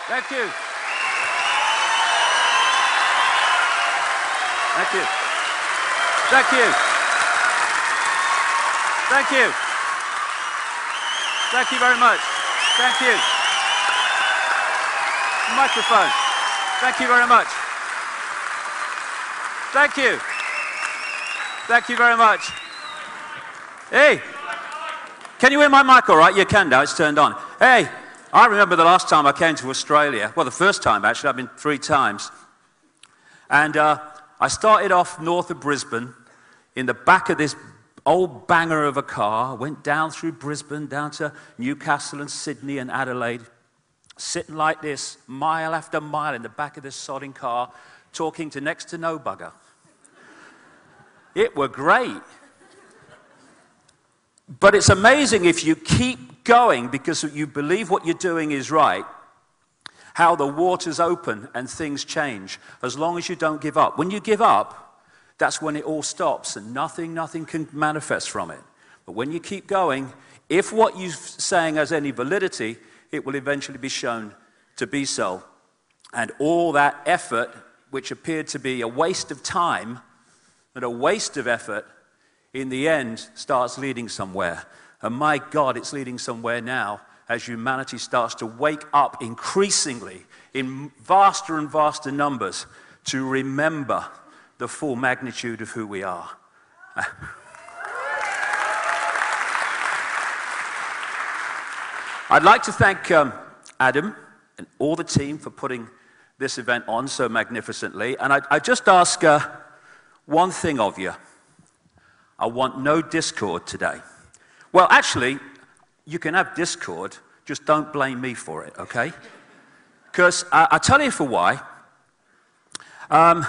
Thank you. Thank you. Thank you. Thank you. Thank you very much. Thank you. Microphone. Thank you very much. Thank you. Thank you very much. Hey, can you hear my mic all right? You can now, it's turned on. Hey, I remember the last time I came to Australia. Well, the first time, actually. I've been 3 times. And I started off north of Brisbane in the back of this old banger of a car, went down through Brisbane, down to Newcastle and Sydney and Adelaide, sitting like this, mile after mile in the back of this sodding car, talking to next to no bugger. It were great. But it's amazing if you keep going because you believe what you're doing is right, how the waters open and things change, as long as you don't give up. When you give up, that's when it all stops and nothing can manifest from it. But when you keep going, if what you're saying has any validity, it will eventually be shown to be so. And all that effort, which appeared to be a waste of time and a waste of effort, in the end starts leading somewhere. And my God, it's leading somewhere now as humanity starts to wake up increasingly in vaster and vaster numbers to remember the full magnitude of who we are. I'd like to thank Adam and all the team for putting this event on so magnificently. And I just ask one thing of you. I want no discord today. Well, actually, you can have discord, just don't blame me for it, okay? Because I'll tell you for why. A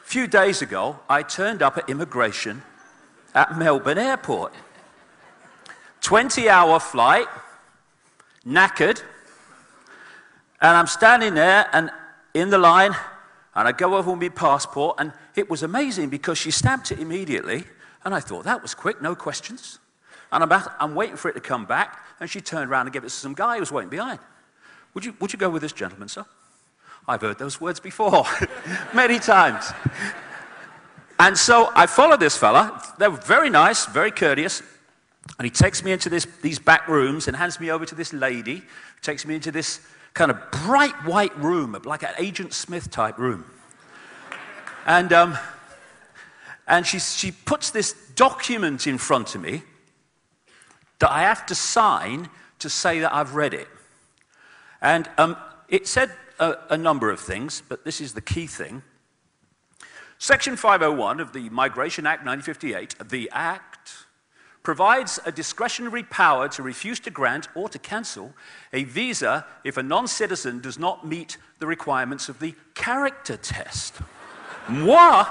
few days ago, I turned up at immigration at Melbourne Airport. 20-hour flight, knackered, and I'm standing there and in the line, and I go over with my passport, and it was amazing because she stamped it immediately, and I thought, that was quick, no questions. And I'm waiting for it to come back, and she turned around and gave it to some guy who was waiting behind. Would you go with this gentleman, sir? I've heard those words before, many times. And so I followed this fella. They were very nice, very courteous. And he takes me into these back rooms and hands me over to this lady who takes me into this kind of bright white room, like an Agent Smith type room. And she puts this document in front of me that I have to sign to say that I've read it. And it said a number of things, but this is the key thing. Section 501 of the Migration Act 1958, the Act provides a discretionary power to refuse to grant or to cancel a visa if a non-citizen does not meet the requirements of the character test. Moi?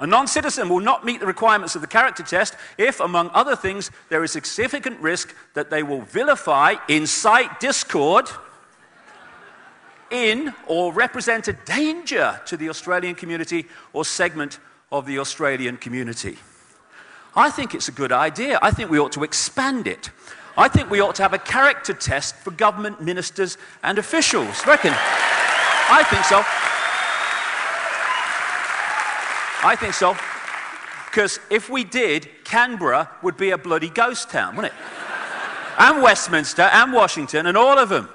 A non-citizen will not meet the requirements of the character test if, among other things, there is a significant risk that they will vilify, incite discord in or represent a danger to the Australian community or segment of the Australian community. I think it's a good idea. I think we ought to expand it. I think we ought to have a character test for government ministers and officials. Reckon? I think so. I think so. Because if we did, Canberra would be a bloody ghost town, wouldn't it? And Westminster and Washington and all of them.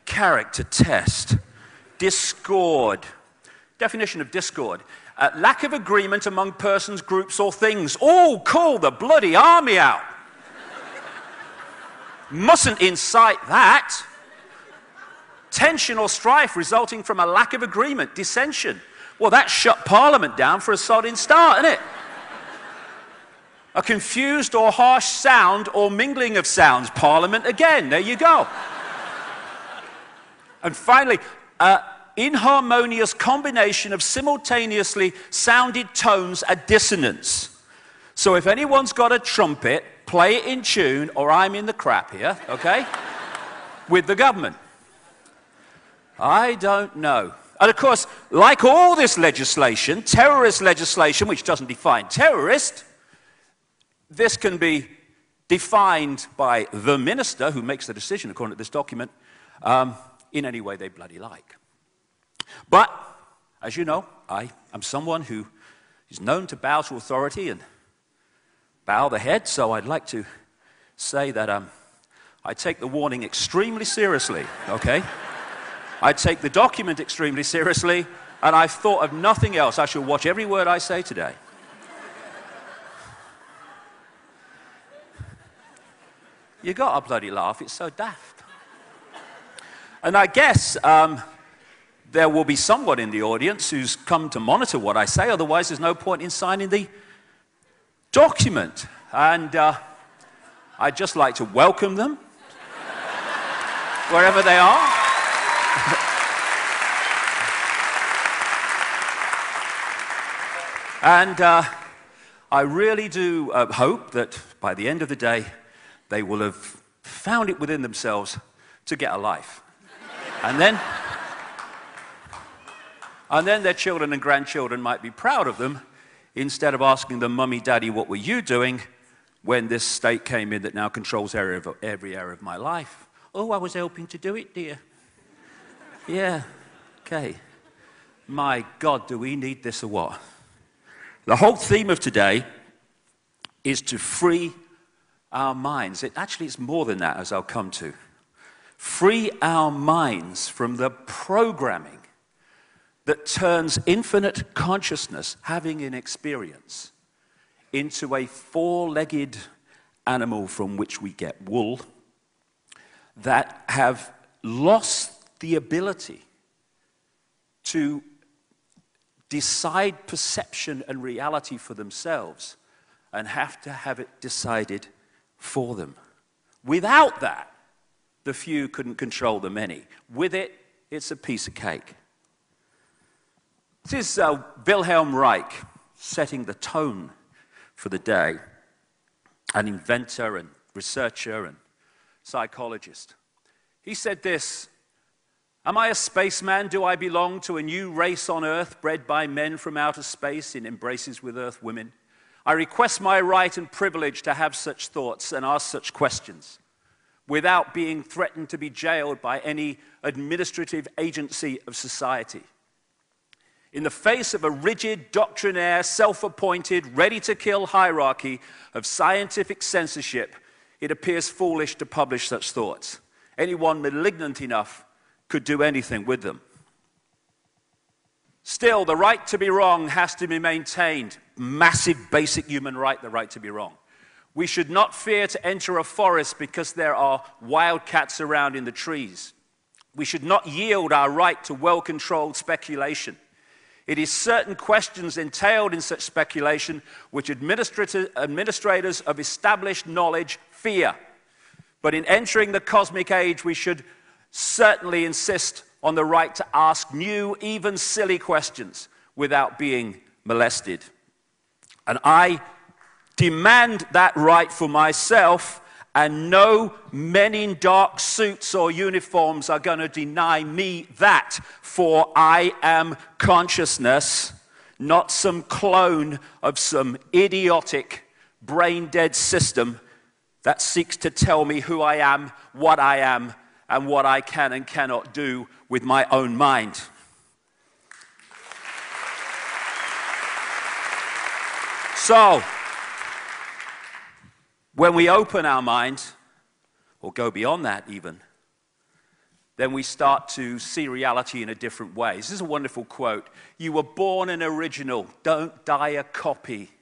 Character test. Discord. Definition of discord. Lack of agreement among persons, groups, or things. Oh, call the bloody army out. Mustn't incite that. Tension or strife resulting from a lack of agreement, dissension. Well, that shut Parliament down for a sodding start, isn't it? A confused or harsh sound or mingling of sounds. Parliament again. There you go. And finally, inharmonious combination of simultaneously sounded tones, a dissonance. So if anyone's got a trumpet, play it in tune, or I'm in the crap here, okay? With the government. I don't know. And of course, like all this legislation, terrorist legislation, which doesn't define terrorist, this can be defined by the minister who makes the decision according to this document in any way they bloody like. But, as you know, I am someone who is known to bow to authority and bow the head, so I'd like to say that I take the warning extremely seriously, okay? I take the document extremely seriously, and I've thought of nothing else. I shall watch every word I say today. You got to bloody laugh, it's so daft. And I guess there will be someone in the audience who's come to monitor what I say, otherwise there's no point in signing the document. And I'd just like to welcome them, wherever they are. And I really do hope that by the end of the day, they will have found it within themselves to get a life. And then their children and grandchildren might be proud of them, instead of asking them, "Mummy, Daddy, what were you doing when this state came in that now controls every area of my life?" "Oh, I was helping to do it, dear." Yeah, okay. My God, do we need this or what? The whole theme of today is to free our minds. It's more than that, as I'll come to. Free our minds from the programming that turns infinite consciousness, having an experience, into a four-legged animal from which we get wool, that have lost the ability to decide perception and reality for themselves and have to have it decided for them. Without that, the few couldn't control the many. With it, it's a piece of cake. This is Wilhelm Reich setting the tone for the day, an inventor and researcher and psychologist. He said this: "Am I a spaceman? Do I belong to a new race on Earth bred by men from outer space in embraces with Earth women? I request my right and privilege to have such thoughts and ask such questions without being threatened to be jailed by any administrative agency of society. In the face of a rigid, doctrinaire, self-appointed, ready-to-kill hierarchy of scientific censorship, it appears foolish to publish such thoughts. Anyone malignant enough could do anything with them. Still, the right to be wrong has to be maintained. Massive basic human right, the right to be wrong. We should not fear to enter a forest because there are wildcats around in the trees. We should not yield our right to well-controlled speculation. It is certain questions entailed in such speculation which administrators of established knowledge fear. But in entering the cosmic age, we should certainly insist on the right to ask new, even silly questions without being molested. And I demand that right for myself, and no men in dark suits or uniforms are going to deny me that, for I am consciousness, not some clone of some idiotic, brain-dead system that seeks to tell me who I am, and what I can and cannot do with my own mind. So, when we open our mind, or go beyond that even, then we start to see reality in a different way. This is a wonderful quote. "You were born an original, don't die a copy."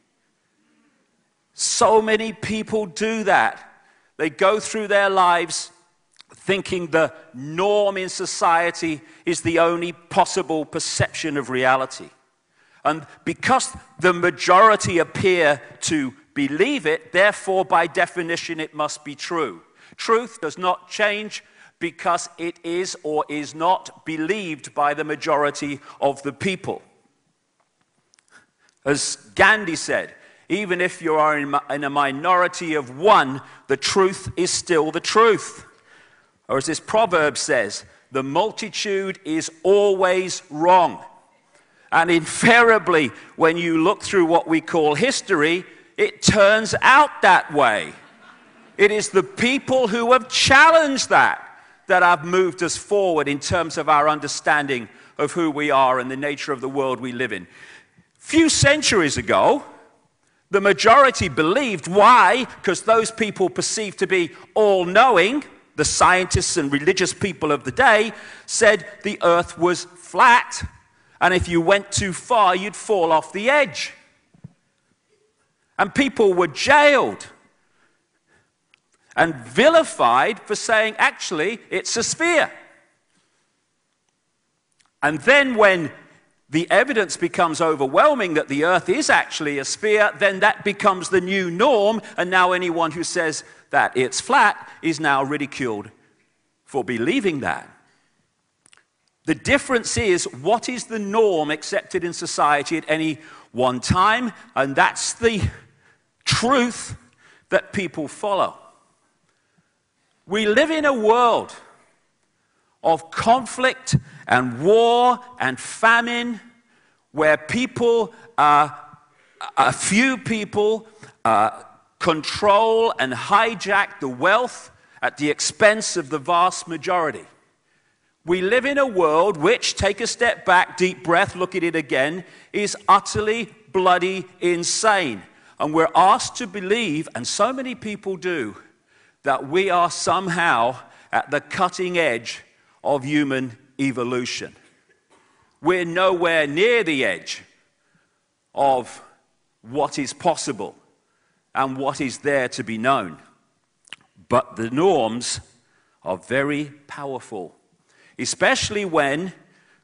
So many people do that. They go through their lives thinking the norm in society is the only possible perception of reality. And because the majority appear to believe it, therefore, by definition, it must be true. Truth does not change because it is or is not believed by the majority of the people. As Gandhi said, even if you are in a minority of one, the truth is still the truth. Or as this proverb says, the multitude is always wrong. And invariably, when you look through what we call history, it turns out that way. It is the people who have challenged that have moved us forward in terms of our understanding of who we are and the nature of the world we live in. Few centuries ago, the majority believed. Why? Because those people perceived to be all-knowing, the scientists and religious people of the day, said the earth was flat, and if you went too far, you'd fall off the edge. And people were jailed and vilified for saying, actually, it's a sphere. And then when the evidence becomes overwhelming that the earth is actually a sphere, then that becomes the new norm, and now anyone who says that it's flat is now ridiculed for believing that. The difference is, what is the norm accepted in society at any one time? And that's the truth that people follow. We live in a world of conflict and war and famine, where people, a few people, control and hijack the wealth at the expense of the vast majority. We live in a world which, take a step back, deep breath, look at it again, is utterly bloody insane. And we're asked to believe, and so many people do, that we are somehow at the cutting edge of human evolution. We're nowhere near the edge of what is possible and what is there to be known. But the norms are very powerful, especially when,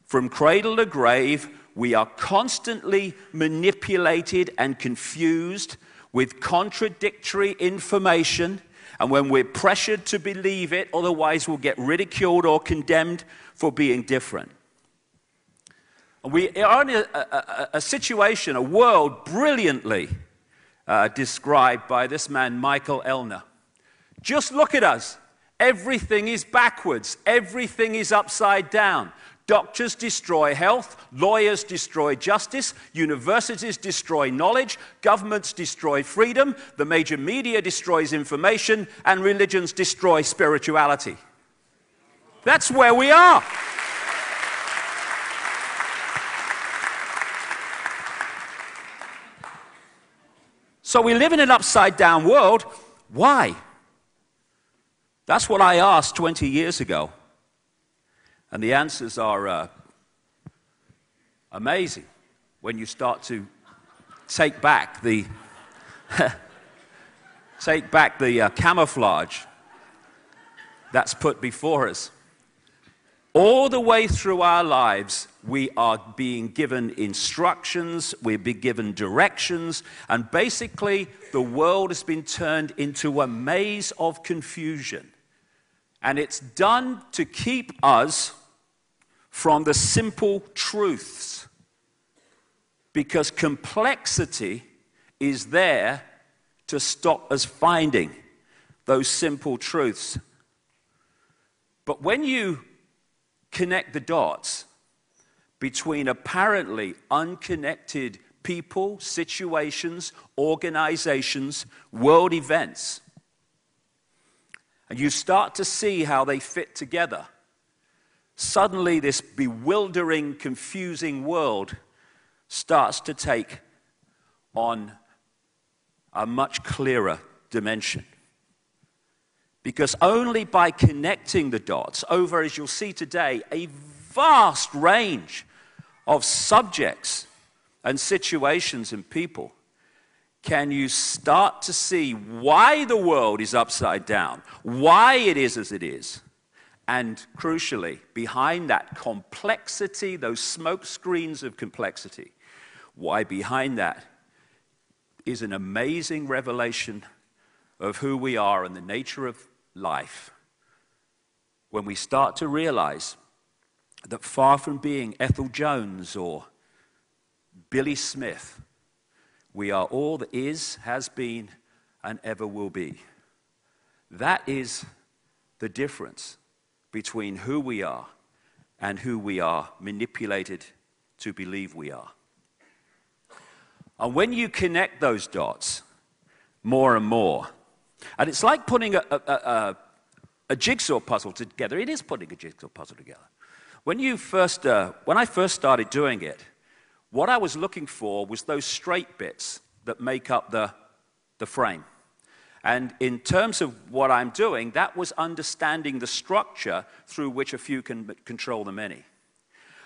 from cradle to grave, we are constantly manipulated and confused with contradictory information, and when we're pressured to believe it, otherwise we'll get ridiculed or condemned for being different. And we are in a situation, a world brilliantly described by this man, Michael Elner. Just look at us. Everything is backwards. Everything is upside down. Doctors destroy health, lawyers destroy justice, universities destroy knowledge, governments destroy freedom, the major media destroys information, and religions destroy spirituality. That's where we are. So we live in an upside-down world. Why? That's what I asked 20 years ago. And the answers are amazing when you start to take back the camouflage that's put before us. All the way through our lives, we are being given instructions, we're being given directions, and basically the world has been turned into a maze of confusion. And it's done to keep us from the simple truths, because complexity is there to stop us finding those simple truths. But when you connect the dots between apparently unconnected people, situations, organizations, world events, and you start to see how they fit together, suddenly this bewildering, confusing world starts to take on a much clearer dimension. Because only by connecting the dots over, as you'll see today, a vast range of subjects and situations and people, can you start to see why the world is upside down, why it is as it is, and crucially, behind that complexity, those smoke screens of complexity, why behind that is an amazing revelation of who we are and the nature of life, when we start to realize that far from being Ethel Jones or Billy Smith, we are all that is, has been, and ever will be. That is the difference between who we are and who we are manipulated to believe we are. And when you connect those dots more and more, And it's like putting a jigsaw puzzle together. It is putting a jigsaw puzzle together. When I first started doing it, what I was looking for was those straight bits that make up the frame. And in terms of what I'm doing, that was understanding the structure through which a few can control the many.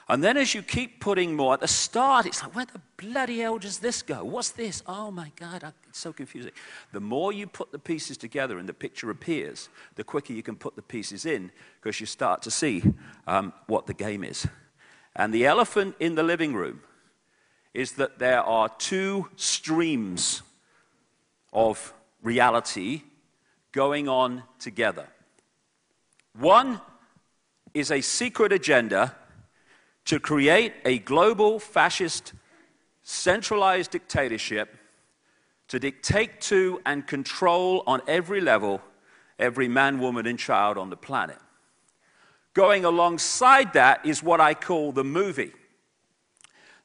And then as you keep putting more, at the start, it's like, where the bloody hell does this go? What's this? Oh my God, it's so confusing. The more you put the pieces together and the picture appears, the quicker you can put the pieces in, because you start to see what the game is. And the elephant in the living room is that there are two streams of reality going on together. One is a secret agenda to create a global fascist centralized dictatorship to dictate to and control on every level every man, woman, and child on the planet. Going alongside that is what I call the movie.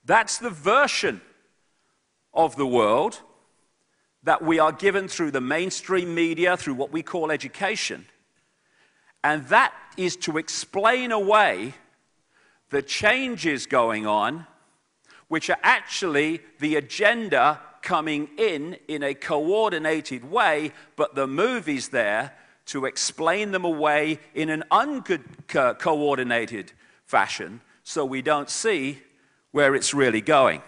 That's the version of the world that we are given through the mainstream media, through what we call education. And that is to explain away the changes going on, which are actually the agenda coming in a coordinated way, but the movie's there to explain them away in an uncoordinated fashion so we don't see where it's really going.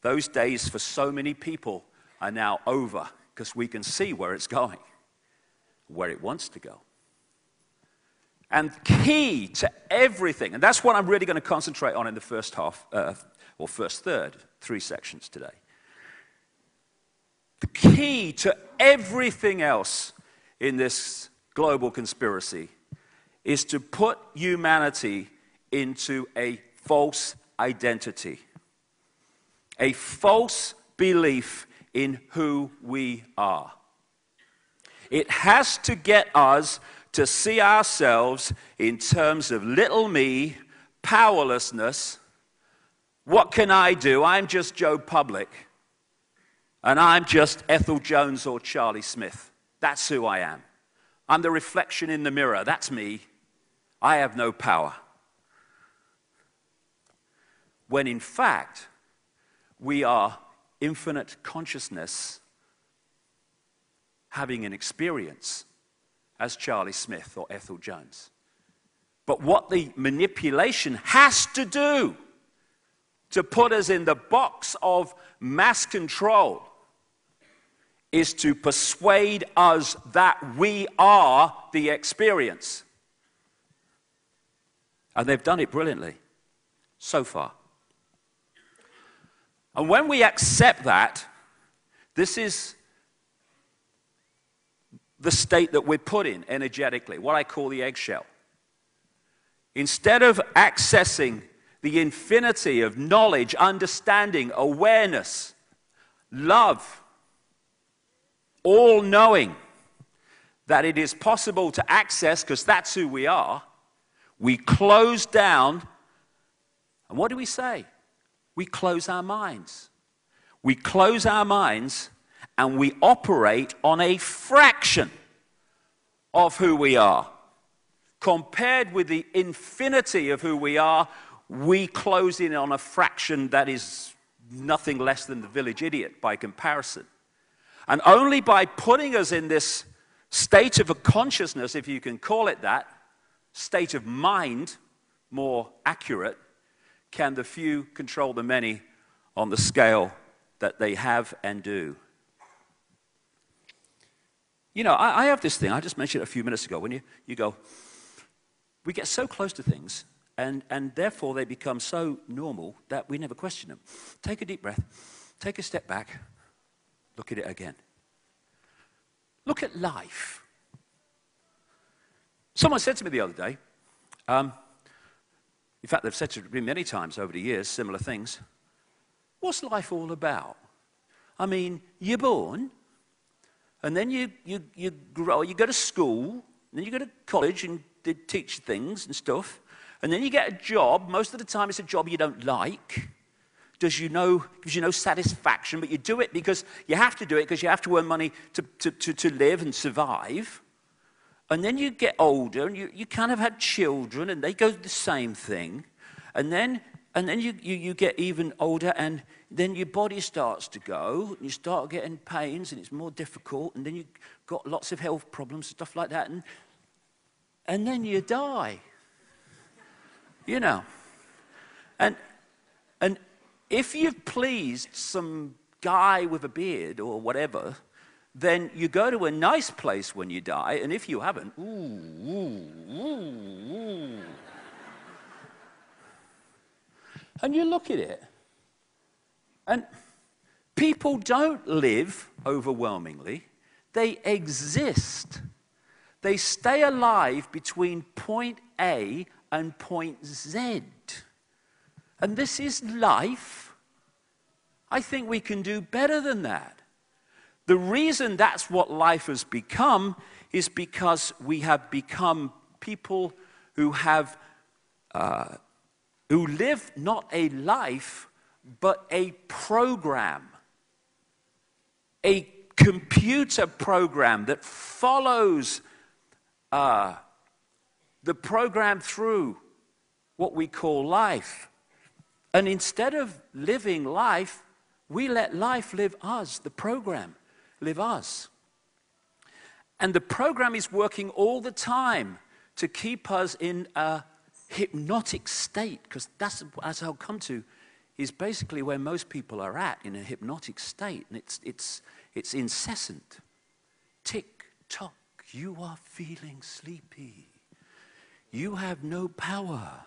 Those days for so many people are now over because we can see where it's going, where it wants to go. And key to everything, and that's what I'm really going to concentrate on in the first half, or first third, 3 sections today. The key to everything else in this global conspiracy is to put humanity into a false identity, a false belief in who we are. It has to get us to see ourselves in terms of little me, powerlessness. What can I do? I'm just Joe Public, and I'm just Ethel Jones or Charlie Smith. That's who I am. I'm the reflection in the mirror. That's me. I have no power. When in fact, we are infinite consciousness having an experience as Charlie Smith or Ethel Jones. But what the manipulation has to do to put us in the box of mass control is to persuade us that we are the experience. And they've done it brilliantly so far. And when we accept that, this is the state that we're put in energetically, what I call the eggshell. Instead of accessing the infinity of knowledge, understanding, awareness, love, all-knowing, that it is possible to access because that's who we are, we close down, and what do we say? We close our minds. We close our minds and we operate on a fraction of who we are. Compared with the infinity of who we are, we close in on a fraction that is nothing less than the village idiot by comparison. And only by putting us in this state of a consciousness, if you can call it that, state of mind, more accurate, can the few control the many on the scale that they have and do. You know, I have this thing, I just mentioned it a few minutes ago, when you go, we get so close to things, and therefore they become so normal that we never question them. Take a deep breath, take a step back, look at it again. Look at life. Someone said to me the other day, in fact, they've said to me many times over the years, similar things. What's life all about? I mean, you're born, and then you grow, you go to school, and then you go to college and they teach things and stuff, and then you get a job. Most of the time it's a job you don't like, gives you no satisfaction, but you do it because you have to do it because you have to earn money to live and survive. And then you get older and you kind of had children and they go the same thing. And then you get even older and then your body starts to go and you start getting pains and it's more difficult and then you've got lots of health problems, stuff like that. And then you die. You know. And if you've pleased some guy with a beard or whatever, then you go to a nice place when you die, and if you haven't, and you look at it, and people don't live overwhelmingly, they exist. They stay alive between point A and point Z. And this is life. I think we can do better than that. The reason that's what life has become is because we have become people who live not a life, but a program. A computer program that follows the program through what we call life. And instead of living life, we let life live us, the program live us. And the program is working all the time to keep us in a hypnotic state, because that's, as I'll come to, is basically where most people are at, in a hypnotic state. And it's incessant. Tick, tock, you are feeling sleepy. You have no power.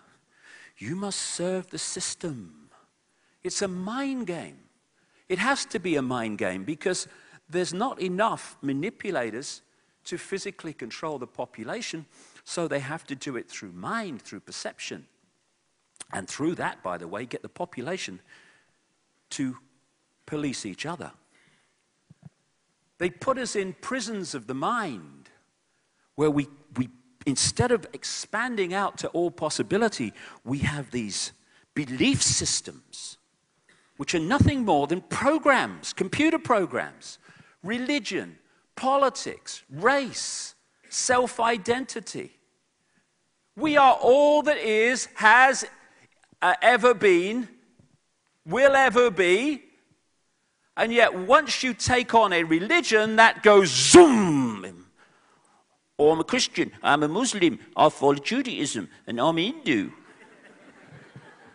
You must serve the system. It's a mind game. It has to be a mind game because there's not enough manipulators to physically control the population, so they have to do it through mind, through perception. And through that, by the way, get the population to police each other. They put us in prisons of the mind, where we instead of expanding out to all possibility, we have these belief systems, which are nothing more than programs, computer programs, religion, politics, race, self-identity. We are all that is, has ever been, will ever be, and yet once you take on a religion, that goes zoom. Or I'm a Christian, I'm a Muslim, I follow Judaism, and I'm Hindu.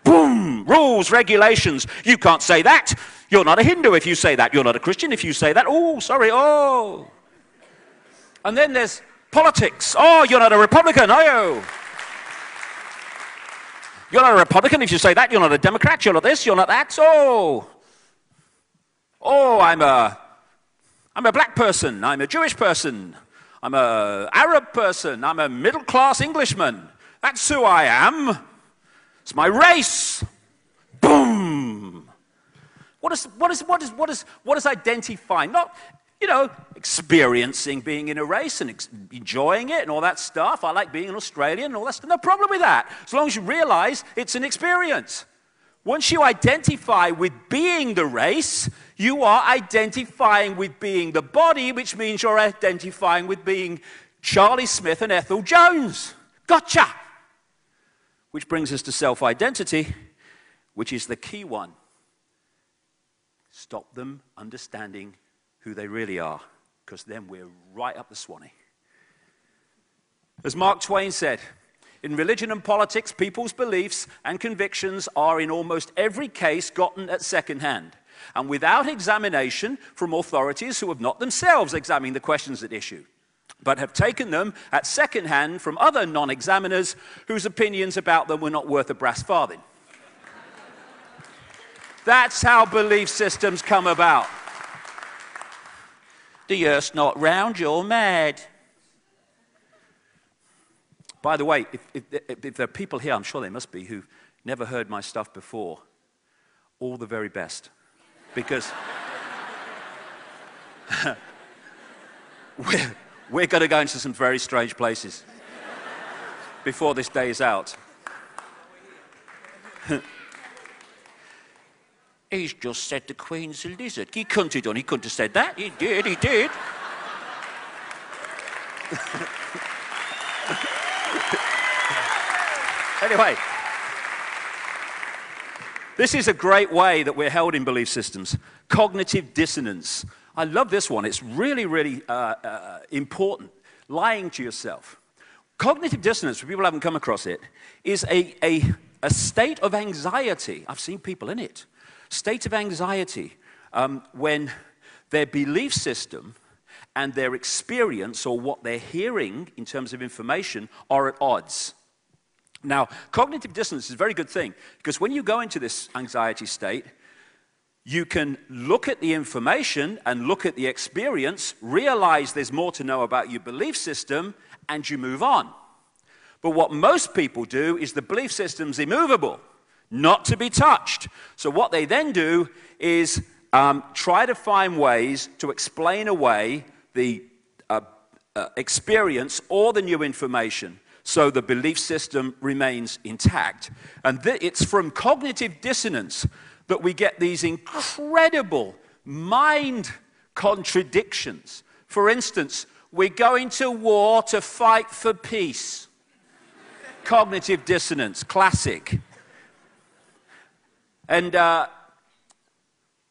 Boom! Rules, regulations. You can't say that. You're not a Hindu if you say that. You're not a Christian if you say that. Oh, sorry, oh. And then there's politics. Oh, you're not a Republican, are you? You're not a Republican if you say that. You're not a Democrat. You're not this. You're not that. Oh, I'm a black person. I'm a Jewish person. I'm an Arab person. I'm a middle-class Englishman. That's who I am. It's my race. Boom. What is identifying? Not, experiencing being in a race and enjoying it and all that stuff. I like being an Australian and all that stuff. No problem with that, as long as you realize it's an experience. Once you identify with being the race, you are identifying with being the body, which means you're identifying with being Charlie Smith and Ethel Jones. Gotcha! Which brings us to self-identity, which is the key one. Stop them understanding who they really are, because then we're right up the Swanee. As Mark Twain said, in religion and politics, people's beliefs and convictions are in almost every case gotten at second hand, and without examination from authorities who have not themselves examined the questions at issue, but have taken them at second hand from other non-examiners whose opinions about them were not worth a brass farthing. That's how belief systems come about. The earth's not round, you're mad. By the way, if there are people here, I'm sure there must be, who've never heard my stuff before, all the very best. Because we're going to go into some very strange places before this day is out. He's just said the Queen's a lizard. He couldn't have done. He couldn't have said that. He did. He did. Anyway, this is a great way that we're held in belief systems. Cognitive dissonance. I love this one. It's really, really important. Lying to yourself. Cognitive dissonance, for people who haven't come across it, is a state of anxiety. I've seen people in it. State of anxiety when their belief system and their experience, or what they're hearing in terms of information, are at odds. Now, cognitive dissonance is a very good thing, because when you go into this anxiety state, you can look at the information and look at the experience, realize there's more to know about your belief system, and you move on. But what most people do is the belief system's immovable, not to be touched. So what they then do is try to find ways to explain away the experience or the new information, so the belief system remains intact. And it's from cognitive dissonance that we get these incredible mind contradictions. For instance, we're going to war to fight for peace. Cognitive dissonance, classic. And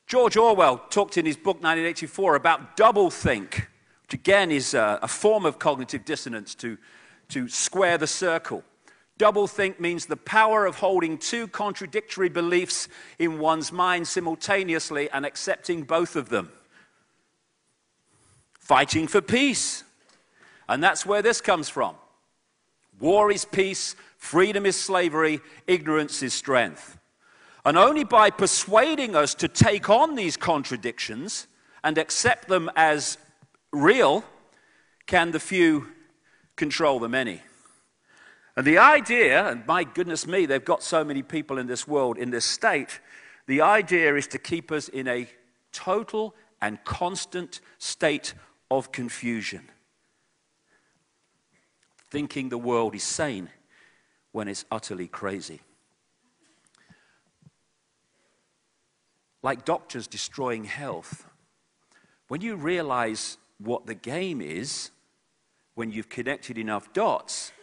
George Orwell talked in his book 1984 about doublethink, which again is a form of cognitive dissonance to square the circle. Doublethink means the power of holding two contradictory beliefs in one's mind simultaneously and accepting both of them. Fighting for peace. And that's where this comes from. War is peace, freedom is slavery, ignorance is strength. And only by persuading us to take on these contradictions and accept them as real can the few control the many. And the idea, and my goodness me, they've got so many people in this world in this state, the idea is to keep us in a total and constant state of confusion. Thinking the world is sane when it's utterly crazy. Like doctors destroying health. When you realize what the game is, when you've connected enough dots,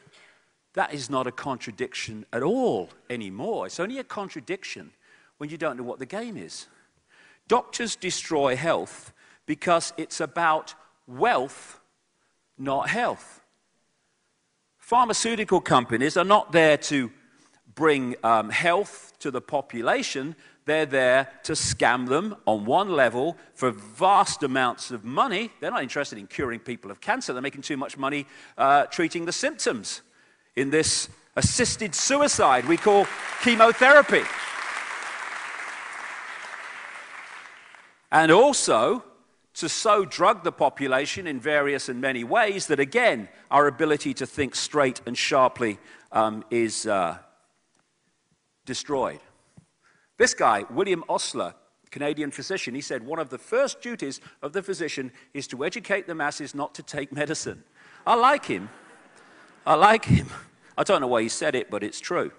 that is not a contradiction at all anymore. It's only a contradiction when you don't know what the game is. Doctors destroy health because it's about wealth, not health. Pharmaceutical companies are not there to bring health to the population. They're there to scam them on one level for vast amounts of money. They're not interested in curing people of cancer. They're making too much money treating the symptoms in this assisted suicide we call chemotherapy. And also to so drug the population in various and many ways that, again, our ability to think straight and sharply is destroyed. This guy, William Osler, Canadian physician, he said one of the first duties of the physician is to educate the masses not to take medicine. I like him. I like him. I don't know why he said it, but it's true.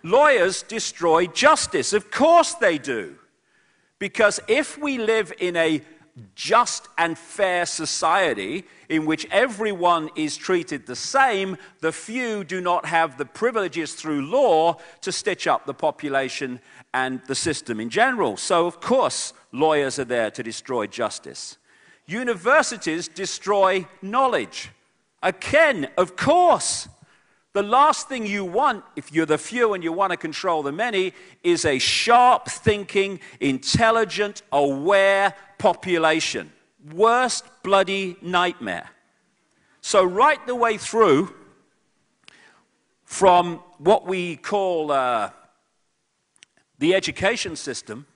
Lawyers destroy justice. Of course they do. Because if we live in a just and fair society in which everyone is treated the same, the few do not have the privileges through law to stitch up the population and the system in general. So, of course, lawyers are there to destroy justice. Universities destroy knowledge. Again, of course. The last thing you want, if you're the few and you want to control the many, is a sharp thinking, intelligent, aware population. Worst bloody nightmare. So right the way through, from what we call the education system,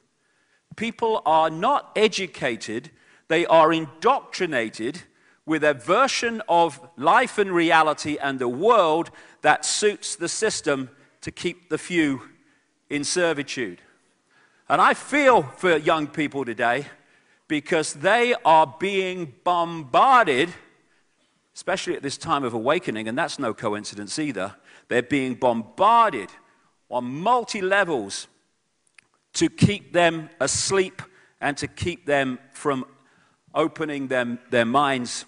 people are not educated, they are indoctrinated with a version of life and reality and the world that suits the system to keep the few in servitude. And I feel for young people today because they are being bombarded, especially at this time of awakening, and that's no coincidence either. They're being bombarded on multi-levels to keep them asleep and to keep them from opening their minds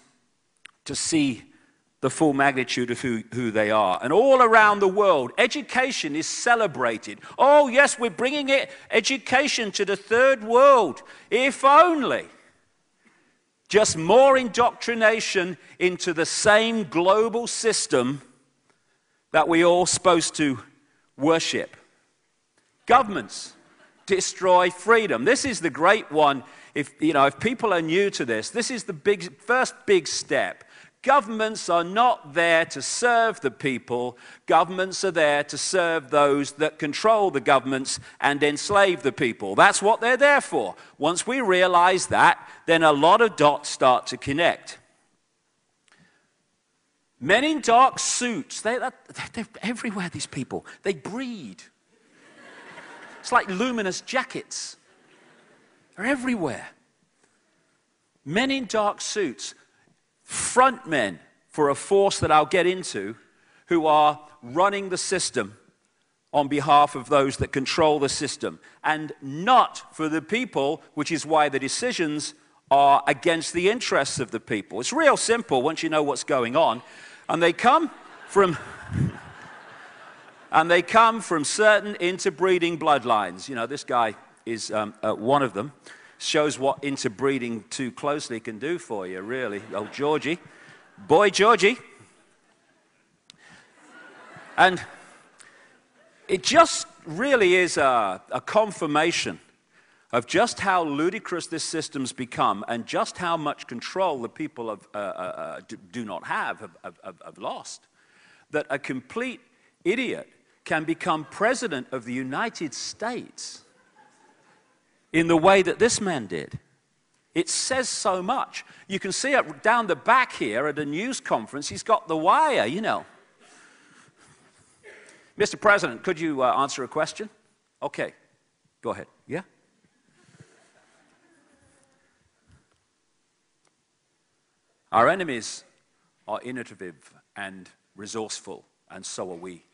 to see the full magnitude of who they are. And all around the world, education is celebrated. Oh, yes, we're bringing education to the third world. If only. Just more indoctrination into the same global system that we're all supposed to worship. Governments destroy freedom. This is the great one. If people are new to this, this is the first big step. Governments are not there to serve the people. Governments are there to serve those that control the governments and enslave the people. That's what they're there for. Once we realize that, then a lot of dots start to connect. Men in dark suits, they're everywhere, these people. They breed. It's like luminous jackets. They're everywhere. Men in dark suits. Front men for a force that I'll get into, who are running the system on behalf of those that control the system, and not for the people, which is why the decisions are against the interests of the people. It's real simple once you know what's going on. And they come from certain interbreeding bloodlines. You know, this guy is one of them. Shows what interbreeding too closely can do for you, really. Oh, Georgie. Boy, Georgie. And it just really is a confirmation of just how ludicrous this system's become and just how much control the people do not have lost. That a complete idiot can become president of the United States in the way that this man did. It says so much. You can see it down the back here at a news conference. He's got the wire, you know. Mr. President, could you answer a question? Okay, go ahead. Yeah? Our enemies are innovative and resourceful, and so are we.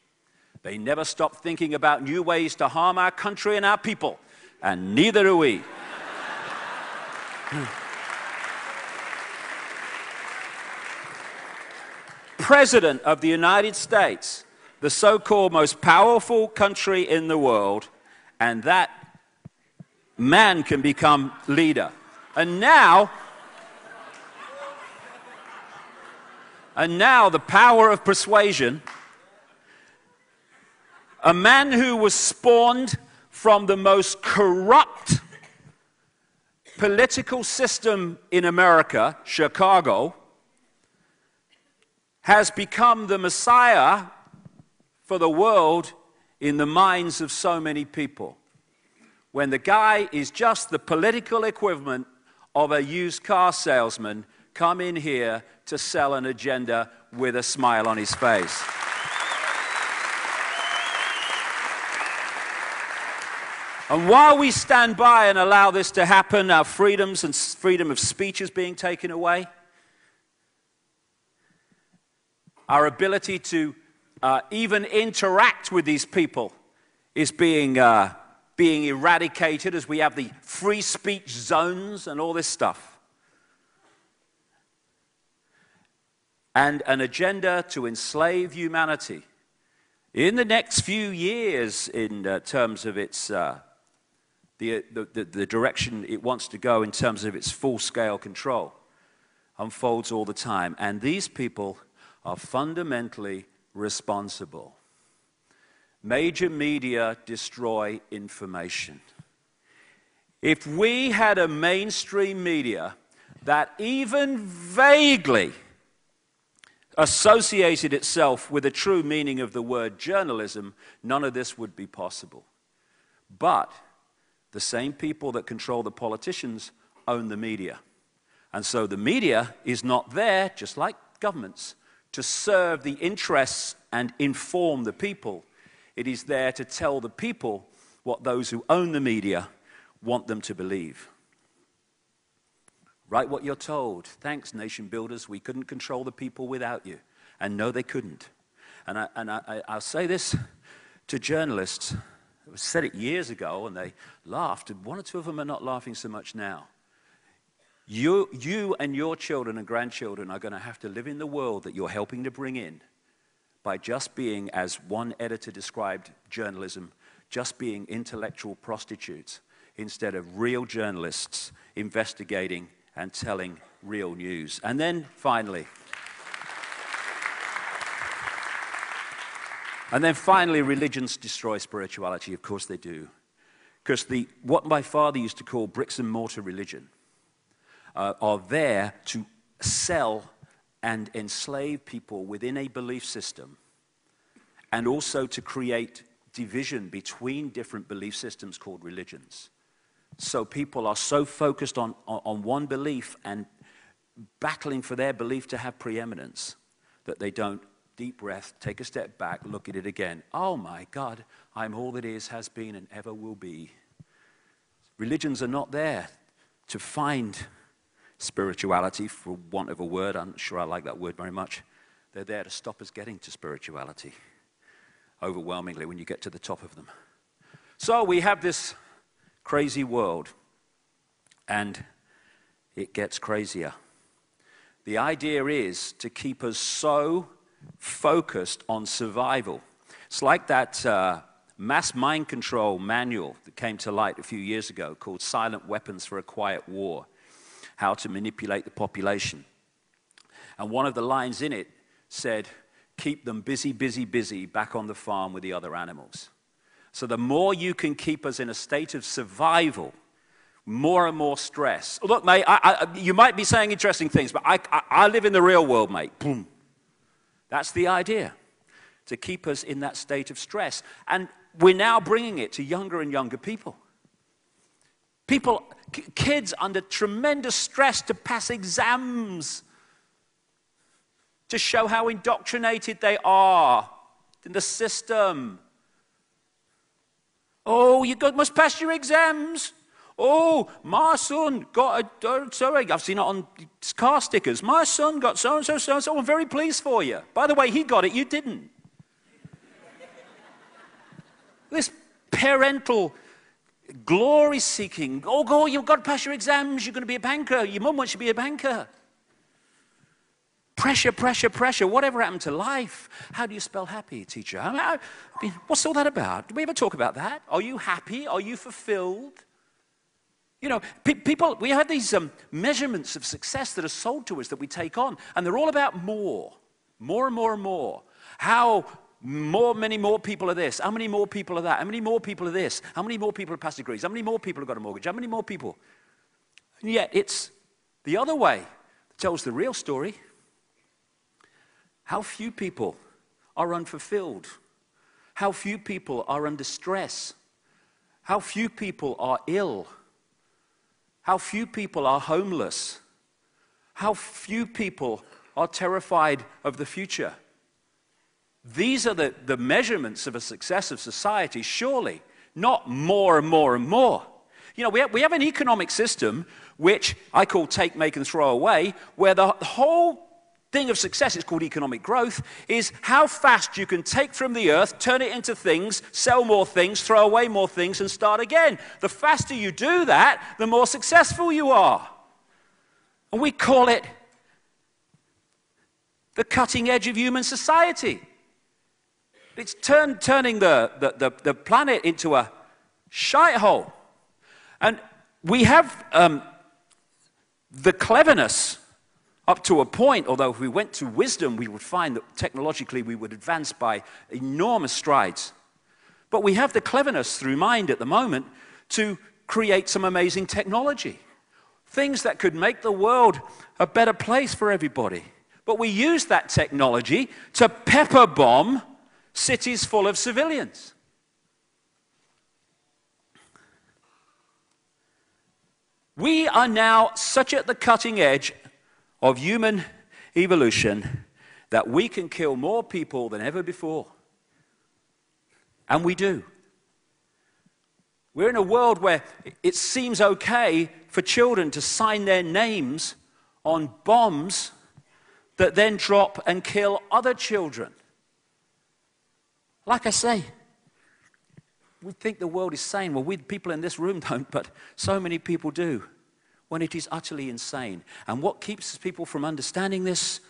They never stop thinking about new ways to harm our country and our people. And neither do we. President of the United States, the so-called most powerful country in the world, and that man can become leader. And now the power of persuasion, a man who was spawned from the most corrupt political system in America, Chicago, has become the Messiah for the world in the minds of so many people. When the guy is just the political equivalent of a used car salesman come in here to sell an agenda with a smile on his face. And while we stand by and allow this to happen, our freedoms and freedom of speech is being taken away. Our ability to even interact with these people is being eradicated as we have the free speech zones and all this stuff. And an agenda to enslave humanity. In the next few years, in terms of its the direction it wants to go in terms of its full-scale control, unfolds all the time. And these people are fundamentally responsible. Major media destroy information. If we had a mainstream media that even vaguely associated itself with the true meaning of the word journalism, none of this would be possible. But the same people that control the politicians own the media. And so the media is not there, just like governments, to serve the interests and inform the people. It is there to tell the people what those who own the media want them to believe. Write what you're told. Thanks, nation builders. We couldn't control the people without you. And no, they couldn't. And I'll say this to journalists said it years ago, and they laughed. One or two of them are not laughing so much now. You and your children and grandchildren are going to have to live in the world that you're helping to bring in by just being, as one editor described journalism, just being intellectual prostitutes instead of real journalists investigating and telling real news. And then finally, religions destroy spirituality. Of course they do. Because what my father used to call bricks and mortar religion are there to sell and enslave people within a belief system, and also to create division between different belief systems called religions. So people are so focused on one belief and battling for their belief to have preeminence that they don't deep breath, take a step back, look at it again. Oh my God, I'm all that is, has been, and ever will be. Religions are not there to find spirituality, for want of a word. I'm not sure I like that word very much. They're there to stop us getting to spirituality, overwhelmingly, when you get to the top of them. So we have this crazy world, and it gets crazier. The idea is to keep us so focused on survival. It's like that mass mind control manual that came to light a few years ago called Silent Weapons for a Quiet War, how to manipulate the population. And one of the lines in it said, keep them busy, busy, busy back on the farm with the other animals. So the more you can keep us in a state of survival, more and more stress. Look, mate, you might be saying interesting things, but I live in the real world, mate. Boom. That's the idea, to keep us in that state of stress. And we're now bringing it to younger and younger people. Kids under tremendous stress to pass exams, to show how indoctrinated they are in the system. Oh, must pass your exams. Oh, my son got I've seen it on car stickers. My son got so-and-so, so-and-so. I'm very pleased for you. By the way, he got it, you didn't. This parental glory-seeking. Oh, go, you've got to pass your exams. You're going to be a banker. Your mum wants you to be a banker. Pressure, pressure, pressure. Whatever happened to life? How do you spell happy, teacher? I mean, what's all that about? Do we ever talk about that? Are you happy? Are you fulfilled? You know, people, we have these measurements of success that are sold to us that we take on, and they're all about more and more and more. How many more people are this? How many more people are that? How many more people are this? How many more people have passed degrees? How many more people have got a mortgage? How many more people? And yet it's the other way that tells the real story. How few people are unfulfilled. How few people are under stress. How few people are ill. How few people are homeless. How few people are terrified of the future. These are the measurements of a success of society, surely, not more and more and more. You know, we have an economic system which I call take, make, and throw away, where the whole thing of success is called economic growth, is how fast you can take from the earth, turn it into things, sell more things, throw away more things, and start again. The faster you do that, the more successful you are. And we call it the cutting edge of human society. It's turning the planet into a shite hole. And we have the cleverness up to a point, although if we went to wisdom, we would find that technologically we would advance by enormous strides. But we have the cleverness through mind at the moment to create some amazing technology. Things that could make the world a better place for everybody. But we use that technology to pepper bomb cities full of civilians. We are now such at the cutting edge of human evolution that we can kill more people than ever before. And we do. We're in a world where it seems okay for children to sign their names on bombs that then drop and kill other children. Like I say, we think the world is sane. Well, we people in this room don't, but so many people do, when it is utterly insane. And what keeps people from understanding this?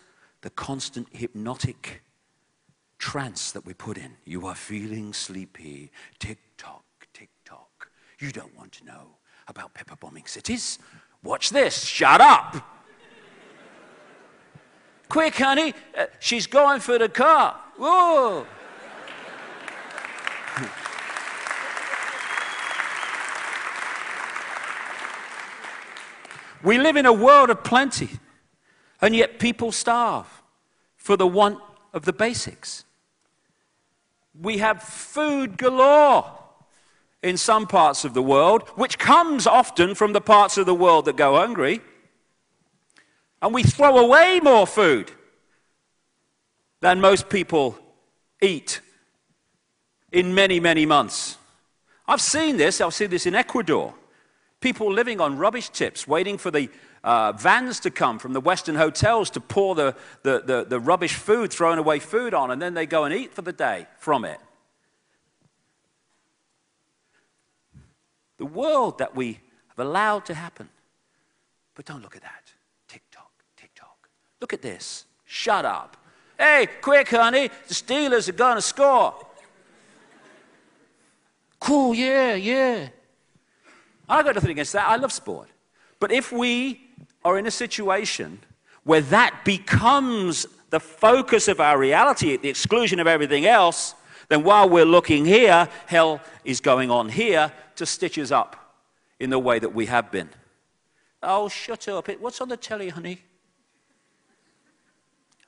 The constant hypnotic trance that we put in. You are feeling sleepy. Tick-tock, tick-tock. You don't want to know about pepper bombing cities? Watch this. Shut up. Quick, honey. She's going for the car. Whoa. We live in a world of plenty, and yet people starve for the want of the basics. We have food galore in some parts of the world, which comes often from the parts of the world that go hungry. And we throw away more food than most people eat in many, many months. I've seen this in Ecuador. People living on rubbish tips, waiting for the vans to come from the Western hotels to pour the rubbish food, thrown away food on, and then they go and eat for the day from it. The world that we have allowed to happen. But don't look at that. Tick-tock, tick-tock. Look at this. Shut up. Hey, quick, honey. The Steelers are going to score. Cool, yeah. I've got nothing against that. I love sport. But if we are in a situation where that becomes the focus of our reality at the exclusion of everything else, then while we're looking here, hell is going on here to stitch us up in the way that we have been. Oh, shut up. What's on the telly, honey?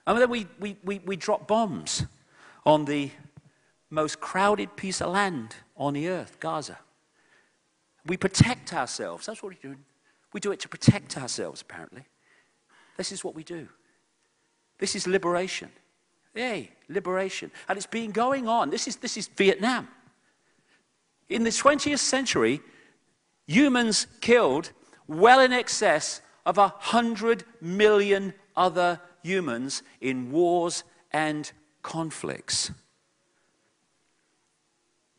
And then we drop bombs on the most crowded piece of land on the earth, Gaza. We protect ourselves. That's what we're doing. We do it to protect ourselves, apparently. This is what we do. This is liberation. Yay, liberation. And it's been going on. This is Vietnam. In the 20th century, humans killed well in excess of 100 million other humans in wars and conflicts.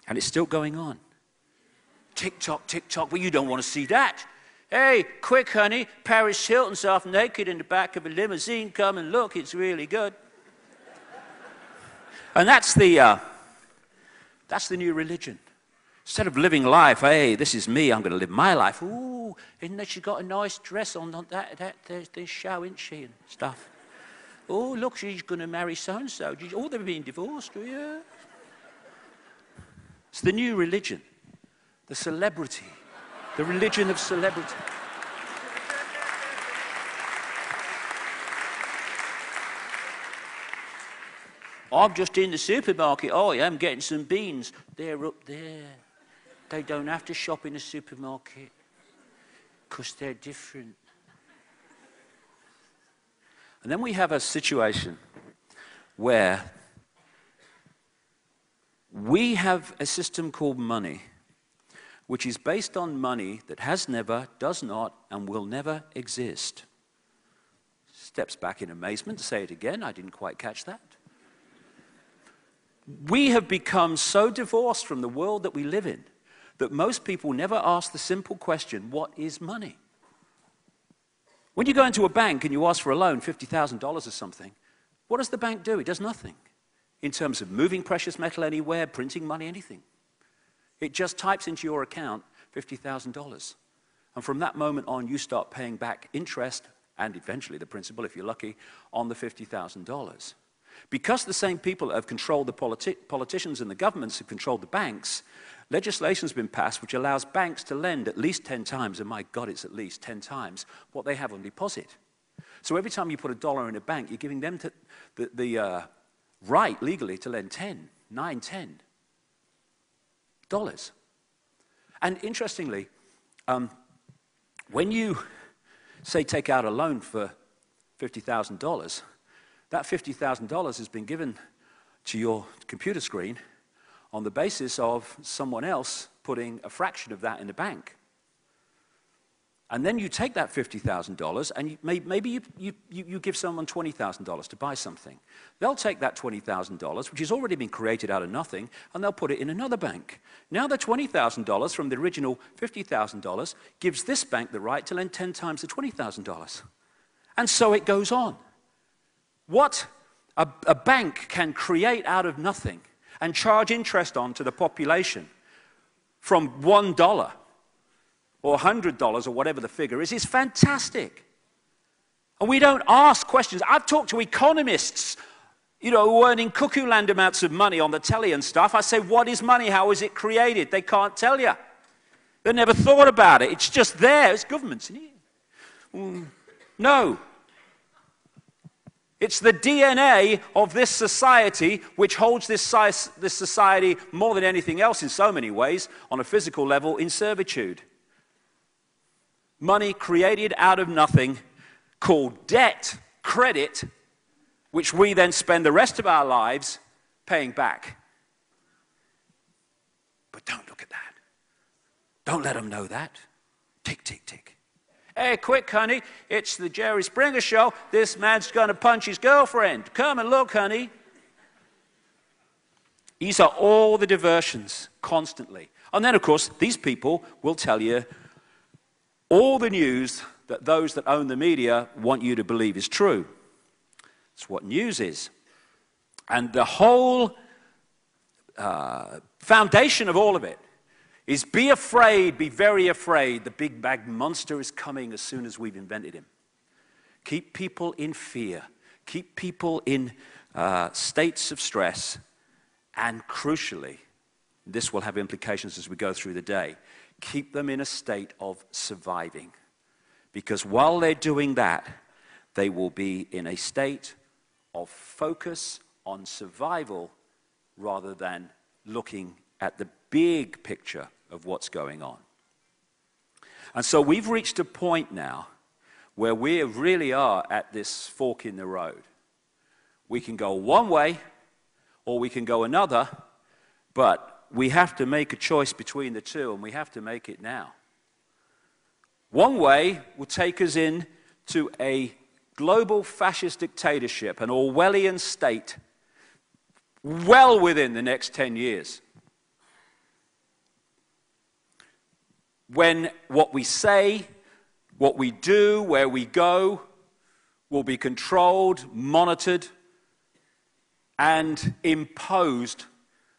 And it's still going on. Tick-tock, tick-tock. Well, you don't want to see that. Hey, quick, honey. Paris Hilton's half naked in the back of a limousine. Come and look. It's really good. And that's the new religion. Instead of living life, hey, this is me. I'm going to live my life. Ooh, isn't that she got a nice dress on? This show, isn't she? And stuff. Oh, look, she's going to marry so-and-so. Oh, they're being divorced. Yeah. It's the new religion. The celebrity, the religion of celebrity. I'm just in the supermarket. Oh, yeah, I'm getting some beans. They're up there. They don't have to shop in the supermarket because they're different. And then we have a situation where we have a system called money, which is based on money that has never, does not, and will never exist. Steps back in amazement to say it again. I didn't quite catch that. We have become so divorced from the world that we live in that most people never ask the simple question, what is money? When you go into a bank and you ask for a loan, $50,000 or something, what does the bank do? It does nothing in terms of moving precious metal anywhere, printing money, anything. It just types into your account $50,000. And from that moment on, you start paying back interest and eventually the principal, if you're lucky, on the $50,000. Because the same people that have controlled the politicians and the governments have controlled the banks, legislation has been passed which allows banks to lend at least 10 times, and my God, it's at least 10 times, what they have on deposit. So every time you put $1 in a bank, you're giving them the right legally to lend $10 dollars. And interestingly, when you, say, take out a loan for $50,000, that $50,000 has been given to your computer screen on the basis of someone else putting a fraction of that in the bank. And then you take that $50,000 and maybe you give someone $20,000 to buy something. They'll take that $20,000, which has already been created out of nothing, and they'll put it in another bank. Now the $20,000 from the original $50,000 gives this bank the right to lend 10 times the $20,000. And so it goes on. What a bank can create out of nothing and charge interest on to the population from $1 or $100 or whatever the figure is fantastic. And we don't ask questions. I've talked to economists, who are earning cuckoo land amounts of money on the telly and stuff. I say, what is money? How is it created? They can't tell you. They never thought about it. It's just there. It's governments. No. It's the DNA of this society which holds this society more than anything else in so many ways, on a physical level, in servitude. Money created out of nothing, called debt, credit, which we then spend the rest of our lives paying back. But don't look at that. Don't let them know that. Tick, tick, tick. Hey, quick, honey, it's the Jerry Springer show. This man's going to punch his girlfriend. Come and look, honey. These are all the diversions, constantly. And then, of course, these people will tell you all the news that those that own the media want you to believe is true. It's what news is. And the whole foundation of all of it is be afraid, be very afraid. The big bad monster is coming as soon as we've invented him. Keep people in fear. Keep people in states of stress. And crucially, this will have implications as we go through the day, keep them in a state of surviving. Because while they're doing that, they will be in a state of focus on survival rather than looking at the big picture of what's going on. And so we've reached a point now where we really are at this fork in the road. We can go one way or we can go another, but we have to make a choice between the two, and we have to make it now. One way will take us into a global fascist dictatorship, an Orwellian state, well within the next 10 years. When what we say, what we do, where we go, will be controlled, monitored, and imposed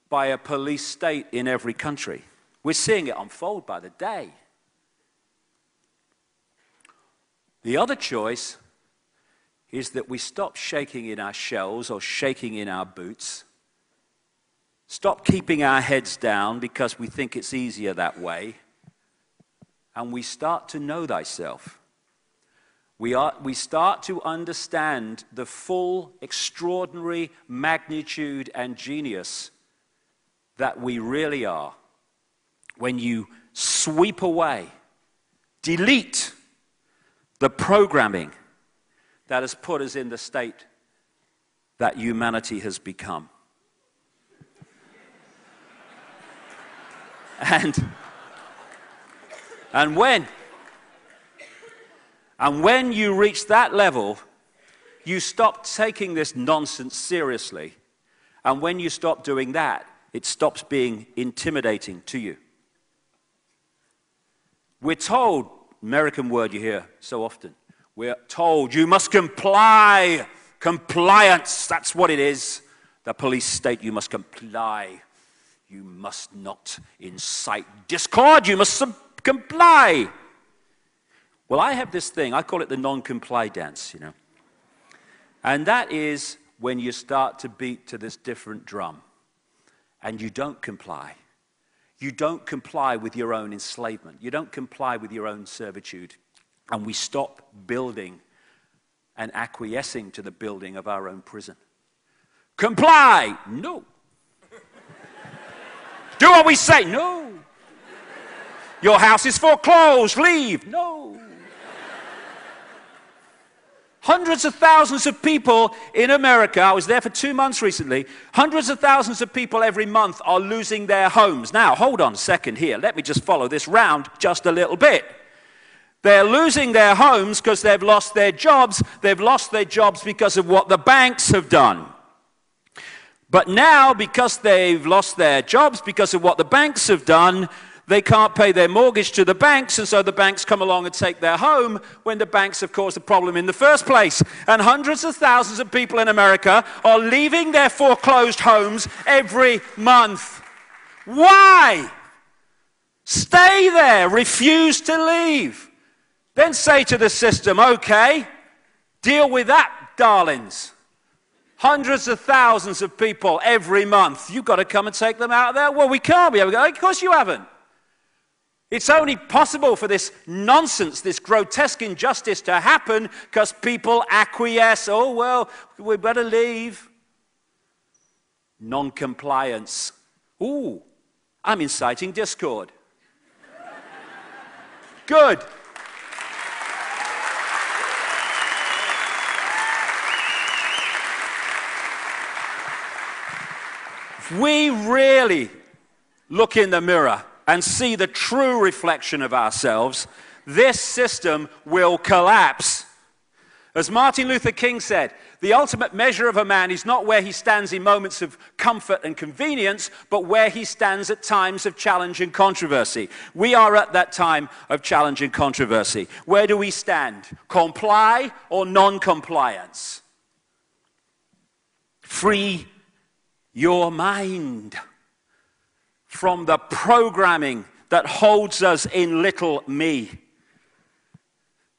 by a police state in every country. We're seeing it unfold by the day. The other choice is that we stop shaking in our shells or shaking in our boots, stop keeping our heads down because we think it's easier that way, and we start to know thyself. We start to understand the full, extraordinary magnitude and genius that we really are when you sweep away, delete the programming that has put us in the state that humanity has become. And when you reach that level, you stop taking this nonsense seriously. And when you stop doing that, it stops being intimidating to you. We're told, American word you hear so often, we're told you must comply. Compliance, that's what it is. The police state, you must comply. You must not incite discord. You must comply. Well, I have this thing, I call it the non-comply dance, And that is when you start to beat to this different drum and you don't comply. You don't comply with your own enslavement. You don't comply with your own servitude. And we stop building and acquiescing to the building of our own prison. Comply! No. Do what we say? No. Your house is foreclosed. Leave. No. Hundreds of thousands of people in America, I was there for 2 months recently, hundreds of thousands of people every month are losing their homes. Now, hold on a second here. Let me just follow this round just a little bit. They're losing their homes because they've lost their jobs. They've lost their jobs because of what the banks have done. But now, because they've lost their jobs because of what the banks have done, they can't pay their mortgage to the banks, and so the banks come along and take their home when the banks have caused the problem in the first place. And hundreds of thousands of people in America are leaving their foreclosed homes every month. Why? Stay there. Refuse to leave. Then say to the system, okay, deal with that, darlings. Hundreds of thousands of people every month. You've got to come and take them out of there. Well, we can't. Of course you haven't. It's only possible for this nonsense, this grotesque injustice to happen because people acquiesce. Oh, well, we better leave. Non-compliance. Ooh, I'm inciting discord. Good. If we really look in the mirror and see the true reflection of ourselves, this system will collapse. As Martin Luther King said, the ultimate measure of a man is not where he stands in moments of comfort and convenience, but where he stands at times of challenge and controversy. We are at that time of challenge and controversy. Where do we stand? Comply or non-compliance? Free your mind from the programming that holds us in little me.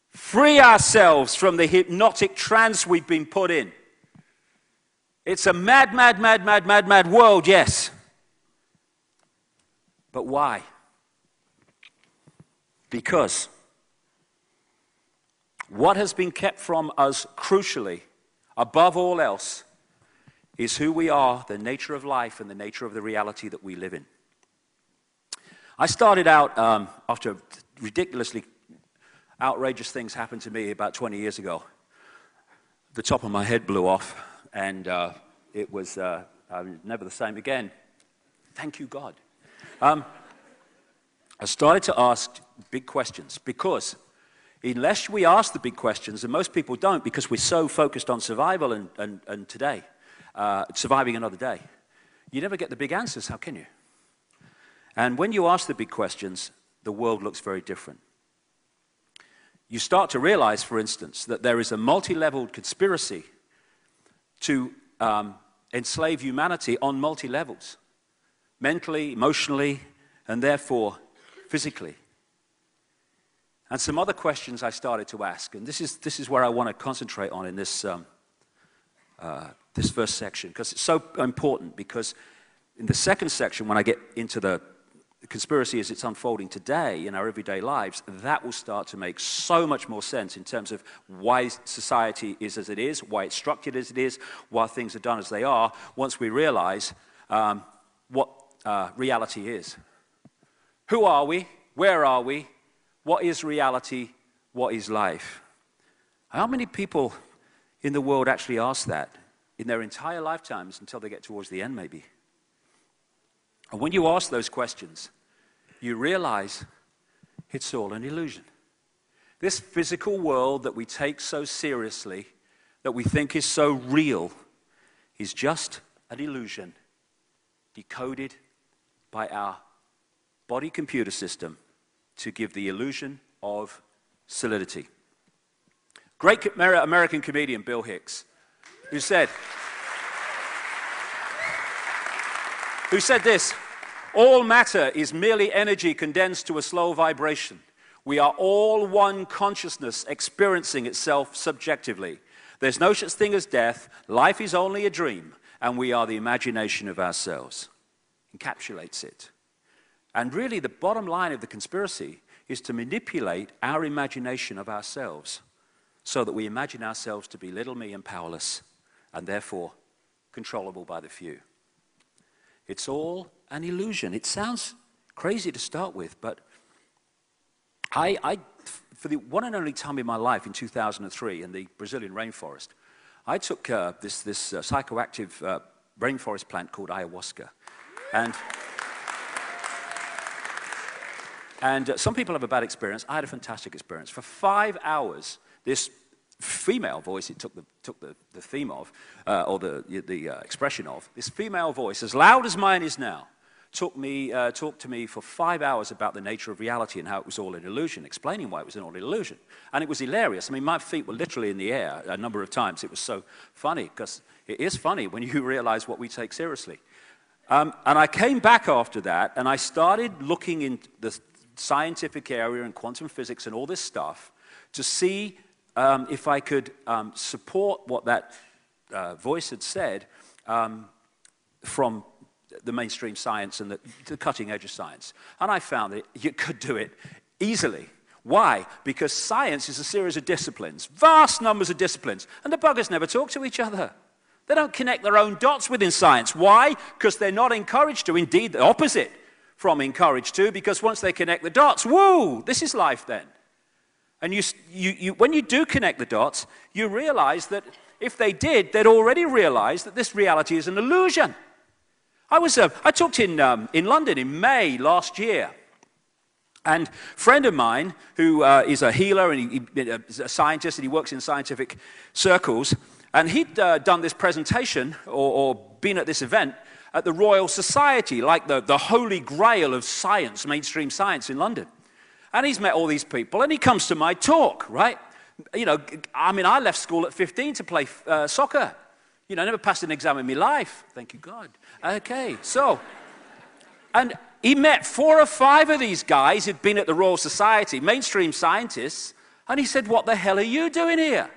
Free ourselves from the hypnotic trance we've been put in. It's a mad, mad, mad, mad, mad, mad world, yes. But why? Because what has been kept from us crucially, above all else, is who we are, the nature of life, and the nature of the reality that we live in. I started out after ridiculously outrageous things happened to me about 20 years ago. The top of my head blew off, and it was never the same again. Thank you, God. I started to ask big questions because unless we ask the big questions, and most people don't because we're so focused on survival and today, surviving another day, you never get the big answers. How can you? And when you ask the big questions, the world looks very different. You start to realize, for instance, that there is a multi-leveled conspiracy to enslave humanity on multi-levels, mentally, emotionally, and therefore physically. And some other questions I started to ask, and this is where I want to concentrate on in this first section, because it's so important, because in the second section, when I get into the conspiracy as it's unfolding today in our everyday lives, that will start to make so much more sense in terms of why society is as it is, why it's structured as it is, why things are done as they are, once we realize what reality is. Who are we? Where are we? What is reality? What is life? How many people in the world actually ask that in their entire lifetimes until they get towards the end, maybe? And when you ask those questions, you realize it's all an illusion. This physical world that we take so seriously, that we think is so real, is just an illusion decoded by our body computer system to give the illusion of solidity. Great American comedian Bill Hicks, who said this: all matter is merely energy condensed to a slow vibration. We are all one consciousness experiencing itself subjectively. There's no such thing as death. Life is only a dream, and we are the imagination of ourselves. Encapsulates it. And really, the bottom line of the conspiracy is to manipulate our imagination of ourselves so that we imagine ourselves to be little me and powerless, and therefore controllable by the few. It's all an illusion. It sounds crazy to start with, but for the one and only time in my life in 2003 in the Brazilian rainforest, I took this psychoactive rainforest plant called ayahuasca. And And some people have a bad experience. I had a fantastic experience. For 5 hours, this female voice, it took the theme of, or the expression of, this female voice, as loud as mine is now, talked to me for 5 hours about the nature of reality and how it was all an illusion, explaining why it was all an illusion. And it was hilarious. I mean, my feet were literally in the air a number of times. It was so funny, because it is funny when you realize what we take seriously. And I came back after that, and I started looking in the scientific area and quantum physics and all this stuff to see if I could support what that voice had said from the mainstream science and the cutting edge of science. And I found that you could do it easily. Why? Because science is a series of disciplines, vast numbers of disciplines, and the buggers never talk to each other. They don't connect their own dots within science. Why? Because they're not encouraged to. Indeed, the opposite from encouraged to, because once they connect the dots, woo, this is life then. And when you do connect the dots, you realize that if they did, they'd already realized that this reality is an illusion. I talked in London in May last year, and a friend of mine who is a healer and he's a scientist and he works in scientific circles, and he'd done this presentation or been at this event at the Royal Society, like the holy grail of science, mainstream science in London. And he's met all these people, and he comes to my talk, right? You know, I mean, I left school at 15 to play soccer. You know, I never passed an exam in my life. Thank you, God. Okay, so, and he met 4 or 5 of these guys who'd been at the Royal Society, mainstream scientists, and he said, what the hell are you doing here?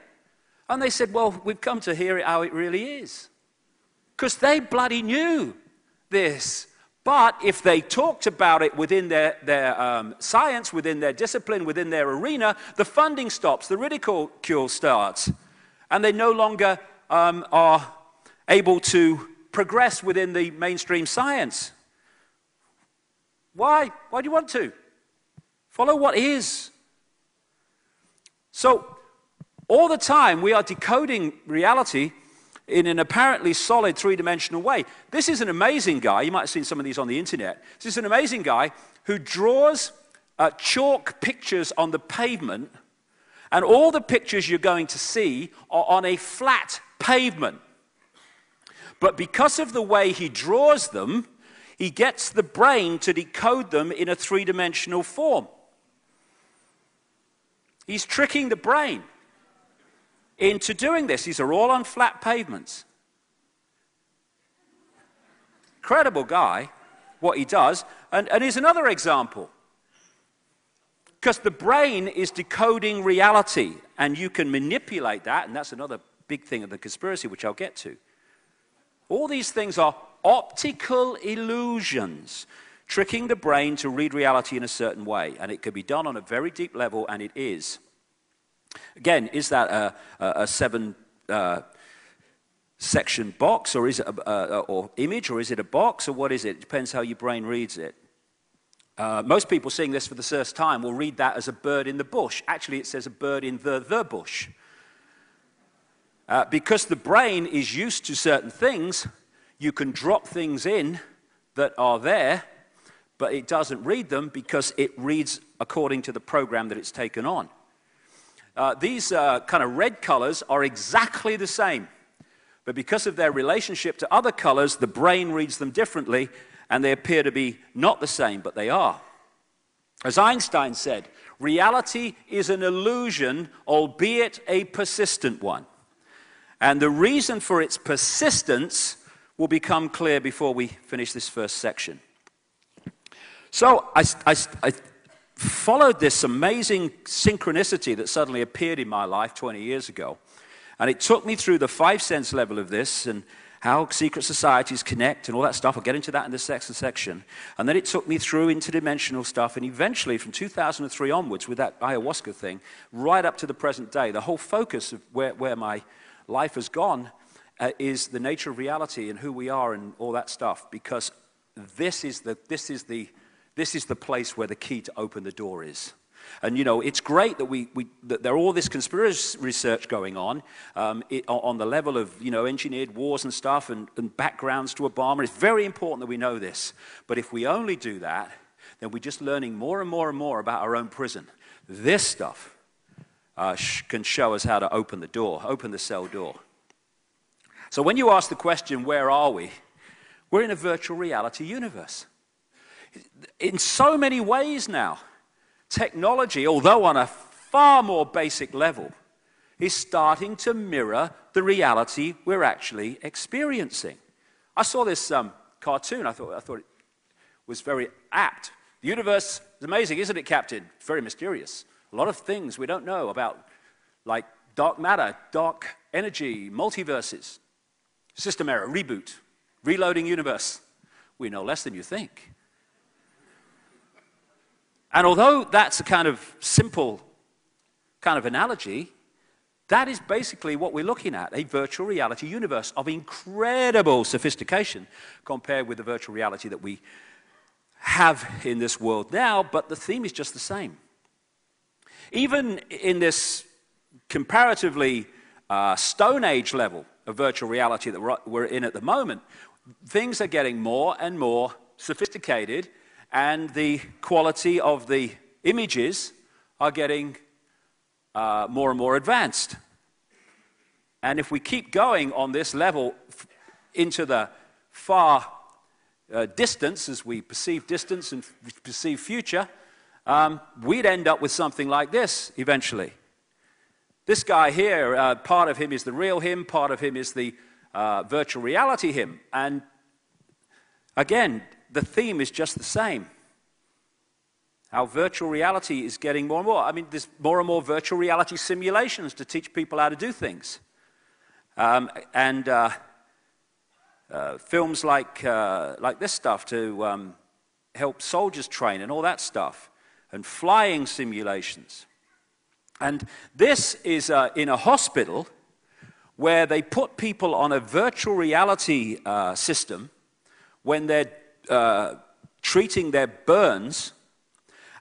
And they said, well, we've come to hear it how it really is. Because they bloody knew this. But if they talked about it within their science, within their discipline, within their arena, the funding stops, the ridicule starts, and they no longer are able to progress within the mainstream science. Why? Why do you want to? Follow what is. So, all the time we are decoding reality in an apparently solid 3-dimensional way. This is an amazing guy. You might have seen some of these on the internet. This is an amazing guy who draws chalk pictures on the pavement, and all the pictures you're going to see are on a flat pavement. But because of the way he draws them, he gets the brain to decode them in a 3-dimensional form. He's tricking the brain into doing this. These are all on flat pavements. Incredible guy, what he does. And here's another example. Because the brain is decoding reality, and you can manipulate that, and that's another big thing of the conspiracy, which I'll get to. All these things are optical illusions, tricking the brain to read reality in a certain way, and it can be done on a very deep level, and it is. Again, is that a 7-section box, or is it or image, or is it a box, or what is it? It depends how your brain reads it. Most people seeing this for the first time will read that as a bird in the bush. Actually, it says a bird in the bush. Because the brain is used to certain things, you can drop things in that are there, but it doesn't read them because it reads according to the program that it's taken on. These kind of red colors are exactly the same, but because of their relationship to other colors, the brain reads them differently, and they appear to be not the same, but they are. As Einstein said, reality is an illusion, albeit a persistent one. And the reason for its persistence will become clear before we finish this first section. So I followed this amazing synchronicity that suddenly appeared in my life 20 years ago. And it took me through the 5-sense level of this and how secret societies connect and all that stuff. I'll get into that in the second section. And then it took me through interdimensional stuff. And eventually, from 2003 onwards, with that ayahuasca thing, right up to the present day, the whole focus of where my life has gone is the nature of reality and who we are and all that stuff. Because this is the place where the key to open the door is. And, you know, it's great that that there are all this conspiracy research going on the level of, you know, engineered wars and stuff and backgrounds to Obama. It's very important that we know this. But if we only do that, then we're just learning more and more and more about our own prison. This stuff can show us how to open the door, open the cell door. So when you ask the question, where are we? We're in a virtual reality universe. In so many ways now, technology, although on a far more basic level, is starting to mirror the reality we're actually experiencing. I saw this cartoon. I thought it was very apt. The universe is amazing, isn't it, Captain? It's very mysterious. A lot of things we don't know about, like dark matter, dark energy, multiverses. System error, reboot, reloading universe. We know less than you think. And although that's a kind of simple kind of analogy, that is basically what we're looking at, a virtual reality universe of incredible sophistication compared with the virtual reality that we have in this world now, but the theme is just the same. Even in this comparatively Stone Age level of virtual reality that we're in at the moment, things are getting more and more sophisticated, and the quality of the images are getting more and more advanced. And if we keep going on this level into the far distance, as we perceive distance and perceive future, we'd end up with something like this eventually. This guy here, part of him is the real him, part of him is the virtual reality him. And again, the theme is just the same. Our virtual reality is getting more and more. I mean, there's more and more virtual reality simulations to teach people how to do things. Films like this stuff to help soldiers train and all that stuff, and flying simulations. And this is in a hospital where they put people on a virtual reality system when they're treating their burns,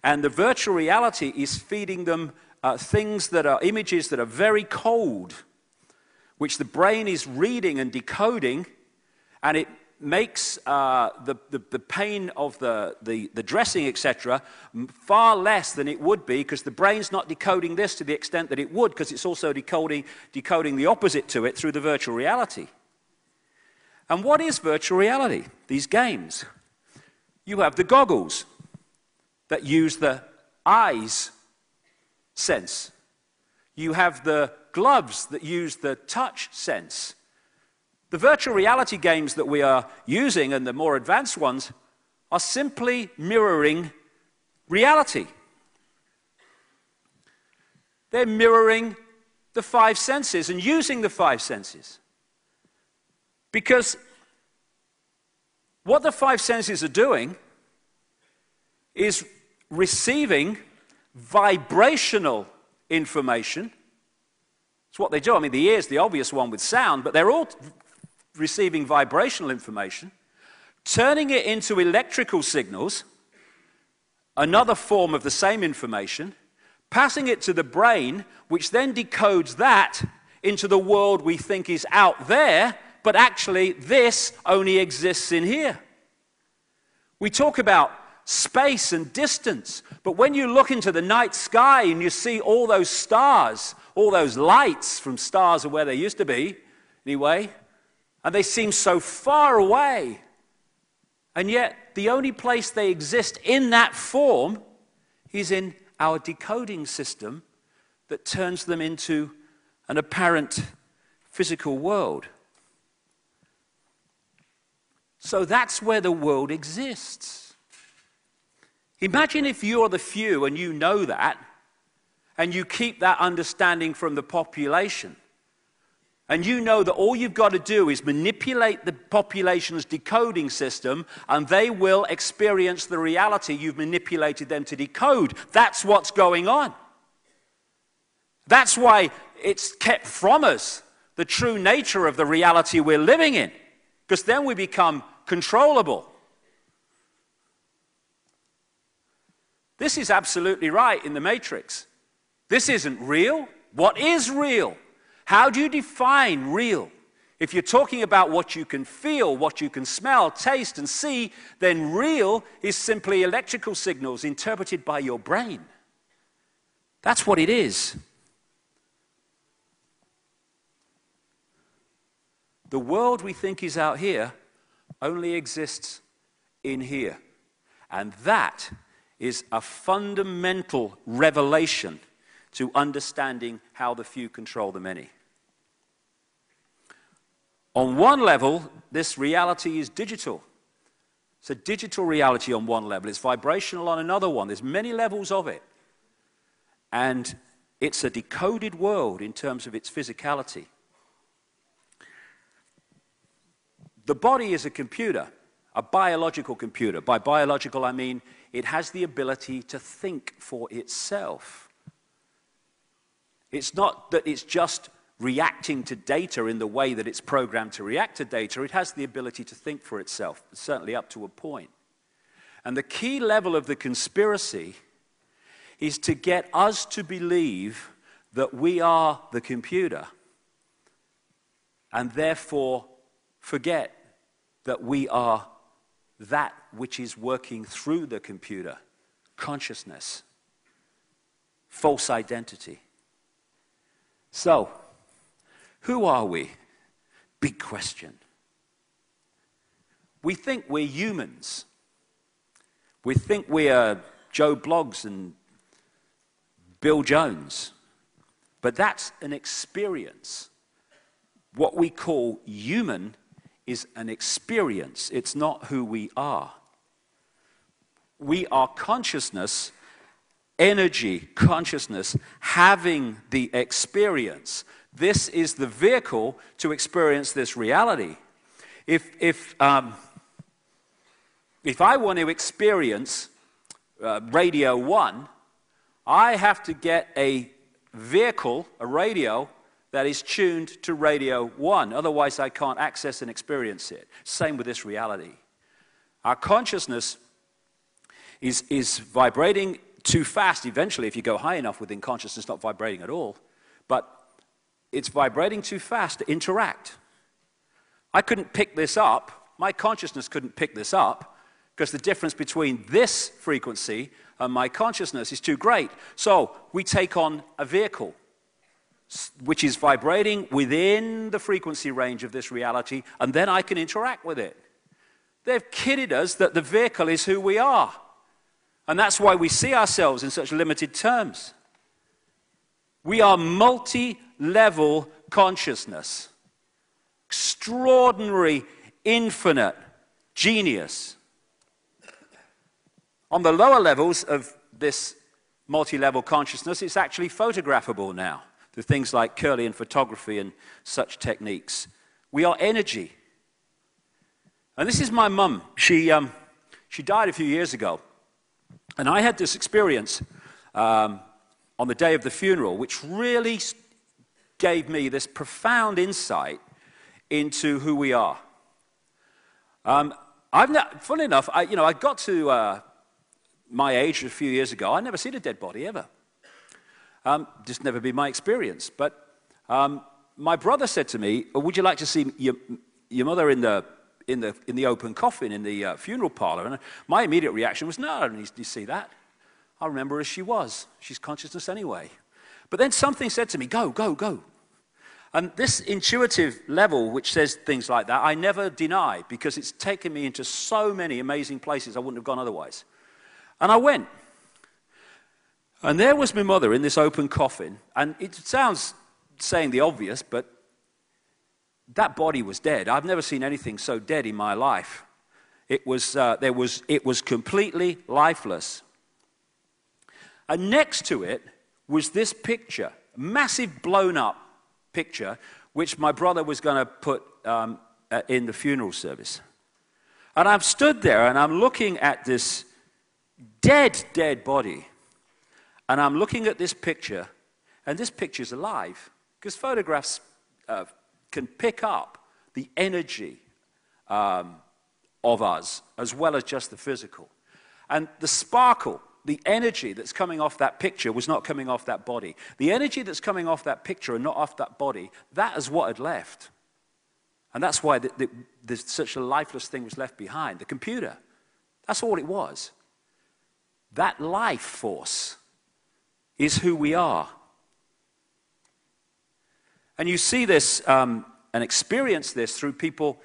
and the virtual reality is feeding them things that are images that are very cold, which the brain is reading and decoding, and it makes the pain of the dressing, etc., far less than it would be, because the brain's not decoding this to the extent that it would, because it's also decoding the opposite to it through the virtual reality. And what is virtual reality? These games. You have the goggles that use the eyes sense. You have the gloves that use the touch sense. The virtual reality games that we are using, and the more advanced ones, are simply mirroring reality. They're mirroring the five senses and using the five senses. Because what the five senses are doing is receiving vibrational information. It's what they do. I mean, the ear's the obvious one with sound, but they're all receiving vibrational information, turning it into electrical signals, another form of the same information, passing it to the brain, which then decodes that into the world we think is out there, but actually this only exists in here. We talk about space and distance, but when you look into the night sky and you see all those stars, all those lights from stars are where they used to be, anyway, and they seem so far away, and yet the only place they exist in that form is in our decoding system that turns them into an apparent physical world. So that's where the world exists. Imagine if you're the few and you know that, and you keep that understanding from the population, and you know that all you've got to do is manipulate the population's decoding system, and they will experience the reality you've manipulated them to decode. That's what's going on. That's why it's kept from us the true nature of the reality we're living in, because then we become controllable. This is absolutely right in the Matrix. This isn't real. What is real? How do you define real? If you're talking about what you can feel, what you can smell, taste, and see, then real is simply electrical signals interpreted by your brain. That's what it is. The world we think is out here only exists in here. And that is a fundamental revelation to understanding how the few control the many. On one level, this reality is digital. It's a digital reality on one level. It's vibrational on another one. There's many levels of it. And it's a decoded world in terms of its physicality. The body is a computer, a biological computer. By biological, I mean it has the ability to think for itself. It's not that it's just reacting to data in the way that it's programmed to react to data. It has the ability to think for itself, certainly up to a point. And the key level of the conspiracy is to get us to believe that we are the computer and therefore forget that we are that which is working through the computer, consciousness, false identity. So, who are we? Big question. We think we're humans. We think we are Joe Bloggs and Bill Jones. But that's an experience. What we call human is an experience. It's not who we are. We are consciousness, energy, consciousness, having the experience. This is the vehicle to experience this reality. If I want to experience Radio 1, I have to get a vehicle, a radio, that is tuned to Radio 1. Otherwise, I can't access and experience it. Same with this reality. Our consciousness is vibrating too fast. Eventually, if you go high enough within consciousness, not vibrating at all. But it's vibrating too fast to interact. I couldn't pick this up. My consciousness couldn't pick this up because the difference between this frequency and my consciousness is too great. So we take on a vehicle which is vibrating within the frequency range of this reality, and then I can interact with it. They've kidded us that the vehicle is who we are. And that's why we see ourselves in such limited terms. We are multi-level consciousness. Extraordinary, infinite genius. On the lower levels of this multi-level consciousness, it's actually photographable now. The things like Kirlian photography and such techniques. We are energy. And this is my mum. She died a few years ago. And I had this experience on the day of the funeral, which really gave me this profound insight into who we are. Funny enough, I got to my age a few years ago. I'd never seen a dead body ever. Just never been my experience. But my brother said to me, "Would you like to see your mother in the open coffin in the funeral parlor?" And my immediate reaction was, "No, I don't need to see that. I remember her as she was. She's consciousness anyway." But then something said to me, "Go, go, go." And this intuitive level, which says things like that, I never deny because it's taken me into so many amazing places I wouldn't have gone otherwise. And I went. And there was my mother in this open coffin, and it sounds saying the obvious, but that body was dead. I've never seen anything so dead in my life. It was completely lifeless. And next to it was this picture, a massive blown-up picture, which my brother was going to put in the funeral service. And I've stood there, and I'm looking at this dead body. And I'm looking at this picture, and this picture's alive, because photographs can pick up the energy of us, as well as just the physical. And the sparkle, the energy that's coming off that picture was not coming off that body. The energy that's coming off that picture and not off that body, that is what had left. And that's why there's such a lifeless thing was left behind. The computer. That's all it was. That life force is who we are. And you see this and experience this through people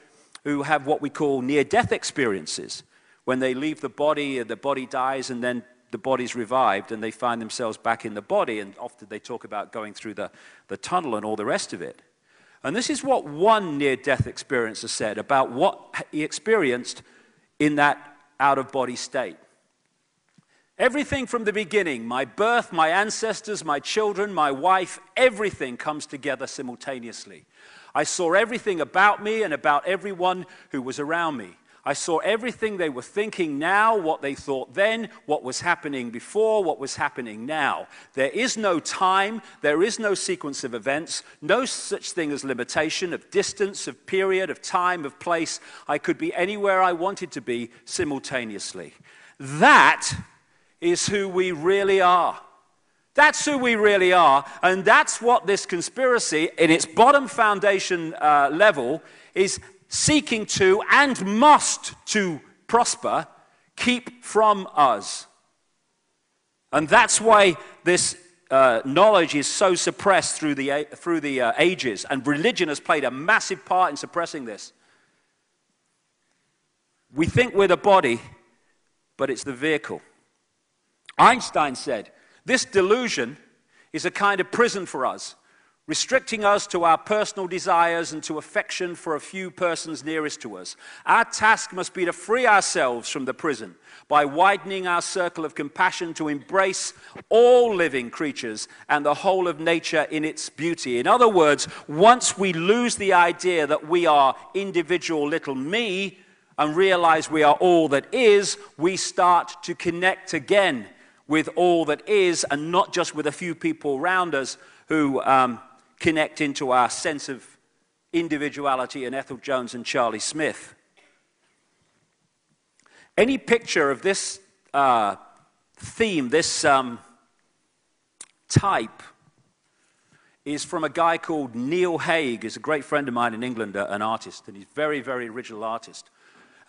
who have what we call near-death experiences. When they leave the body dies, and then the body's revived, and they find themselves back in the body, and often they talk about going through the tunnel and all the rest of it. And this is what one near-death experiencer said about what he experienced in that out-of-body state. Everything from the beginning, my birth, my ancestors, my children, my wife, everything comes together simultaneously. I saw everything about me and about everyone who was around me. I saw everything they were thinking now, what they thought then, what was happening before, what was happening now. There is no time, there is no sequence of events, no such thing as limitation of distance, of period, of time, of place. I could be anywhere I wanted to be simultaneously. That is who we really are. That's who we really are, and that's what this conspiracy, in its bottom foundation level, is seeking to and must to prosper, keep from us. And that's why this knowledge is so suppressed through the ages, and religion has played a massive part in suppressing this. We think we're the body, but it's the vehicle. Einstein said, this delusion is a kind of prison for us, restricting us to our personal desires and to affection for a few persons nearest to us. Our task must be to free ourselves from the prison by widening our circle of compassion to embrace all living creatures and the whole of nature in its beauty. In other words, once we lose the idea that we are individual little me and realize we are all that is, we start to connect again with all that is, and not just with a few people around us who connect into our sense of individuality and Ethel Jones and Charlie Smith. Any picture of this theme, this type, is from a guy called Neil Haig. He's a great friend of mine in England, an artist, and he's a very, very original artist.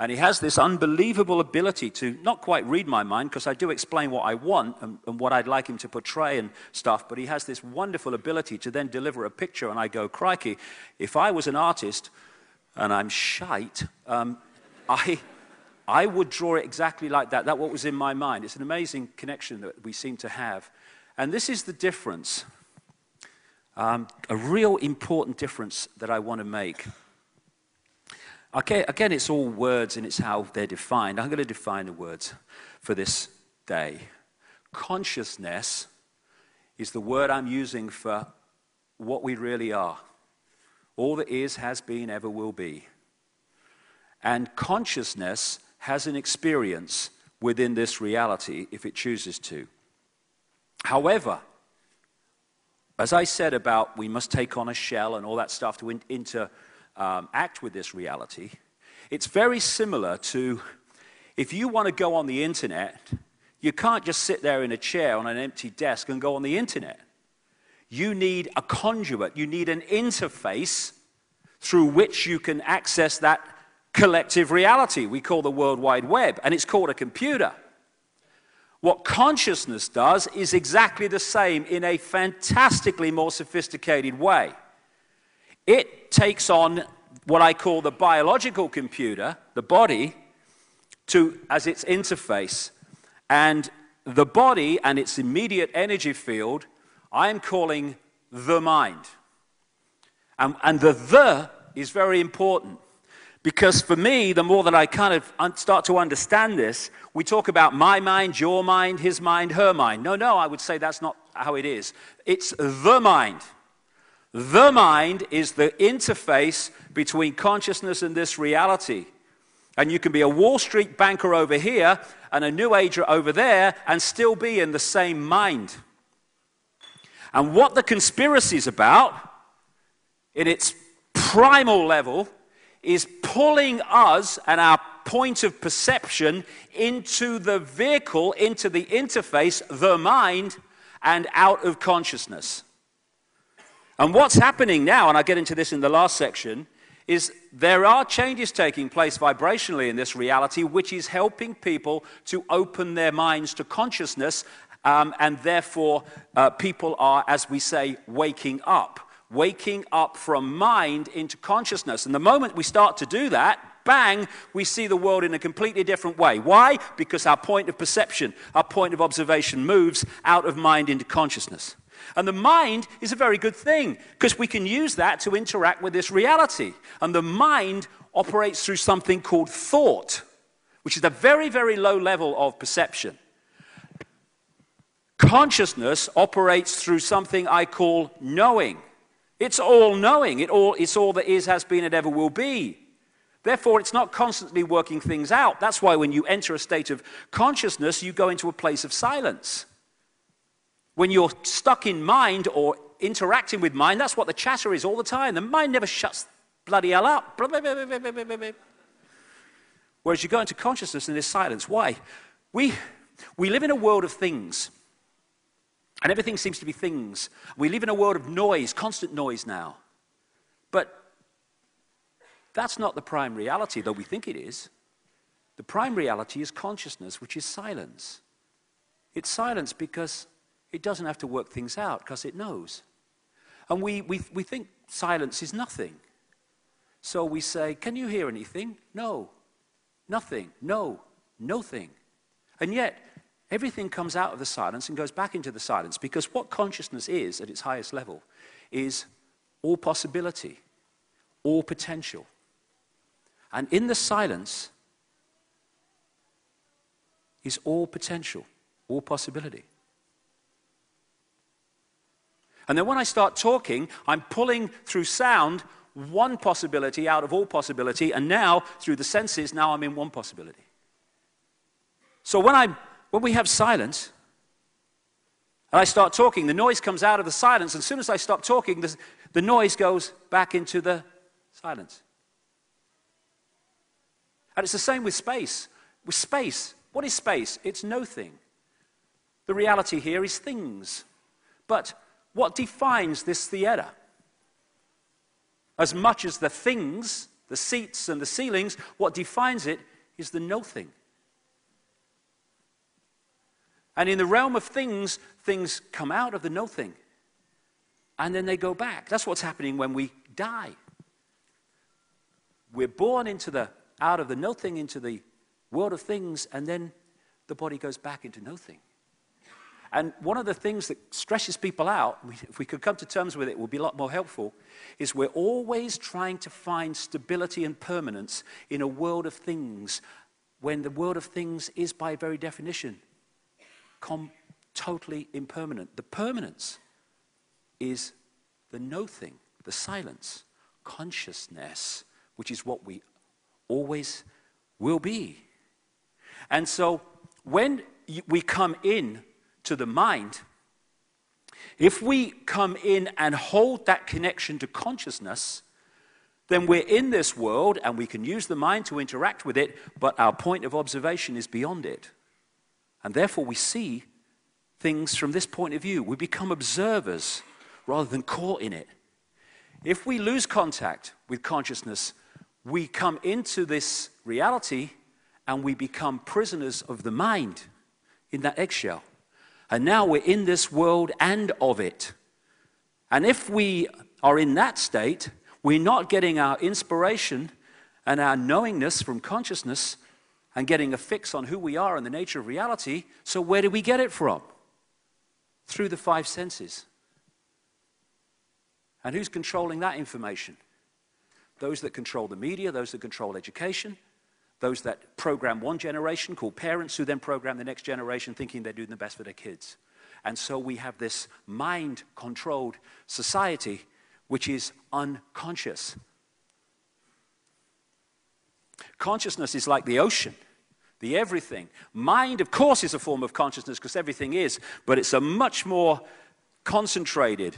And he has this unbelievable ability to not quite read my mind, because I do explain what I want and what I'd like him to portray and stuff, but he has this wonderful ability to then deliver a picture, and I go, crikey, if I was an artist, and I'm shite, I would draw it exactly like that. That's what was in my mind. It's an amazing connection that we seem to have. And this is the difference, a real important difference that I want to make. Okay, again, it's all words and it's how they're defined. I'm going to define the words for this day. Consciousness is the word I'm using for what we really are. All that is, has been, ever will be. And consciousness has an experience within this reality if it chooses to. However, as I said about we must take on a shell and all that stuff to act with this reality, it's very similar to if you want to go on the internet, you can't just sit there in a chair on an empty desk and go on the internet. You need a conduit, you need an interface through which you can access that collective reality we call the World Wide Web, and it's called a computer. What consciousness does is exactly the same in a fantastically more sophisticated way. It takes on what I call the biological computer, the body, as its interface. And the body and its immediate energy field, I'm calling the mind. And the is very important. Because for me, the more that I kind of start to understand this, we talk about my mind, your mind, his mind, her mind. No, I would say that's not how it is. It's the mind. The mind is the interface between consciousness and this reality. And you can be a Wall Street banker over here and a New Ager over there and still be in the same mind. And what the conspiracy is about, in its primal level, is pulling us and our point of perception into the vehicle, into the interface, the mind, and out of consciousness. And what's happening now, and I'll get into this in the last section, is there are changes taking place vibrationally in this reality, which is helping people to open their minds to consciousness, and therefore people are, as we say, waking up from mind into consciousness. And the moment we start to do that, bang, we see the world in a completely different way. Why? Because our point of perception, our point of observation moves out of mind into consciousness. And the mind is a very good thing, because we can use that to interact with this reality. And the mind operates through something called thought, which is a very, very low level of perception. Consciousness operates through something I call knowing. It's all knowing. It's all that is, has been, and ever will be. Therefore, it's not constantly working things out. That's why when you enter a state of consciousness, you go into a place of silence. When you're stuck in mind or interacting with mind, that's what the chatter is all the time. The mind never shuts bloody hell up. Whereas you go into consciousness and there's silence. Why? We live in a world of things. And everything seems to be things. We live in a world of noise, constant noise now. But that's not the prime reality, though we think it is. The prime reality is consciousness, which is silence. It's silence because it doesn't have to work things out, because it knows. And we think silence is nothing. So we say, can you hear anything? No. Nothing. No. Nothing. And yet, everything comes out of the silence and goes back into the silence, because what consciousness is at its highest level is all possibility, all potential. And in the silence is all potential, all possibility. And then when I start talking, I'm pulling through sound one possibility out of all possibility, and now through the senses, now I'm in one possibility. So when we have silence, and I start talking, the noise comes out of the silence, and as soon as I stop talking, the noise goes back into the silence. And it's the same with space. With space, what is space? It's nothing. The reality here is things. But what defines this theater? As much as the things, the seats and the ceilings, what defines it is the nothing. And in the realm of things, things come out of the nothing, and then they go back. That's what's happening when we die. We're born out of the nothing into the world of things, and then the body goes back into nothing. And one of the things that stresses people out, if we could come to terms with it, would be a lot more helpful, is we're always trying to find stability and permanence in a world of things, when the world of things is, by very definition, totally impermanent. The permanence is the nothing, the silence, consciousness, which is what we always will be. And so when we come in to the mind, if we come in and hold that connection to consciousness, then we're in this world and we can use the mind to interact with it, but our point of observation is beyond it. And therefore we see things from this point of view. We become observers rather than caught in it. If we lose contact with consciousness, we come into this reality and we become prisoners of the mind in that eggshell. And now we're in this world and of it. And if we are in that state, we're not getting our inspiration and our knowingness from consciousness and getting a fix on who we are and the nature of reality. So where do we get it from? Through the five senses. And who's controlling that information? Those that control the media, those that control education, those that program one generation called parents, who then program the next generation thinking they're doing the best for their kids. And so we have this mind-controlled society which is unconscious. Consciousness is like the ocean, the everything. Mind, of course, is a form of consciousness because everything is, but it's a much more concentrated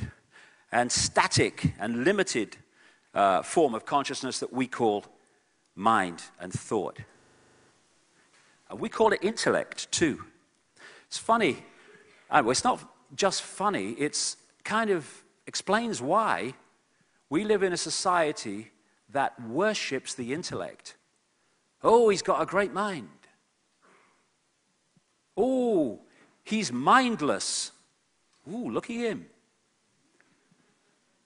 and static and limited form of consciousness that we call mind and thought. And we call it intellect too. It's funny. It's not just funny. It's kind of explains why we live in a society that worships the intellect. Oh, he's got a great mind. Oh, he's mindless. Ooh, look at him.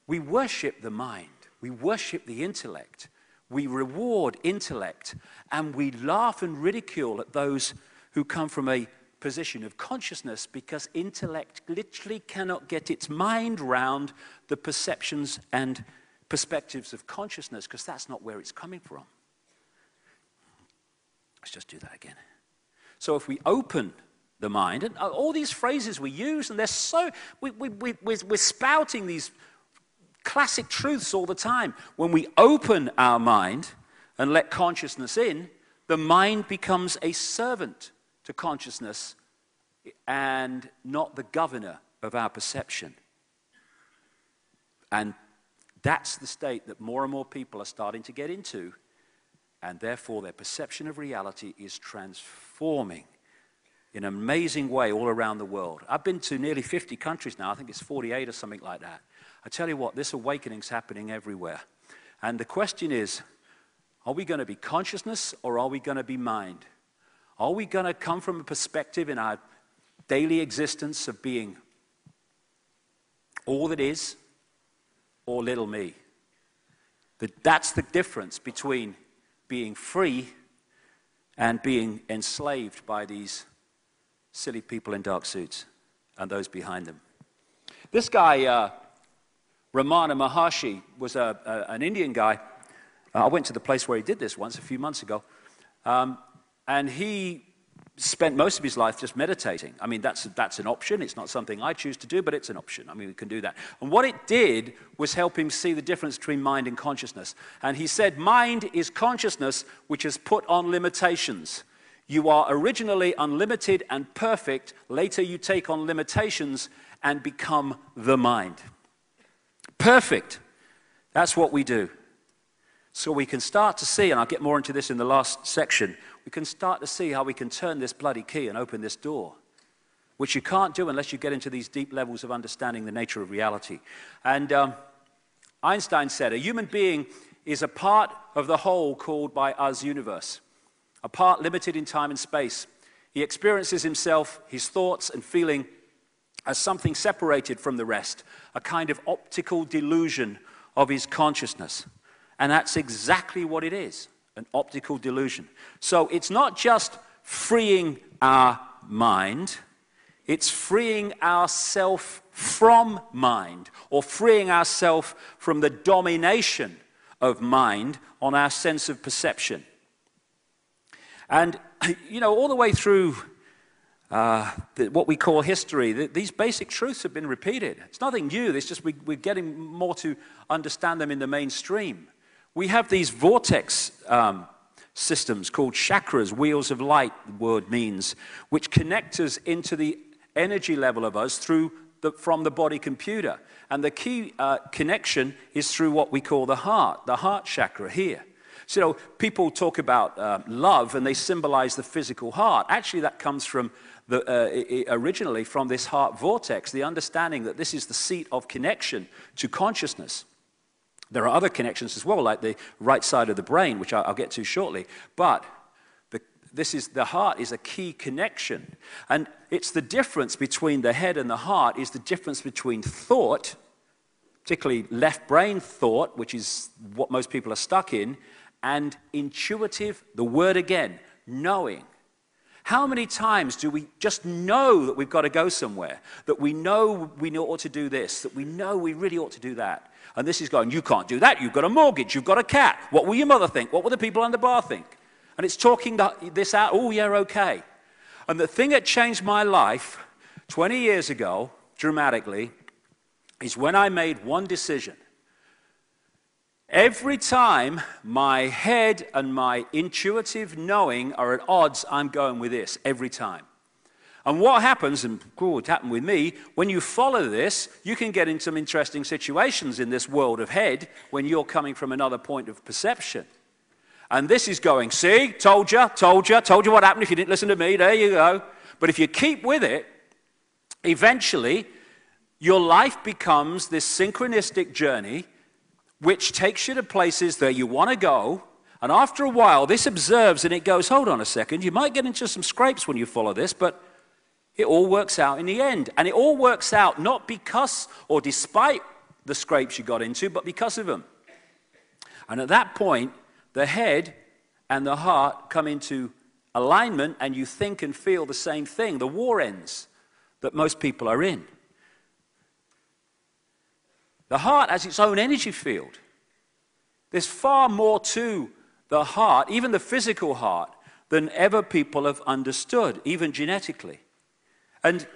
We worship the mind. We worship the intellect. We reward intellect. And we laugh and ridicule at those who come from a position of consciousness because intellect literally cannot get its mind round the perceptions and perspectives of consciousness because that's not where it's coming from. Let's just do that again. So if we open the mind, and all these phrases we use, and they're so, we're spouting these classic truths all the time. When we open our mind and let consciousness in, the mind becomes a servant to consciousness and not the governor of our perception. And that's the state that more and more people are starting to get into, and therefore their perception of reality is transforming in an amazing way all around the world. I've been to nearly 50 countries now. I think it's 48 or something like that. I tell you what, this awakening's happening everywhere. And the question is, are we going to be consciousness or are we going to be mind? Are we going to come from a perspective in our daily existence of being all that is or little me? That's the difference between being free and being enslaved by these silly people in dark suits and those behind them. This guy, Ramana Maharshi, was an Indian guy. I went to the place where he did this once a few months ago. And he spent most of his life just meditating. I mean, that's an option. It's not something I choose to do, but it's an option. I mean, we can do that. And what it did was help him see the difference between mind and consciousness. And he said, mind is consciousness which is put on limitations. You are originally unlimited and perfect. Later you take on limitations and become the mind. Perfect. That's what we do. So we can start to see, and I'll get more into this in the last section, we can start to see how we can turn this bloody key and open this door, which you can't do unless you get into these deep levels of understanding the nature of reality. And Einstein said, a human being is a part of the whole called by us universe, a part limited in time and space. He experiences himself, his thoughts and feeling as something separated from the rest, a kind of optical delusion of his consciousness. And that's exactly what it is, an optical delusion. So it's not just freeing our mind, it's freeing ourself from mind, or freeing ourself from the domination of mind on our sense of perception. And, you know, all the way through what we call history, these basic truths have been repeated. It's nothing new, it's just we're getting more to understand them in the mainstream. We have these vortex systems called chakras, wheels of light, the word means, which connect us into the energy level of us from the body computer. And the key connection is through what we call the heart chakra here. So, you know, people talk about love and they symbolize the physical heart. Actually, that comes from originally from this heart vortex, the understanding that this is the seat of connection to consciousness. There are other connections as well, like the right side of the brain, which I'll get to shortly. But the heart is a key connection. And it's the difference between the head and the heart is the difference between thought, particularly left brain thought, which is what most people are stuck in, and intuitive, the word again, knowing. How many times do we just know that we've got to go somewhere, that we know we ought to do this, that we know we really ought to do that? And this is going, you can't do that, you've got a mortgage, you've got a cat. What will your mother think? What will the people on the bar think? And it's talking this out, oh yeah, okay. And the thing that changed my life 20 years ago, dramatically, is when I made one decision. Every time my head and my intuitive knowing are at odds, I'm going with this, every time. And what happens, and it happened with me, when you follow this, you can get in some interesting situations in this world of head when you're coming from another point of perception. And this is going, see, told you what happened if you didn't listen to me, there you go. But if you keep with it, eventually your life becomes this synchronistic journey which takes you to places that you want to go. And after a while, this observes and it goes, hold on a second, you might get into some scrapes when you follow this, but it all works out in the end. And it all works out not because or despite the scrapes you got into, but because of them. And at that point, the head and the heart come into alignment and you think and feel the same thing. The war ends that most people are in. The heart has its own energy field. There's far more to the heart, even the physical heart, than ever people have understood, even genetically. And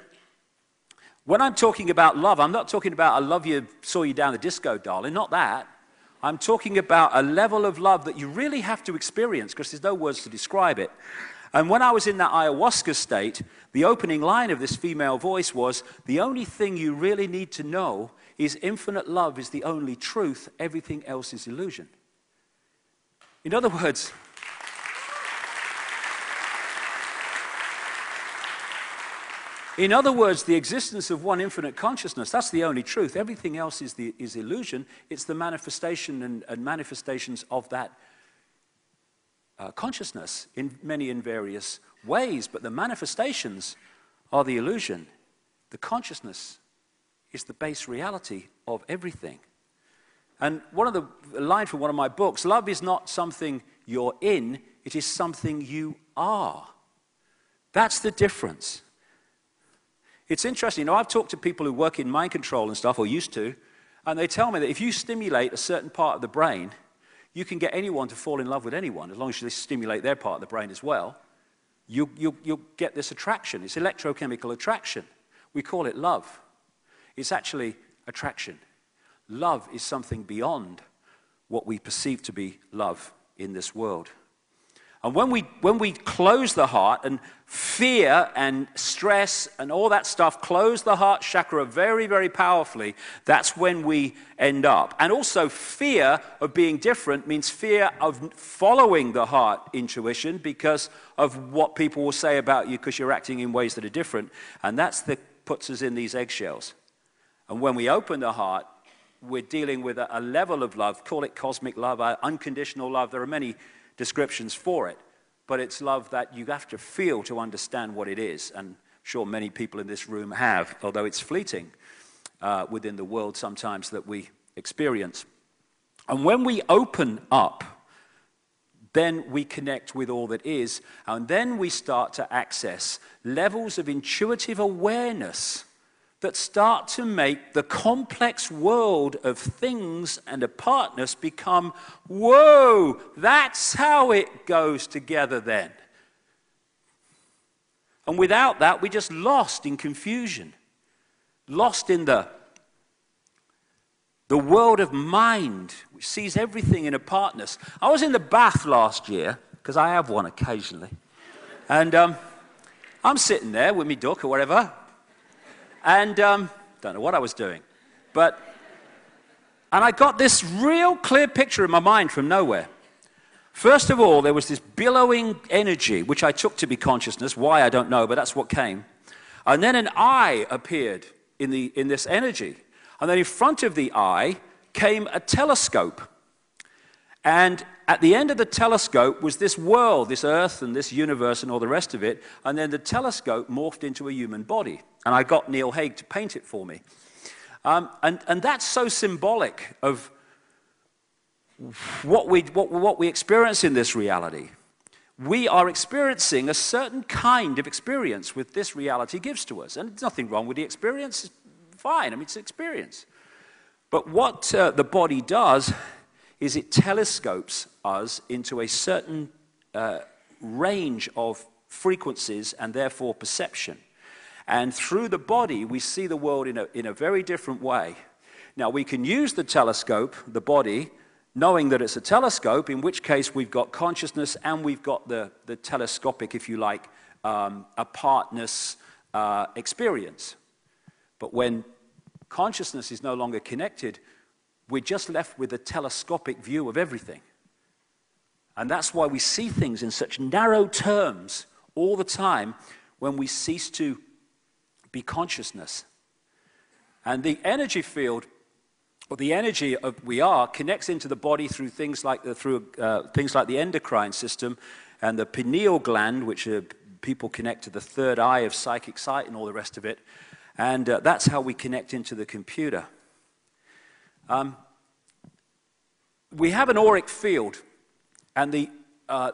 when I'm talking about love, I'm not talking about I love you, saw you down the disco, darling, not that. I'm talking about a level of love that you really have to experience because there's no words to describe it. And when I was in that ayahuasca state, the opening line of this female voice was, the only thing you really need to know is infinite love is the only truth, everything else is illusion. In other words, the existence of one infinite consciousness, that's the only truth. Everything else is illusion. It's the manifestation and manifestations of that consciousness in many and various ways, but the manifestations are the illusion. The consciousness is the base reality of everything. And one of the lines from one of my books, love is not something you're in, it is something you are. That's the difference. It's interesting, I've talked to people who work in mind control and stuff, or used to, and they tell me that if you stimulate a certain part of the brain, you can get anyone to fall in love with anyone, as long as you stimulate their part of the brain as well. You'll get this attraction. It's electrochemical attraction. We call it love. It's actually attraction. Love is something beyond what we perceive to be love in this world. And when we close the heart, and fear and stress and all that stuff close the heart chakra very, very powerfully, that's when we end up. And also fear of being different means fear of following the heart intuition because of what people will say about you because you're acting in ways that are different. And that's that puts us in these eggshells. And when we open the heart, we're dealing with a level of love, call it cosmic love, unconditional love. There are many descriptions for it, but it's love that you have to feel to understand what it is, and I'm sure many people in this room have, although it's fleeting within the world sometimes that we experience. And when we open up, then we connect with all that is, and then we start to access levels of intuitive awareness that start to make the complex world of things and apartness become, whoa, that's how it goes together then. And without that, we're just lost in confusion, lost in the world of mind, which sees everything in apartness. I was in the bath last year, because I have one occasionally, and I'm sitting there with me duck or whatever, and don't know what I was doing, and I got this real clear picture in my mind from nowhere. First of all, there was this billowing energy, which I took to be consciousness. Why, I don't know, but that's what came. And then an eye appeared in this energy. And then in front of the eye came a telescope. And at the end of the telescope was this world, this earth and this universe and all the rest of it. And then the telescope morphed into a human body. And I got Neil Haig to paint it for me. And that's so symbolic of what we experience in this reality. We are experiencing a certain kind of experience with this reality gives to us. And there's nothing wrong with the experience. It's fine. I mean, it's an experience. But what the body does is it telescopes us into a certain range of frequencies and therefore perception. And through the body, we see the world in a very different way. Now, we can use the telescope, the body, knowing that it's a telescope, in which case we've got consciousness and we've got the telescopic, if you like, apartness experience. But when consciousness is no longer connected, we're just left with a telescopic view of everything. And that's why we see things in such narrow terms all the time when we cease to be consciousness. And the energy field But the energy of we are connects into the body through things like the endocrine system and the pineal gland, which people connect to the third eye of psychic sight and all the rest of it. And that's how we connect into the computer. We have an auric field, and the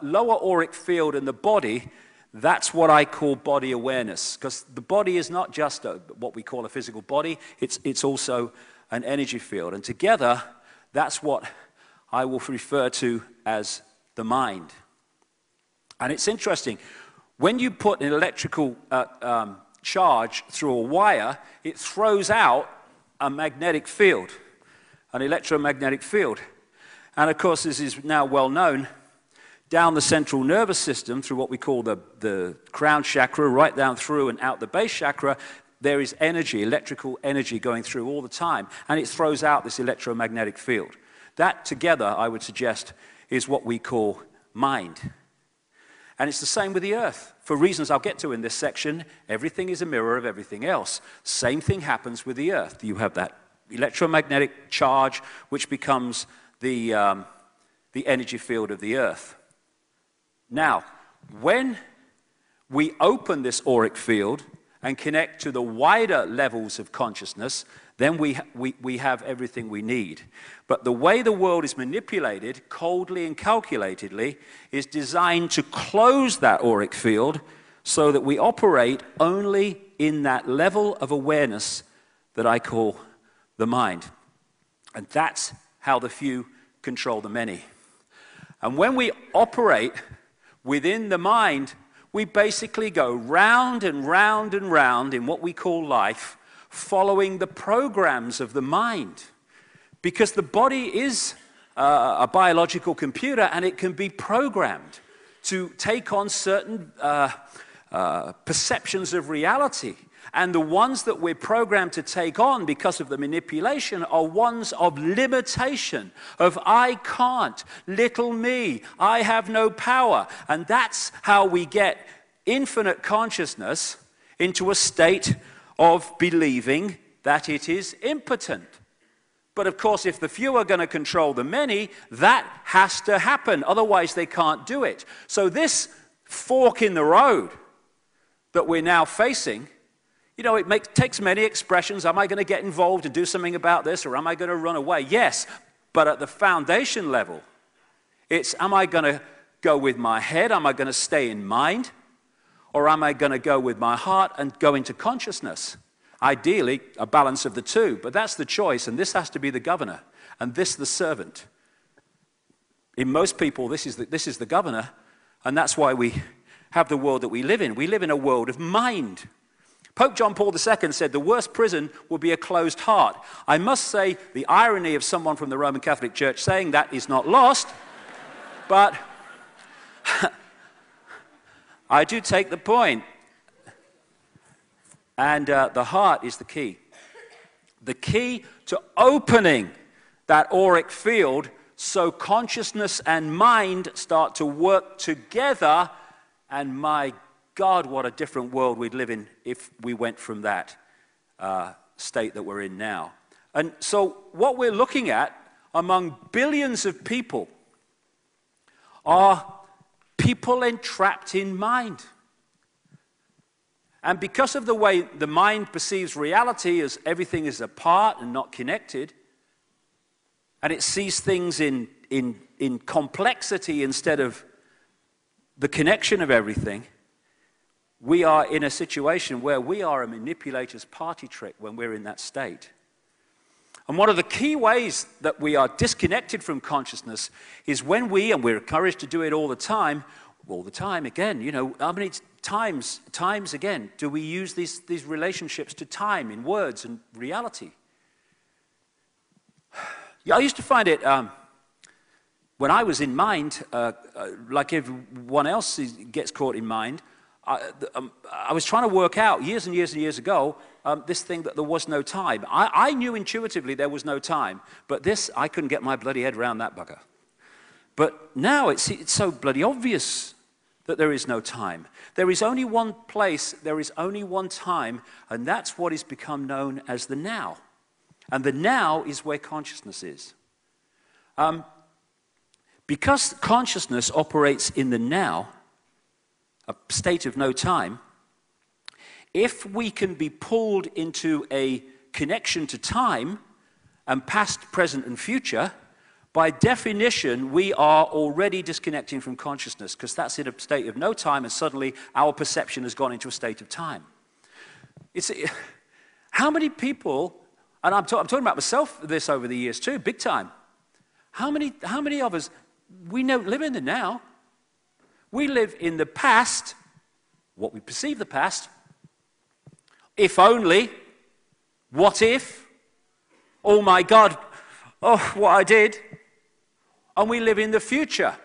lower auric field in the body, that's what I call body awareness, because the body is not just what we call a physical body, it's also an energy field. And together, that's what I will refer to as the mind. And it's interesting, when you put an electrical charge through a wire, it throws out a magnetic field, an electromagnetic field. And of course, this is now well known, down the central nervous system through what we call the crown chakra, right down through and out the base chakra, there is energy, electrical energy going through all the time, and it throws out this electromagnetic field. That together, I would suggest, is what we call mind. And it's the same with the earth. For reasons I'll get to in this section, everything is a mirror of everything else. Same thing happens with the earth. You have that electromagnetic charge, which becomes the energy field of the earth. Now, when we open this auric field and connect to the wider levels of consciousness, then we have everything we need. But the way the world is manipulated, coldly and calculatedly, is designed to close that auric field so that we operate only in that level of awareness that I call the mind. And that's how the few control the many. And when we operate within the mind, we basically go round and round and round in what we call life, following the programs of the mind. Because the body is a biological computer, and it can be programmed to take on certain perceptions of reality. And the ones that we're programmed to take on because of the manipulation are ones of limitation, of I can't, little me, I have no power. And that's how we get infinite consciousness into a state of believing that it is impotent. But of course, if the few are going to control the many, that has to happen. Otherwise, they can't do it. So this fork in the road that we're now facing, you know, it takes many expressions. Am I going to get involved and do something about this, or am I going to run away? Yes, but at the foundation level, it's am I going to go with my head? Am I going to stay in mind? Or am I going to go with my heart and go into consciousness? Ideally, a balance of the two, but that's the choice, and this has to be the governor, and this the servant. In most people, this is the governor, and that's why we have the world that we live in. We live in a world of mind. Pope John Paul II said the worst prison will be a closed heart. I must say the irony of someone from the Roman Catholic Church saying that is not lost, but I do take the point. And the heart is the key. The key to opening that auric field so consciousness and mind start to work together, and my God, what a different world we'd live in if we went from that state that we're in now. And so what we're looking at among billions of people are people entrapped in mind. And because of the way the mind perceives reality as everything is apart and not connected, and it sees things in complexity instead of the connection of everything, we are in a situation where we are a manipulator's party trick when we're in that state. And one of the key ways that we are disconnected from consciousness is when and we're encouraged to do it all the time again, you know, how many times again do we use these relationships to time in words and reality? Yeah, I used to find it, when I was in mind, like everyone else gets caught in mind, I was trying to work out years and years and years ago this thing that there was no time. I knew intuitively there was no time, but this, I couldn't get my bloody head around that bugger. But now it's so bloody obvious that there is no time. There is only one place, there is only one time, and that's what is become known as the now. And the now is where consciousness is. Because consciousness operates in the now, a state of no time, if we can be pulled into a connection to time and past, present, and future, by definition, we are already disconnecting from consciousness because that's in a state of no time and suddenly our perception has gone into a state of time. How many people, and I'm talking about myself this over the years too, big time. How many of us, we don't live in the now. We live in the past, what we perceive the past. If only, what if, oh my God, oh, what I did. And we live in the future,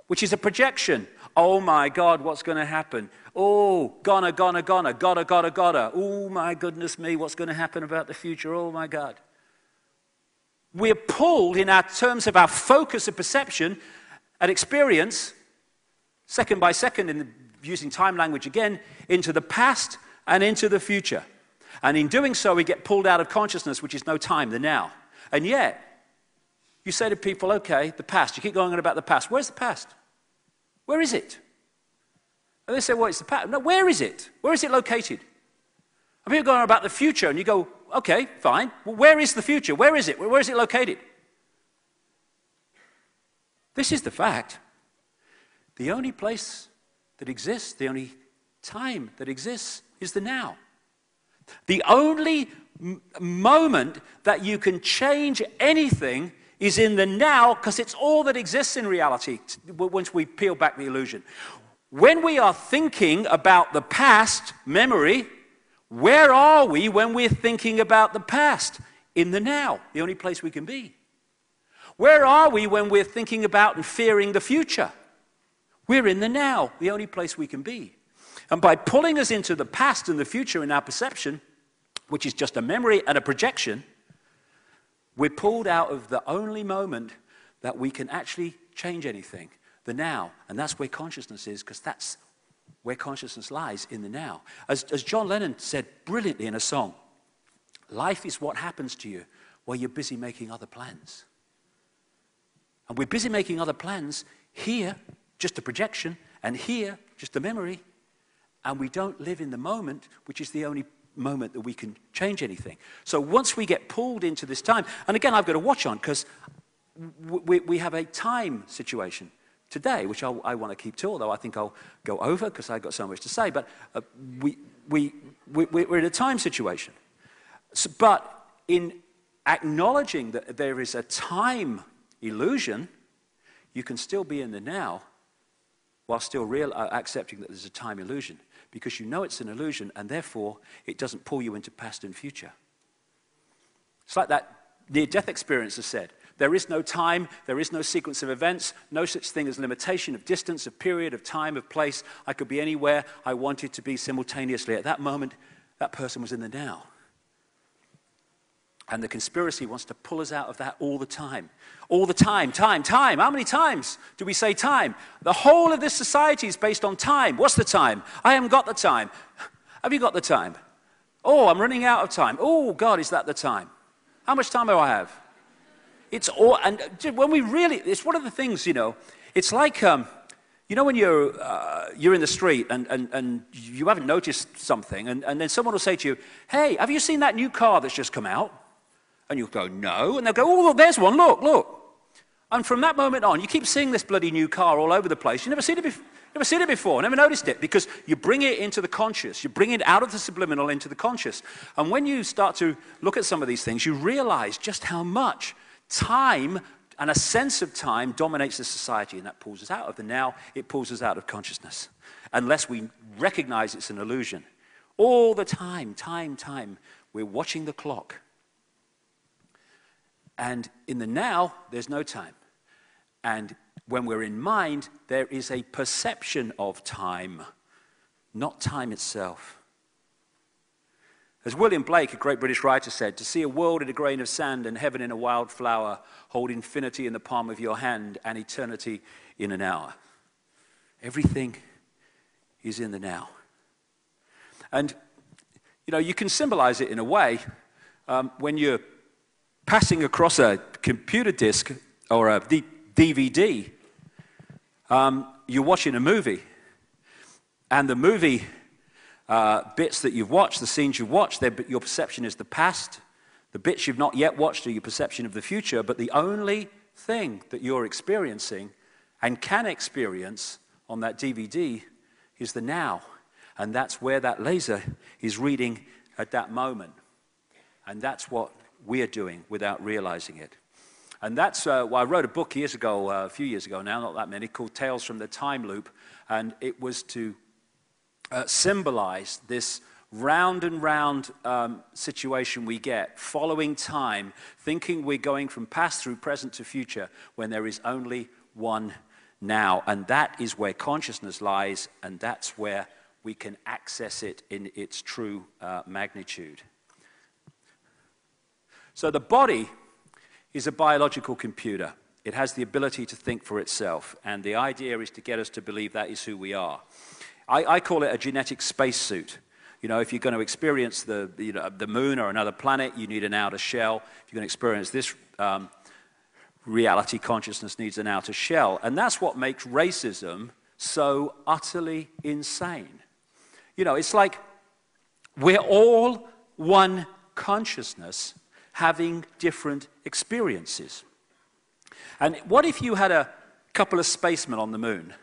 which is a projection. Oh my God, what's going to happen? Oh, gotta. Oh my goodness me, what's going to happen about the future? Oh my God. We're pulled in our terms of our focus of perception and experience, second by second, using time language again, into the past and into the future. And in doing so, we get pulled out of consciousness, which is no time, the now. And yet, you say to people, okay, the past. You keep going on about the past. Where's the past? Where is it? And they say, well, it's the past. No, where is it? Where is it located? And people go on about the future, and you go, okay, fine. Well, where is the future? Where is it? Where is it located? This is the fact. The only place that exists, the only time that exists is the now. The only moment that you can change anything is in the now, because it's all that exists in reality once we peel back the illusion. When we are thinking about the past memory, where are we when we're thinking about the past? In the now, the only place we can be. Where are we when we're thinking about and fearing the future? We're in the now, the only place we can be. And by pulling us into the past and the future in our perception, which is just a memory and a projection, we're pulled out of the only moment that we can actually change anything, the now. And that's where consciousness is, because that's where consciousness lies, in the now. As John Lennon said brilliantly in a song, life is what happens to you while you're busy making other plans. And we're busy making other plans here, just a projection, and here, just a memory, and we don't live in the moment, which is the only moment that we can change anything. So once we get pulled into this time, and again, I've got a watch on because we have a time situation today, which I want to keep to, although I think I'll go over because I've got so much to say, but we're in a time situation. So, but in acknowledging that there is a time illusion, you can still be in the now while still accepting that there's a time illusion, because you know it's an illusion, and therefore it doesn't pull you into past and future. It's like that near-death experience has said. There is no time, there is no sequence of events, no such thing as limitation of distance, of period, of time, of place. I could be anywhere I wanted to be simultaneously. At that moment, that person was in the now. And the conspiracy wants to pull us out of that all the time. All the time, time. How many times do we say time? The whole of this society is based on time. What's the time? I haven't got the time. Have you got the time? Oh, I'm running out of time. Oh, God, is that the time? How much time do I have? It's all, and when we really, it's one of the things, it's like, when you're in the street and you haven't noticed something, and then someone will say to you, hey, have you seen that new car that's just come out? And you'll go, no. And they'll go, oh, look, there's one, look. And from that moment on, you keep seeing this bloody new car all over the place. You've never seen it before, never noticed it, because you bring it into the conscious. You bring it out of the subliminal into the conscious. And when you start to look at some of these things, you realize just how much time and a sense of time dominates the society, and that pulls us out of the now. It pulls us out of consciousness, unless we recognize it's an illusion. All the time, we're watching the clock. And in the now, there's no time. And when we're in mind, there is a perception of time, not time itself. As William Blake, a great British writer, said, to see a world in a grain of sand and heaven in a wild flower, hold infinity in the palm of your hand and eternity in an hour. Everything is in the now. And, you can symbolize it in a way when you're passing across a computer disc or a DVD, you're watching a movie. And the movie bits that you've watched, the scenes you've watched, your perception is the past. The bits you've not yet watched are your perception of the future. But the only thing that you're experiencing and can experience on that DVD is the now. And that's where that laser is reading at that moment. And that's what we're doing without realizing it. And that's why I wrote a book years ago, a few years ago now, not that many, called Tales from the Time Loop. And it was to symbolize this round and round situation we get, following time, thinking we're going from past through present to future, when there is only one now. And that is where consciousness lies, and that's where we can access it in its true magnitude. So the body is a biological computer. It has the ability to think for itself, and the idea is to get us to believe that is who we are. I call it a genetic spacesuit. You know, if you're going to experience the moon or another planet, you need an outer shell. If you're going to experience this reality, consciousness needs an outer shell. And that's what makes racism so utterly insane. You know, it's like we're all one consciousness having different experiences. And what if you had a couple of spacemen on the moon,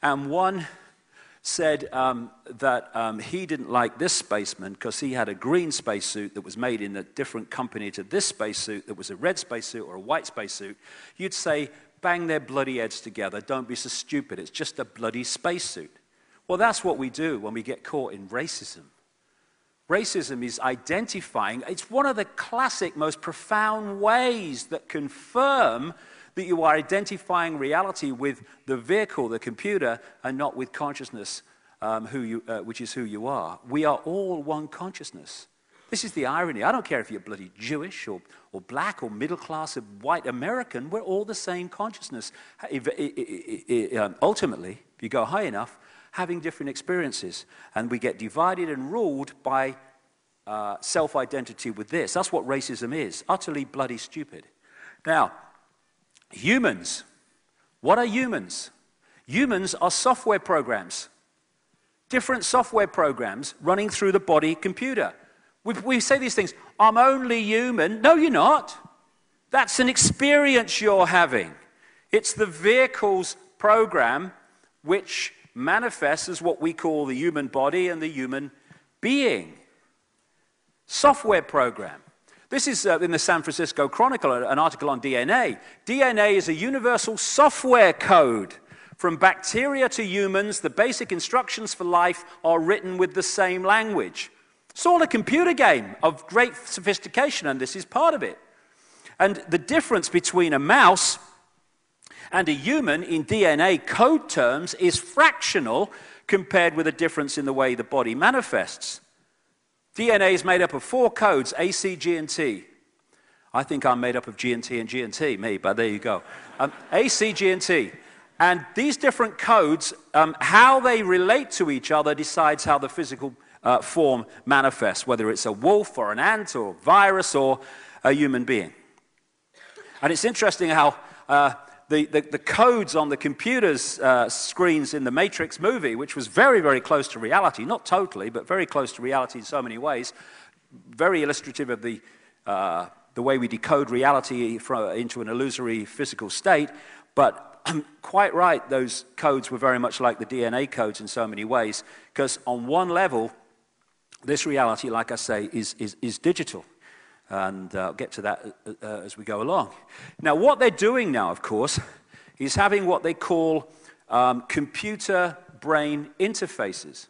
and one said that he didn't like this spaceman because he had a green spacesuit that was made in a different company to this spacesuit that was a red spacesuit or a white spacesuit? You'd say, bang their bloody heads together, don't be so stupid, it's just a bloody spacesuit. Well, that's what we do when we get caught in racism. Racism is identifying, it's one of the classic, most profound ways that confirm that you are identifying reality with the vehicle, the computer, and not with consciousness, which is who you are. We are all one consciousness. This is the irony. I don't care if you're bloody Jewish or black or middle class or white American. We're all the same consciousness. Ultimately, if you go high enough, having different experiences. And we get divided and ruled by self-identity with this. That's what racism is. Utterly bloody stupid. Now, humans. What are humans? Humans are software programs. Different software programs running through the body computer. We say these things, I'm only human. No, you're not. That's an experience you're having. It's the vehicle's program which manifests as what we call the human body and the human being. Software program. This is in the San Francisco Chronicle, an article on DNA. DNA is a universal software code. From bacteria to humans, the basic instructions for life are written with the same language. It's all a computer game of great sophistication, and this is part of it. And the difference between a mouse and a human in DNA code terms is fractional compared with a difference in the way the body manifests. DNA is made up of 4 codes, A, C, G, and T. I think I'm made up of G and T and G and T, me, but there you go. A, C, G, and T. And these different codes, how they relate to each other decides how the physical form manifests, whether it's a wolf or an ant or a virus or a human being. And it's interesting how the codes on the computer's screens in the Matrix movie, which was very, very close to reality, not totally, but very close to reality in so many ways, very illustrative of the way we decode reality into an illusory physical state, but quite right, those codes were very much like the DNA codes in so many ways, because on one level, this reality, like I say, is digital. And I'll get to that as we go along. Now, what they're doing now, of course, is having what they call computer-brain interfaces,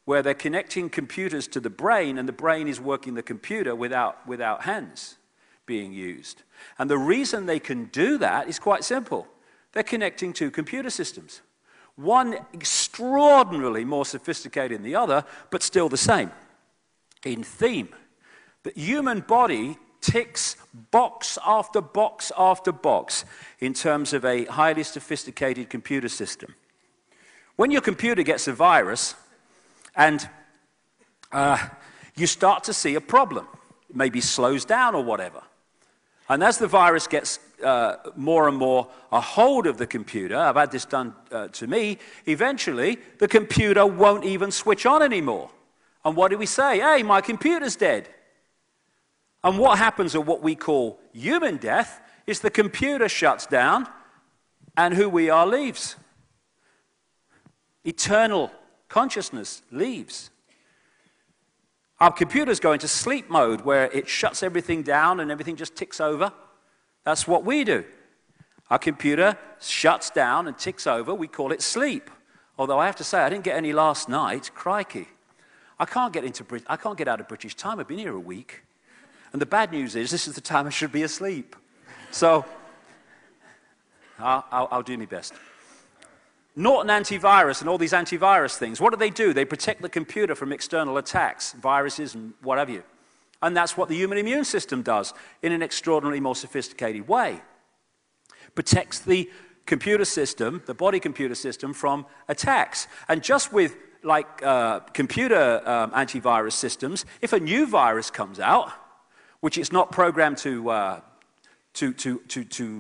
where they're connecting computers to the brain, and the brain is working the computer without hands being used. And the reason they can do that is quite simple. They're connecting 2 computer systems. One extraordinarily more sophisticated than the other, but still the same in theme. The human body ticks box after box after box in terms of a highly sophisticated computer system. When your computer gets a virus and you start to see a problem, it maybe slows down or whatever. And as the virus gets more and more a hold of the computer, I've had this done to me, eventually the computer won't even switch on anymore. And what do we say? Hey, my computer's dead. And what happens at what we call human death is the computer shuts down and who we are leaves. Eternal consciousness leaves. Our computers go into sleep mode where it shuts everything down and everything just ticks over. That's what we do. Our computer shuts down and ticks over. We call it sleep. Although I have to say, I didn't get any last night. Crikey. I can't get out of British time. I've been here a week. And the bad news is, this is the time I should be asleep. So, I'll do my best. Norton antivirus and all these antivirus things, what do? They protect the computer from external attacks, viruses and what have you. And that's what the human immune system does in an extraordinarily more sophisticated way. Protects the computer system, the body computer system, from attacks. And just with like computer antivirus systems, if a new virus comes out, which it's not programmed to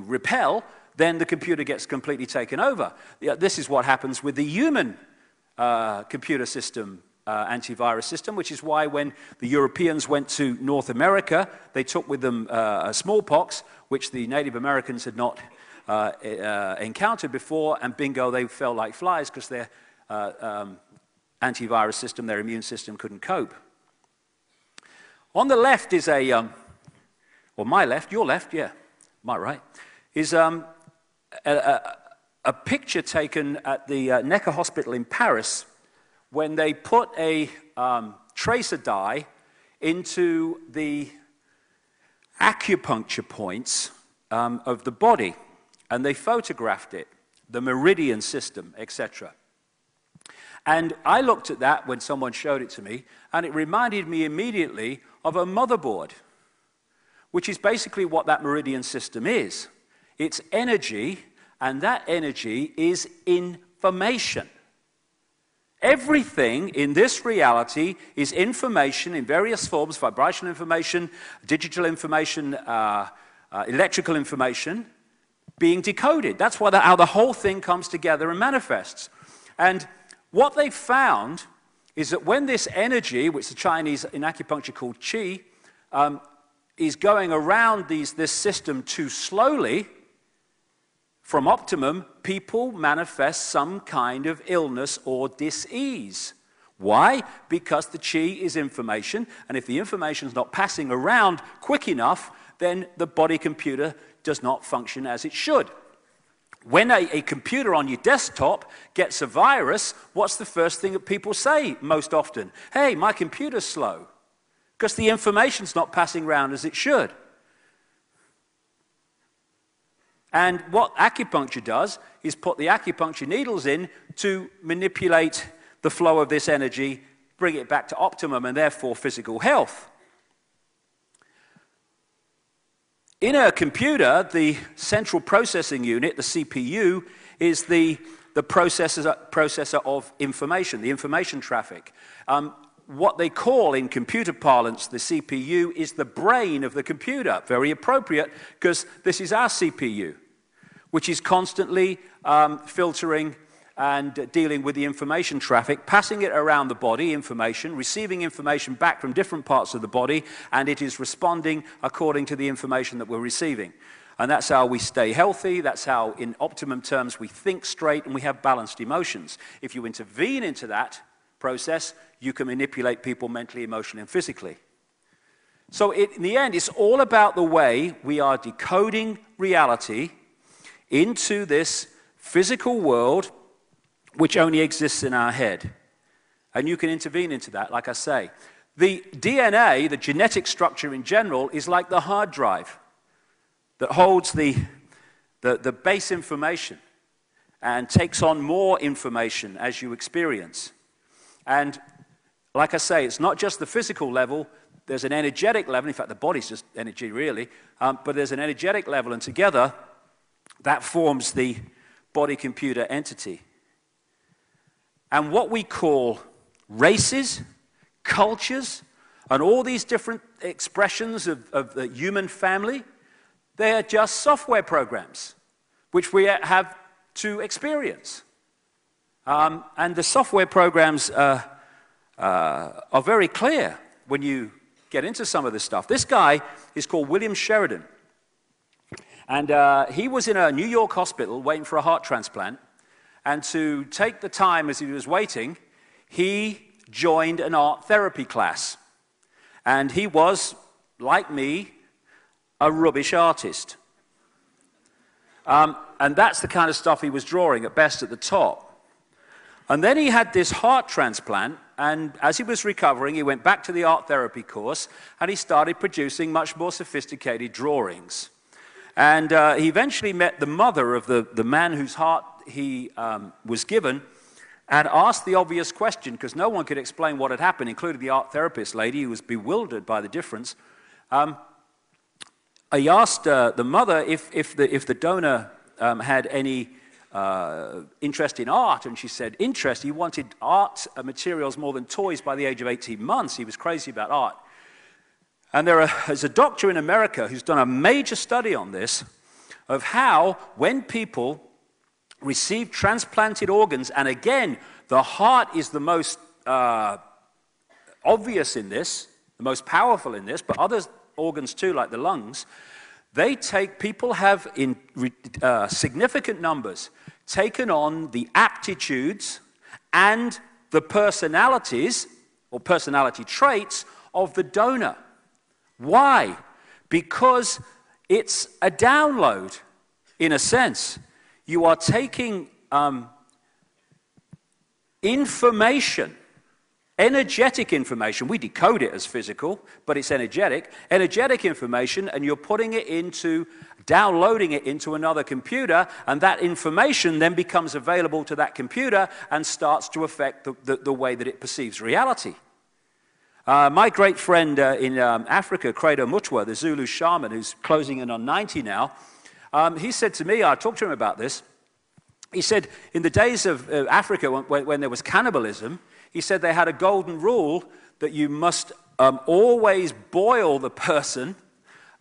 repel, then the computer gets completely taken over. This is what happens with the human computer system, antivirus system, which is why when the Europeans went to North America, they took with them smallpox, which the Native Americans had not encountered before, and bingo, they fell like flies because their antivirus system, their immune system, couldn't cope. On the left is or my left, your left, yeah, my right, is a picture taken at the Necker Hospital in Paris when they put a tracer dye into the acupuncture points of the body, and they photographed it, the meridian system, etc. And I looked at that when someone showed it to me, and it reminded me immediately of a motherboard, which is basically what that meridian system is. It's energy, and that energy is information. Everything in this reality is information in various forms: vibrational information, digital information, electrical information, being decoded. That's how the whole thing comes together and manifests. And what they found is that when this energy, which the Chinese in acupuncture call qi, is going around this system too slowly, from optimum, people manifest some kind of illness or dis-ease. Why? Because the qi is information, and if the information is not passing around quick enough, then the body computer does not function as it should. When a computer on your desktop gets a virus, what's the first thing that people say most often? Hey, my computer's slow, because the information's not passing around as it should. And what acupuncture does is put the acupuncture needles in to manipulate the flow of this energy, bring it back to optimum, and therefore physical health. In a computer, the central processing unit, the CPU, is the processor of information, the information traffic. What they call in computer parlance the CPU is the brain of the computer. Very appropriate, because this is our CPU, which is constantly filtering and dealing with the information traffic, passing it around the body, information, receiving information back from different parts of the body, and it is responding according to the information that we're receiving. And that's how we stay healthy, that's how, in optimum terms, we think straight and we have balanced emotions. If you intervene into that process, you can manipulate people mentally, emotionally, and physically. So in the end, it's all about the way we are decoding reality into this physical world which only exists in our head. And you can intervene into that, like I say. The DNA, the genetic structure in general, is like the hard drive that holds the base information and takes on more information as you experience. And like I say, it's not just the physical level, there's an energetic level. In fact, the body's just energy, really. But there's an energetic level, and together, that forms the body-computer entity. And what we call races, cultures, and all these different expressions of the human family, They are just software programs, which we have to experience. And the software programs are very clear when you get into some of this stuff. This guy is called William Sheridan. And he was in a New York hospital waiting for a heart transplant. And to take the time as he was waiting, he joined an art therapy class. And he was, like me, a rubbish artist. And that's the kind of stuff he was drawing, at best at the top. And then he had this heart transplant, and as he was recovering, he went back to the art therapy course, and he started producing much more sophisticated drawings. And he eventually met the mother of the man whose heart he was given, and asked the obvious question, because no one could explain what had happened, including the art therapist lady, who was bewildered by the difference. He asked the mother if the donor had any interest in art, and she said, interest? He wanted art materials more than toys by the age of 18 months. He was crazy about art. And there's a doctor in America who's done a major study on this, of how when people receive transplanted organs, and again, the heart is the most obvious in this, the most powerful in this, but other organs too, like the lungs, people have in significant numbers taken on the aptitudes and the personalities or personality traits of the donor. Why? Because it's a download, in a sense. You are taking information, energetic information. We decode it as physical, but it's energetic information, and you're putting it into, downloading it into another computer, and that information then becomes available to that computer and starts to affect the way that it perceives reality. My great friend in Africa, Credo Mutwa, the Zulu shaman who's closing in on 90 now, he said to me, I talked to him about this, he said in the days of Africa when there was cannibalism, he said they had a golden rule that you must always boil the person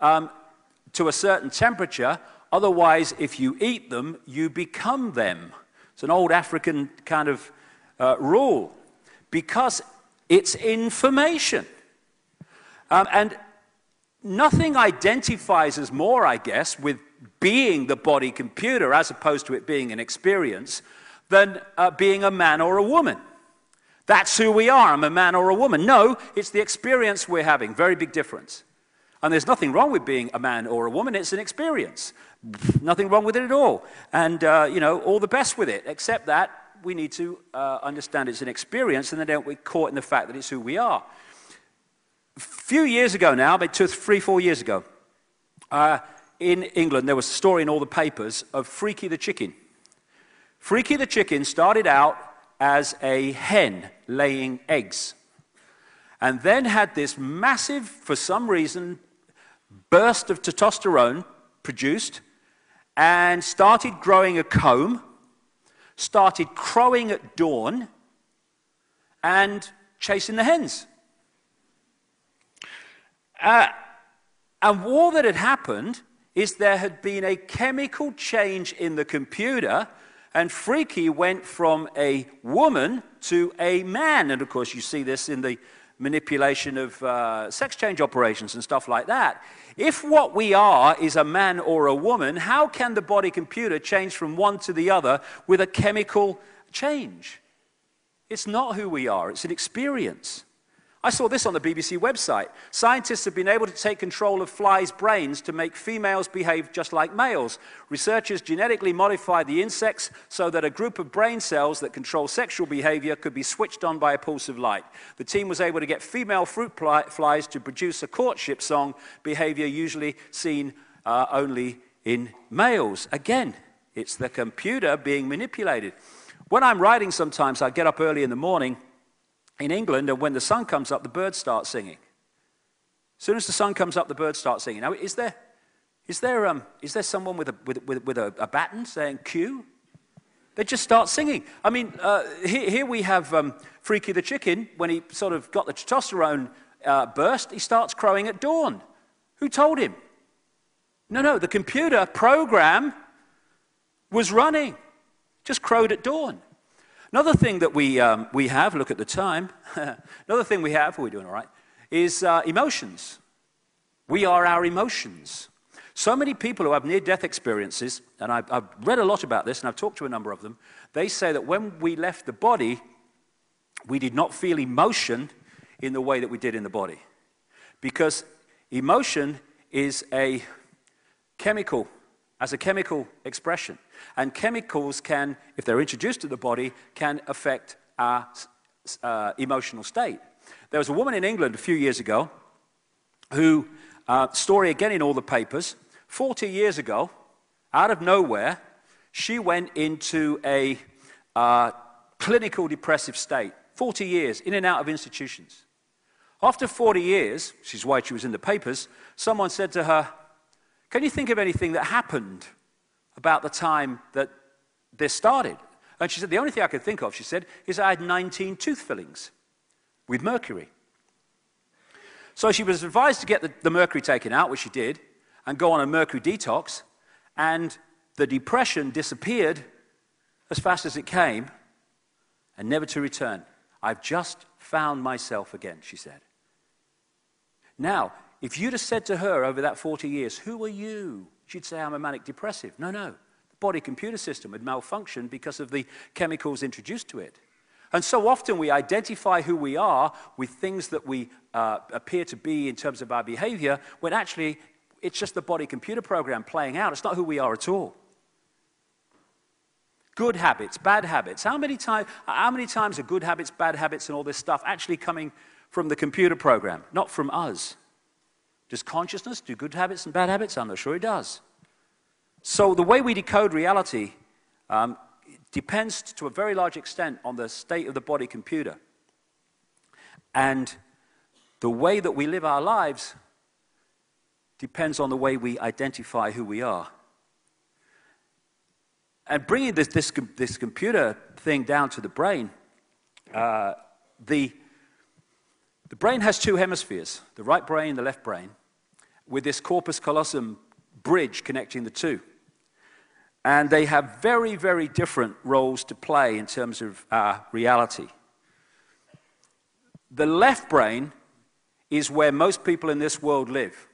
to a certain temperature, otherwise if you eat them, you become them. It's an old African kind of rule, because it's information. And nothing identifies us more, I guess, with being the body computer as opposed to it being an experience than being a man or a woman. That's who we are. I'm a man or a woman. No, it's the experience we're having. Very big difference. And there's nothing wrong with being a man or a woman. It's an experience. Nothing wrong with it at all. And, all the best with it, except that we need to understand it's an experience, and then don't get caught in the fact that it's who we are. A few years ago now, about 2, 3, 4 years ago, in England, there was a story in all the papers of Freaky the chicken. Freaky the chicken started out as a hen laying eggs, and then had this massive, for some reason, burst of testosterone produced, and started growing a comb, started crowing at dawn, and chasing the hens. And all that had happened is there had been a chemical change in the computer, and Freaky went from a woman to a man. And of course, you see this in the manipulation of sex change operations and stuff like that. If what we are is a man or a woman, how can the body computer change from one to the other with a chemical change? It's not who we are, it's an experience. I saw this on the BBC website. Scientists have been able to take control of flies' brains to make females behave just like males. Researchers genetically modified the insects so that a group of brain cells that control sexual behavior could be switched on by a pulse of light. The team was able to get female fruit flies to produce a courtship song, behavior usually seen only in males. Again, it's the computer being manipulated. When I'm writing sometimes, I get up early in the morning in England, and when the sun comes up, the birds start singing. As soon as the sun comes up, the birds start singing. Now, is there someone with a baton saying cue? They just start singing. I mean, here we have Freaky the chicken. When he sort of got the testosterone burst, he starts crowing at dawn. Who told him? No, the computer program was running, just crowed at dawn. Another thing that we have, look at the time, another thing we have, we're doing all right, is emotions. We are our emotions. So many people who have near-death experiences, and I've read a lot about this, and I've talked to a number of them, they say that when we left the body, we did not feel emotion in the way that we did in the body. Because emotion is a chemical, as a chemical expression. And chemicals can, if they're introduced to the body, can affect our emotional state. There was a woman in England a few years ago who, story again in all the papers, 40 years ago, out of nowhere, she went into a clinical depressive state. 40 years, in and out of institutions. After 40 years, which is why she was in the papers, someone said to her, "Can you think of anything that happened about the time that this started?" And she said, "The only thing I could think of," she said, "is I had 19 tooth fillings with mercury." So she was advised to get the mercury taken out, which she did, and go on a mercury detox, and the depression disappeared as fast as it came, and never to return. "I've just found myself again," she said. Now, if you'd have said to her over that 40 years, "Who are you?" she'd say, "I'm a manic depressive." No. The body computer system had malfunctioned because of the chemicals introduced to it. And so often we identify who we are with things that we appear to be in terms of our behavior, when actually it's just the body computer program playing out. It's not who we are at all. Good habits, bad habits. How many times are good habits, bad habits, and all this stuff actually coming from the computer program, not from us? Does consciousness do good habits and bad habits? I'm not sure it does. So the way we decode reality depends to a very large extent on the state of the body computer. And the way that we live our lives depends on the way we identify who we are. And bringing this computer thing down to the brain, the brain has two hemispheres, the right brain and the left brain, with this corpus callosum bridge connecting the two. And they have very, very different roles to play in terms of reality. The left brain is where most people in this world live.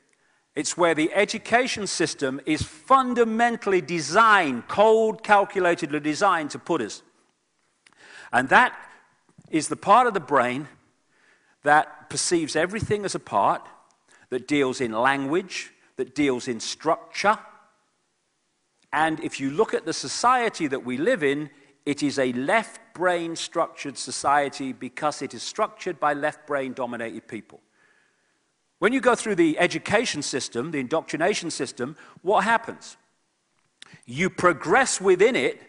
It's where the education system is fundamentally designed, cold, calculatedly designed to put us. And that is the part of the brain that perceives everything as a part, that deals in language, that deals in structure. And if you look at the society that we live in, it is a left-brain structured society because it is structured by left-brain dominated people. When you go through the education system, the indoctrination system, what happens? You progress within it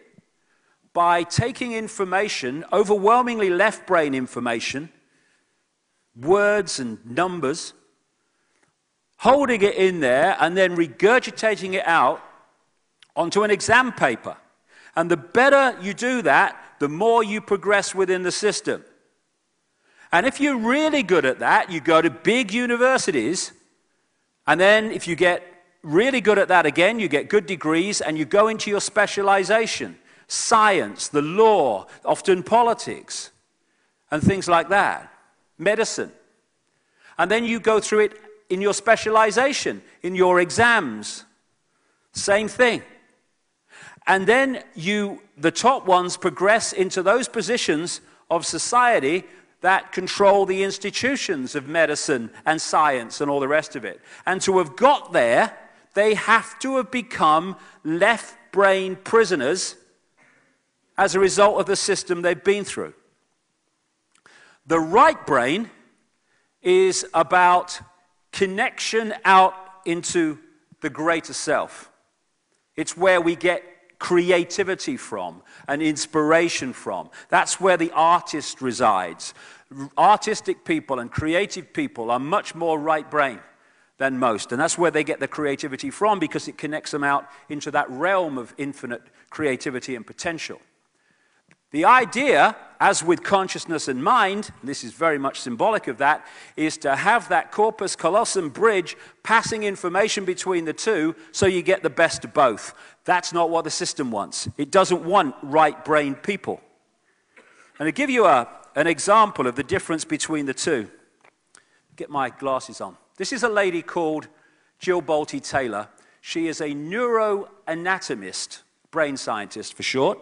by taking information, overwhelmingly left-brain information, words and numbers, holding it in there and then regurgitating it out onto an exam paper. And the better you do that, the more you progress within the system. And if you're really good at that, you go to big universities, and then if you get really good at that again, you get good degrees, and you go into your specialization, science, the law, often politics, and things like that, medicine. And then you go through it in your specialization, in your exams, same thing. And then the top ones progress into those positions of society that control the institutions of medicine and science and all the rest of it. And to have got there, they have to have become left-brain prisoners as a result of the system they've been through. The right brain is about connection out into the greater self. It's where we get creativity from and inspiration from. That's where the artist resides. Artistic people and creative people are much more right brain than most, and that's where they get their creativity from, because it connects them out into that realm of infinite creativity and potential. The idea, as with consciousness and mind, and this is very much symbolic of that, is to have that corpus callosum bridge passing information between the two so you get the best of both. That's not what the system wants. It doesn't want right-brained people. And to give you an example of the difference between the two, get my glasses on. This is a lady called Jill Bolte Taylor. She is a neuroanatomist, brain scientist for short.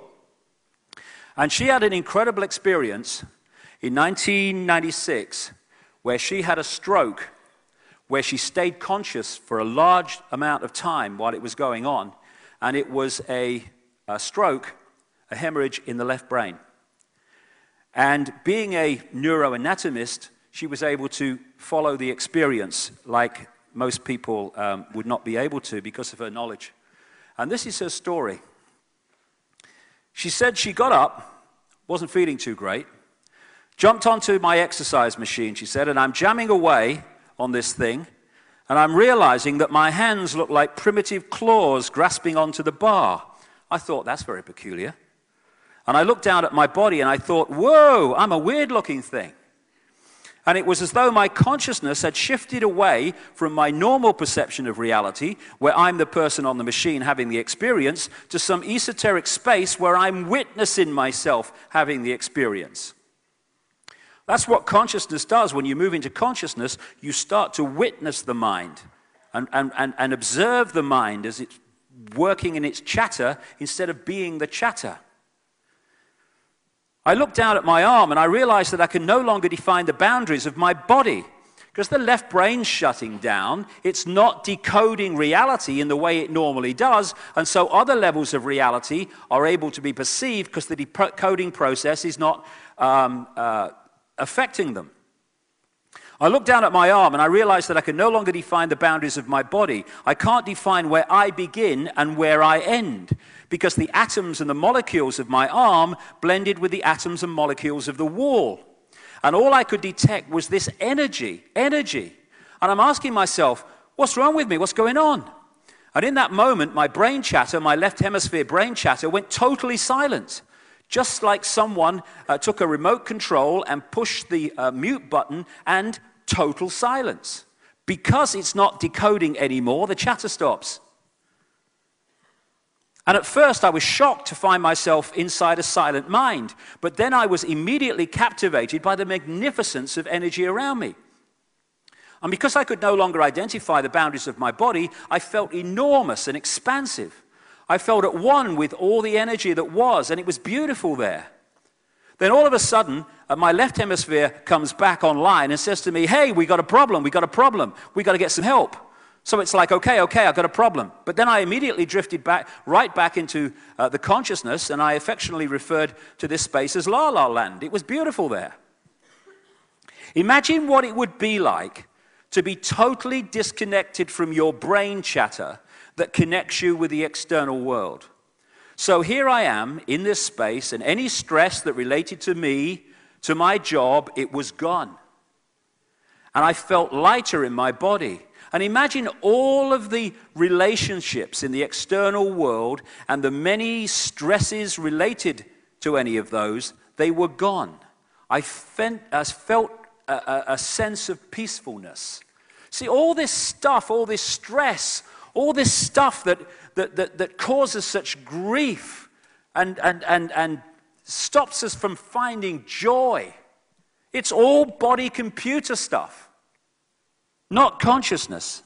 And she had an incredible experience in 1996 where she had a stroke, where she stayed conscious for a large amount of time while it was going on. And it was a stroke, a hemorrhage in the left brain. And being a neuroanatomist, she was able to follow the experience like most people would not be able to because of her knowledge. And this is her story. She said she got up, wasn't feeling too great, jumped onto my exercise machine, she said, and I'm jamming away on this thing, and I'm realizing that my hands look like primitive claws grasping onto the bar. I thought, that's very peculiar. And I looked down at my body and I thought, whoa, I'm a weird-looking thing. And it was as though my consciousness had shifted away from my normal perception of reality, where I'm the person on the machine having the experience, to some esoteric space where I'm witnessing myself having the experience. That's what consciousness does. When you move into consciousness, you start to witness the mind and observe the mind as it's working in its chatter instead of being the chatter. I looked down at my arm and I realized that I can no longer define the boundaries of my body. Because the left brain's shutting down, it's not decoding reality in the way it normally does, and so other levels of reality are able to be perceived because the decoding process is not affecting them. I looked down at my arm and I realized that I can no longer define the boundaries of my body. I can't define where I begin and where I end, because the atoms and the molecules of my arm blended with the atoms and molecules of the wall. And all I could detect was this energy. And I'm asking myself, what's wrong with me? What's going on? And in that moment, my brain chatter, my left hemisphere brain chatter, went totally silent. Just like someone took a remote control and pushed the mute button, and total silence. Because it's not decoding anymore, the chatter stops. And at first I was shocked to find myself inside a silent mind, but then I was immediately captivated by the magnificence of energy around me. And because I could no longer identify the boundaries of my body, I felt enormous and expansive. I felt at one with all the energy that was, and it was beautiful there. Then all of a sudden, my left hemisphere comes back online and says to me, hey, we got a problem, we got to get some help. So it's like, okay, I've got a problem. But then I immediately drifted right back into the consciousness, and I affectionately referred to this space as La La Land. It was beautiful there. Imagine what it would be like to be totally disconnected from your brain chatter that connects you with the external world. So here I am in this space, and any stress that related to me, to my job, it was gone. And I felt lighter in my body. And imagine all of the relationships in the external world and the many stresses related to any of those, they were gone. I felt a sense of peacefulness. See, all this stuff, all this stress, all this stuff that causes such grief and stops us from finding joy, it's all body-computer stuff. Not consciousness.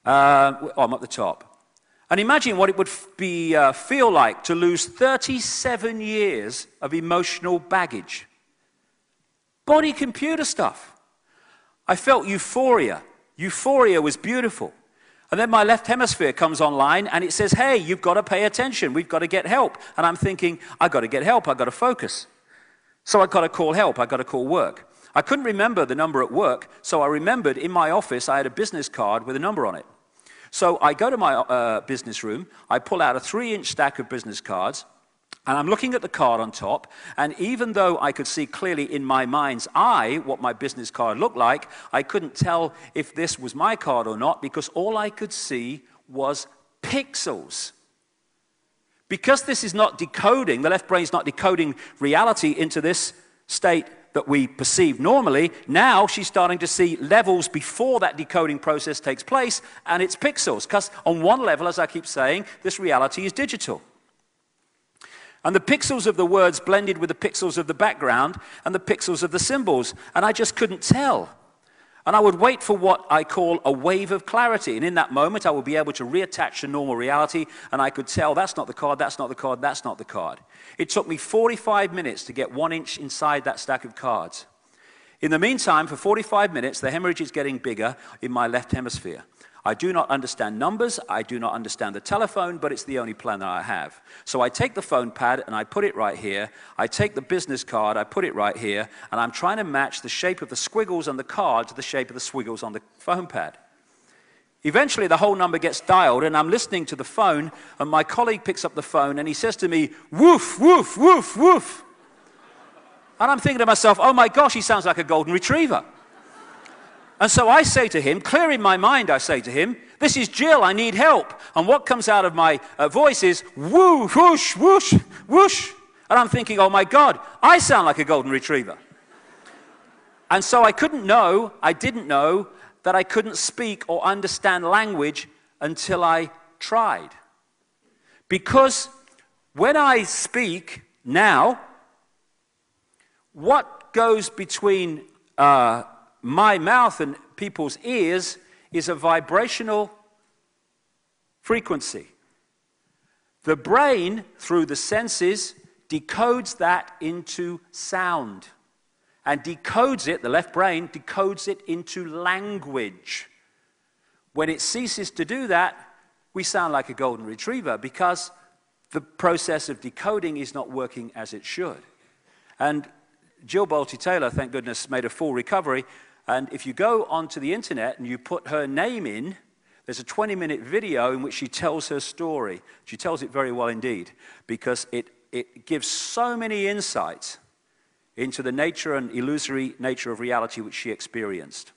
I'm at the top. And imagine what it would feel like to lose 37 years of emotional baggage. Body-computer stuff. I felt euphoria. Euphoria was beautiful. And then my left hemisphere comes online and it says, hey, you've got to pay attention. We've got to get help. And I'm thinking, I've got to get help. I've got to focus. So I've got to call help. I've got to call work. I couldn't remember the number at work, so I remembered in my office I had a business card with a number on it. So I go to my business room, I pull out a 3-inch stack of business cards, and I'm looking at the card on top, and even though I could see clearly in my mind's eye what my business card looked like, I couldn't tell if this was my card or not, because all I could see was pixels. Because this is not decoding, the left brain is not decoding reality into this state that we perceive normally, now she's starting to see levels before that decoding process takes place, and it's pixels. Because on one level, as I keep saying, this reality is digital. And the pixels of the words blended with the pixels of the background and the pixels of the symbols, and I just couldn't tell. And I would wait for what I call a wave of clarity. And in that moment, I would be able to reattach to normal reality, and I could tell that's not the card, that's not the card, that's not the card. It took me 45 minutes to get 1 inch inside that stack of cards. In the meantime, for 45 minutes, the hemorrhage is getting bigger in my left hemisphere. I do not understand numbers, I do not understand the telephone, but it's the only plan that I have. So I take the phone pad and I put it right here. I take the business card, I put it right here, and I'm trying to match the shape of the squiggles on the card to the shape of the squiggles on the phone pad. Eventually, the whole number gets dialed, and I'm listening to the phone, and my colleague picks up the phone, and he says to me, "Woof, woof, woof, woof." And I'm thinking to myself, oh my gosh, he sounds like a golden retriever. And so I say to him, clear in my mind, I say to him, "This is Jill, I need help." And what comes out of my voice is, "Woo, whoosh, whoosh, whoosh." And I'm thinking, oh my God, I sound like a golden retriever. And so I didn't know that I couldn't speak or understand language until I tried. Because when I speak now, what goes between my mouth and people's ears is a vibrational frequency. The brain, through the senses, decodes that into sound. And decodes it, the left brain, decodes it into language. When it ceases to do that, we sound like a golden retriever because the process of decoding is not working as it should. And Jill Bolte-Taylor, thank goodness, made a full recovery. And if you go onto the internet and you put her name in, there's a 20-minute video in which she tells her story. She tells it very well indeed, because it gives so many insights into the nature and illusory nature of reality which she experienced.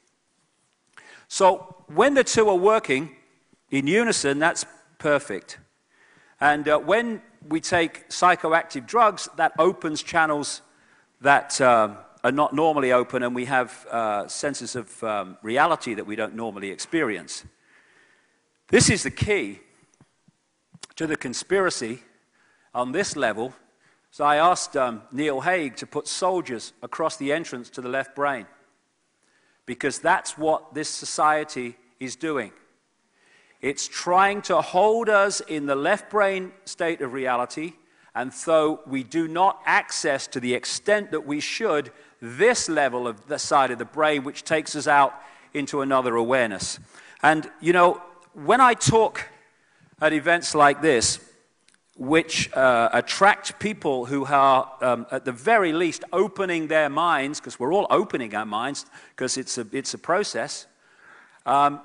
So when the two are working in unison, that's perfect. And when we take psychoactive drugs, that opens channels that are not normally open, and we have senses of reality that we don't normally experience. This is the key to the conspiracy on this level. So I asked Neil Haig to put soldiers across the entrance to the left brain, because that's what this society is doing. It's trying to hold us in the left brain state of reality, and so we do not access to the extent that we should this level of the side of the brain, which takes us out into another awareness. And, you know, when I talk at events like this, which attract people who are, at the very least, opening their minds, because we're all opening our minds, because it's a process, I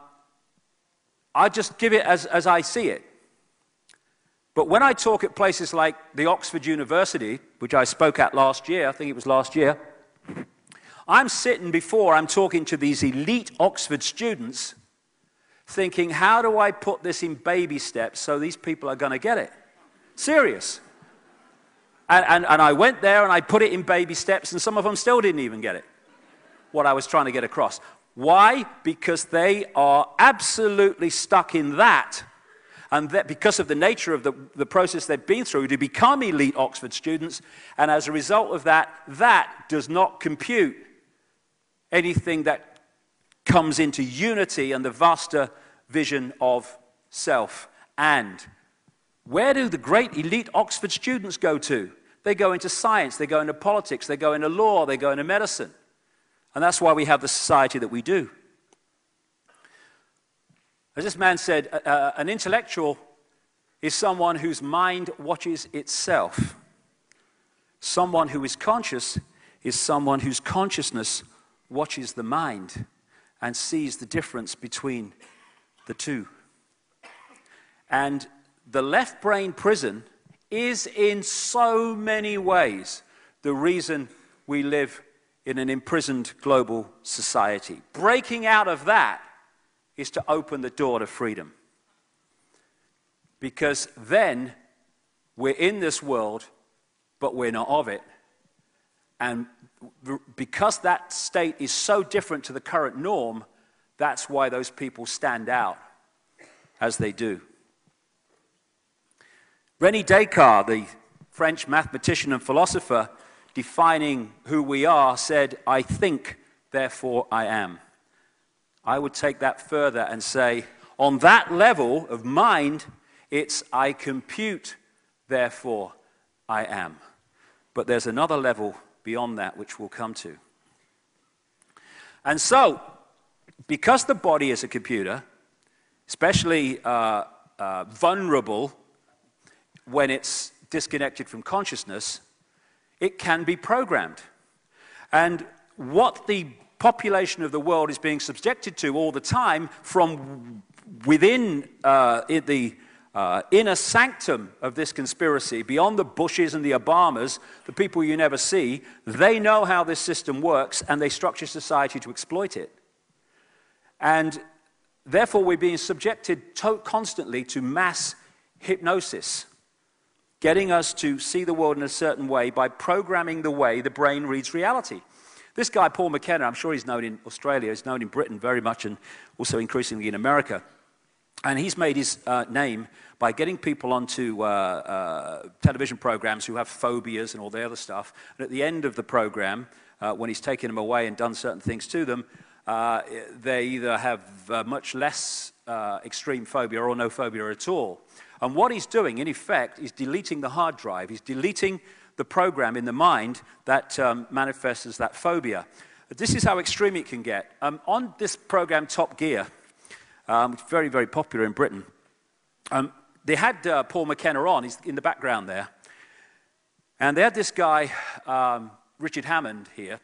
just give it as I see it. But when I talk at places like the Oxford University, which I spoke at last year, I think it was last year, I'm talking to these elite Oxford students, thinking, how do I put this in baby steps so these people are going to get it? Serious. And I went there and I put it in baby steps, and some of them still didn't even get it, what I was trying to get across. Why? Because they are absolutely stuck in that. And that because of the nature of the process they've been through to become elite Oxford students, and as a result of that, that does not compute anything that comes into unity and the vaster vision of self. And where do the great elite Oxford students go to? They go into science, they go into politics, they go into law, they go into medicine. And that's why we have the society that we do. As this man said, an intellectual is someone whose mind watches itself. Someone who is conscious is someone whose consciousness watches the mind and sees the difference between the two. And the left brain prison is in so many ways the reason we live in an imprisoned global society. Breaking out of that is to open the door to freedom. Because then we're in this world, but we're not of it. And because that state is so different to the current norm, that's why those people stand out as they do. René Descartes, the French mathematician and philosopher, defining who we are, said, "I think, therefore I am." I would take that further and say, on that level of mind, it's "I compute, therefore I am." But there's another level beyond that which we'll come to. And so, because the body is a computer, especially vulnerable when it's disconnected from consciousness, it can be programmed. And what the population of the world is being subjected to all the time from within the inner sanctum of this conspiracy, beyond the Bushes and the Obamas, the people you never see, they know how this system works and they structure society to exploit it. And therefore we're being subjected constantly to mass hypnosis, getting us to see the world in a certain way by programming the way the brain reads reality. This guy, Paul McKenna, I'm sure he's known in Australia, he's known in Britain very much, and also increasingly in America. And he's made his name by getting people onto television programs who have phobias and all the other stuff. And at the end of the program, when he's taken them away and done certain things to them, they either have much less extreme phobia or no phobia at all. And what he's doing, in effect, is deleting the hard drive. He's deleting the program in the mind that manifests as that phobia. This is how extreme it can get. On this program, Top Gear, very, very popular in Britain, they had Paul McKenna on. He's in the background there. And they had this guy, Richard Hammond, here.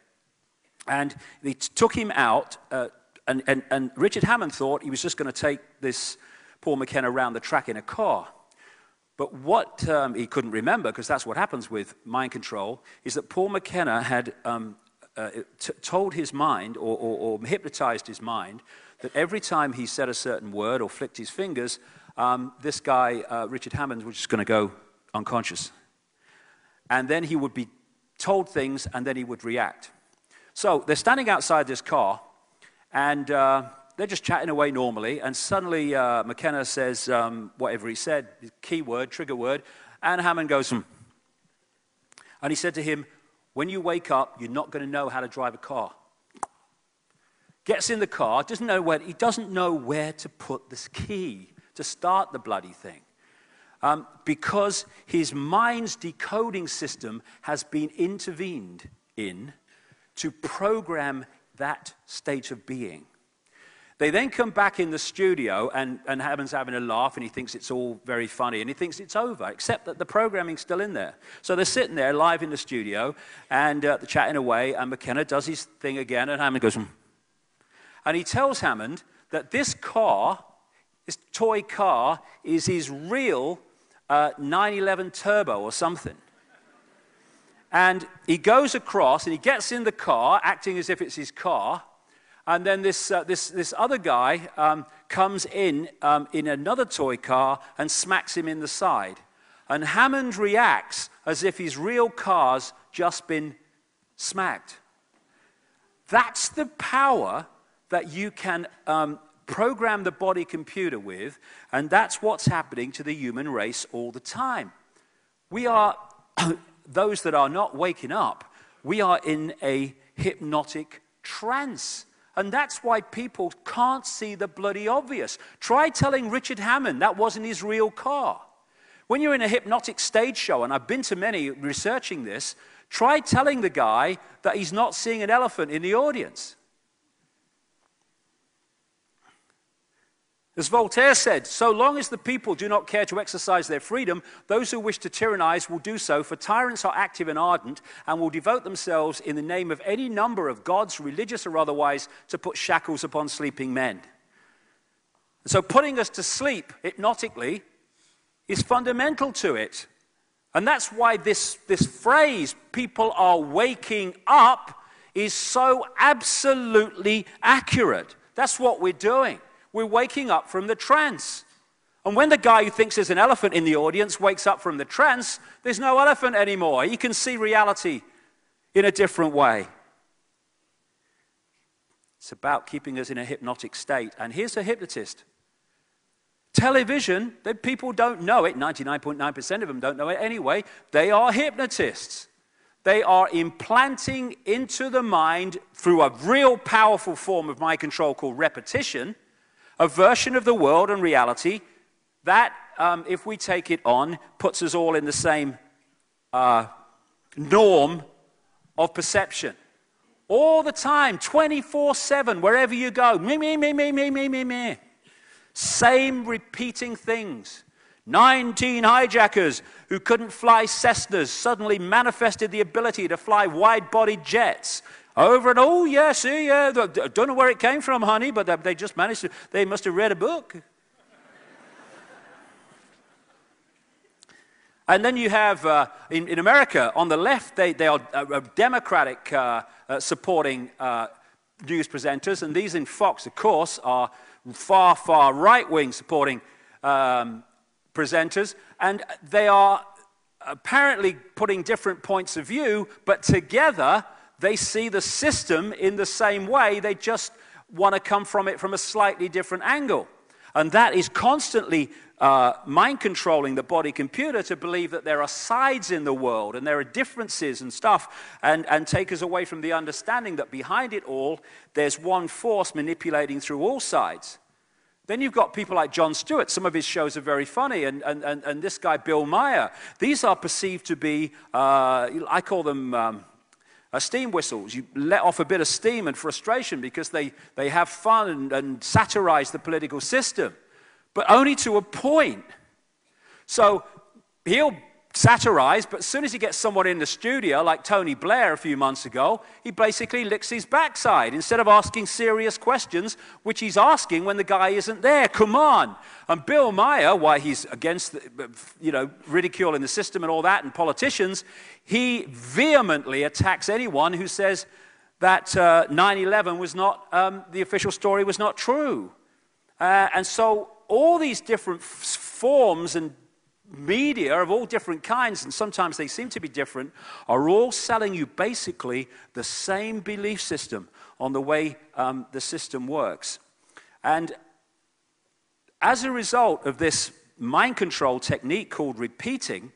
And they took him out, and Richard Hammond thought he was just going to take this Paul McKenna around the track in a car. But what he couldn't remember, because that's what happens with mind control, is that Paul McKenna had told his mind, or hypnotized his mind, that every time he said a certain word or flicked his fingers, this guy, Richard Hammond, was just going to go unconscious. And then he would be told things, and then he would react. So they're standing outside this car, and they're just chatting away normally, and suddenly McKenna says whatever he said, keyword, trigger word, and Hammond goes, And he said to him, "When you wake up, you're not going to know how to drive a car." Gets in the car, he doesn't know where to put this key to start the bloody thing. Because his mind's decoding system has been intervened in to program that state of being. They then come back in the studio, and Hammond's having a laugh, and he thinks it's all very funny, and he thinks it's over, except that the programming's still in there. So they're sitting there live in the studio, and they're chatting away, and McKenna does his thing again, and Hammond goes, And he tells Hammond that this car, this toy car, is his real 911 Turbo or something. And he goes across, and he gets in the car, acting as if it's his car. And then this other guy comes in another toy car and smacks him in the side. And Hammond reacts as if his real car's just been smacked. That's the power that you can program the body computer with, and that's what's happening to the human race all the time. We are, those that are not waking up, we are in a hypnotic trance. And that's why people can't see the bloody obvious. Try telling Richard Hammond that wasn't his real car. When you're in a hypnotic stage show, and I've been to many researching this, try telling the guy that he's not seeing an elephant in the audience. As Voltaire said, so long as the people do not care to exercise their freedom, those who wish to tyrannize will do so, for tyrants are active and ardent and will devote themselves in the name of any number of gods, religious or otherwise, to put shackles upon sleeping men. And so putting us to sleep hypnotically is fundamental to it. And that's why this phrase, people are waking up, is so absolutely accurate. That's what we're doing. We're waking up from the trance. And when the guy who thinks there's an elephant in the audience wakes up from the trance, there's no elephant anymore. He can see reality in a different way. It's about keeping us in a hypnotic state. And here's a hypnotist. Television, people don't know it. 99.9% of them don't know it anyway. They are hypnotists. They are implanting into the mind, through a real powerful form of mind control called repetition, a version of the world and reality that, if we take it on, puts us all in the same norm of perception. All the time, 24/7, wherever you go. Me, me, me, me, me, me, me, me. Same repeating things. 19 hijackers who couldn't fly Cessnas suddenly manifested the ability to fly wide-bodied jets. Over and, oh, yeah, see, yeah, don't know where it came from, honey, but they just managed to, they must have read a book. And then you have, in America, on the left, they are Democratic supporting news presenters, and these in Fox, of course, are far, far right-wing supporting presenters, and they are apparently putting different points of view, but together they see the system in the same way. They just want to come from it from a slightly different angle. And that is constantly mind controlling the body computer to believe that there are sides in the world and there are differences and stuff, and take us away from the understanding that behind it all there's one force manipulating through all sides. Then you've got people like Jon Stewart. Some of his shows are very funny, and this guy Bill Maher. These are perceived to be, I call them steam whistles. You let off a bit of steam and frustration because they have fun and satirize the political system, but only to a point. So he'll satirize, but as soon as he gets someone in the studio, like Tony Blair a few months ago, he basically licks his backside instead of asking serious questions, which he's asking when the guy isn't there. Come on. And Bill Maher, why he's against, ridiculing the system and all that, and politicians, he vehemently attacks anyone who says that 9/11 was not, the official story was not true. And so all these different forms and media of all different kinds, and sometimes they seem to be different, are all selling you basically the same belief system on the way the system works. And as a result of this mind control technique called repeating,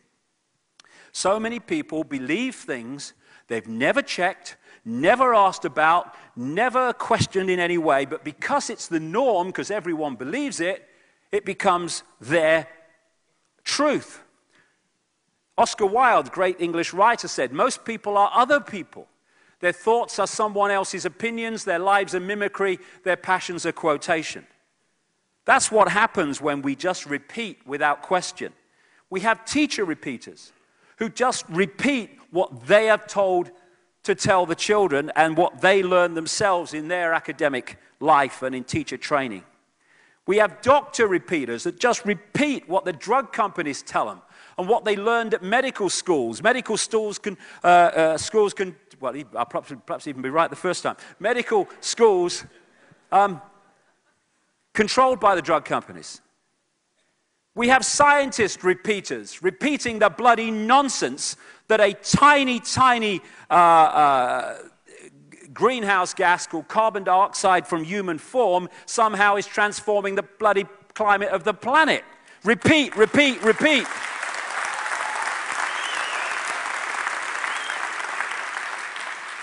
so many people believe things they've never checked, never asked about, never questioned in any way, but because it's the norm, because everyone believes it, it becomes their truth. Oscar Wilde, great English writer, said, most people are other people. Their thoughts are someone else's opinions, their lives are mimicry, their passions are quotation. That's what happens when we just repeat without question. We have teacher repeaters who just repeat what they are told to tell the children and what they learn themselves in their academic life and in teacher training. We have doctor repeaters that just repeat what the drug companies tell them and what they learned at medical schools. Medical schools can, well, I'll perhaps even be right the first time. Medical schools controlled by the drug companies. We have scientist repeaters repeating the bloody nonsense that a tiny, tiny greenhouse gas called carbon dioxide from human form somehow is transforming the bloody climate of the planet. Repeat, repeat, repeat.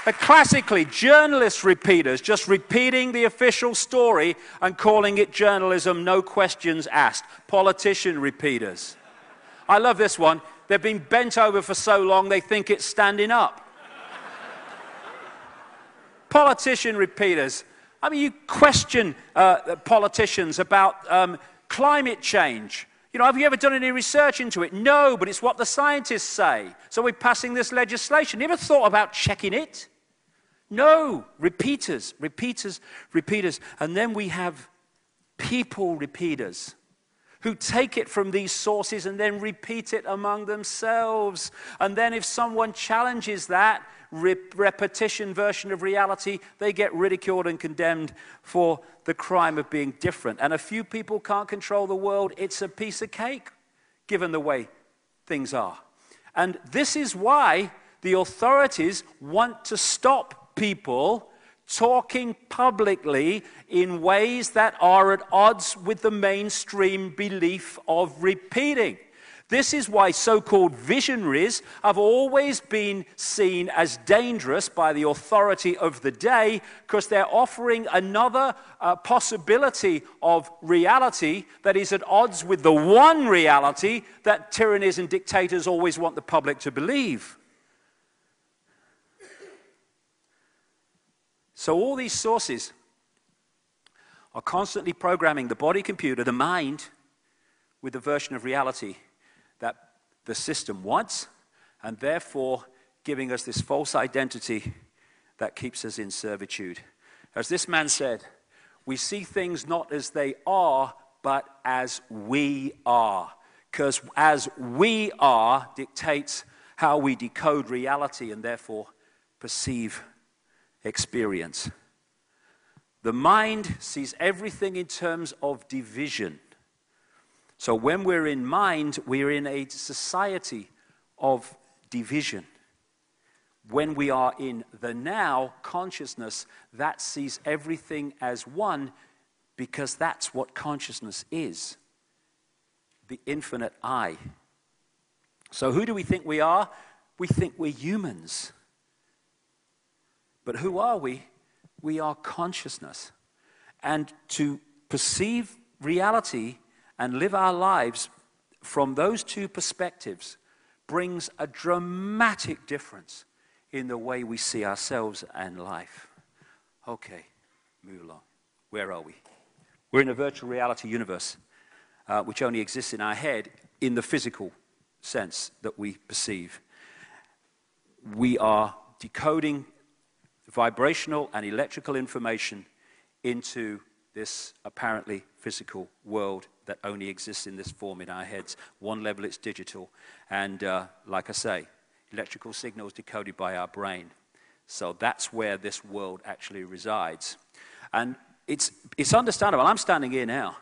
But classically, journalist repeaters just repeating the official story and calling it journalism, no questions asked. Politician repeaters. I love this one. They've been bent over for so long they think it's standing up. Politician repeaters. I mean, you question politicians about climate change. You know, have you ever done any research into it? No, but it's what the scientists say. So we're passing this legislation. You ever thought about checking it? No. Repeaters, repeaters, repeaters. And then we have people repeaters who take it from these sources and then repeat it among themselves. And then if someone challenges that repetition version of reality, they get ridiculed and condemned for the crime of being different. And a few people can't control the world. It's a piece of cake, given the way things are. And this is why the authorities want to stop people talking publicly in ways that are at odds with the mainstream belief of repeating. This is why so-called visionaries have always been seen as dangerous by the authority of the day, because they're offering another possibility of reality that is at odds with the one reality that tyrannies and dictators always want the public to believe. So all these sources are constantly programming the body computer, the mind, with the version of reality that the system wants, and therefore giving us this false identity that keeps us in servitude. As this man said, we see things not as they are, but as we are. Because as we are dictates how we decode reality and therefore perceive experience. The mind sees everything in terms of division. So when we're in mind, we're in a society of division. When we are in the now consciousness, that sees everything as one, because that's what consciousness is. The infinite I. So who do we think we are? We think we're humans. But who are we? We are consciousness. And to perceive reality and live our lives from those two perspectives brings a dramatic difference in the way we see ourselves and life. Okay, move along. Where are we? We're in a virtual reality universe, which only exists in our head in the physical sense that we perceive. We are decoding vibrational and electrical information into this apparently physical world that only exists in this form in our heads. One level it's digital, and like I say, electrical signals decoded by our brain. So that's where this world actually resides. And it's understandable. I'm standing here now,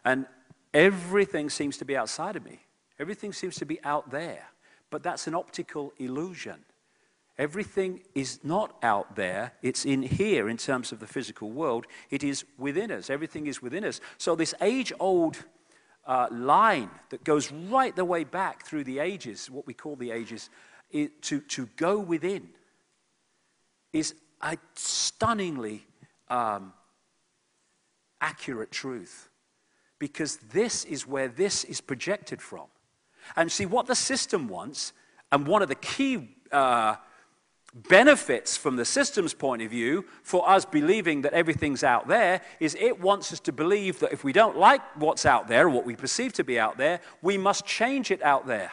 and everything seems to be outside of me. Everything seems to be out there, but that's an optical illusion. Everything is not out there. It's in here in terms of the physical world. It is within us. Everything is within us. So this age-old line that goes right the way back through the ages, what we call the ages, to go within, is a stunningly accurate truth. Because this is where this is projected from. And see, what the system wants, and one of the key benefits from the system's point of view for us believing that everything's out there, is it wants us to believe that if we don't like what's out there, or what we perceive to be out there, we must change it out there.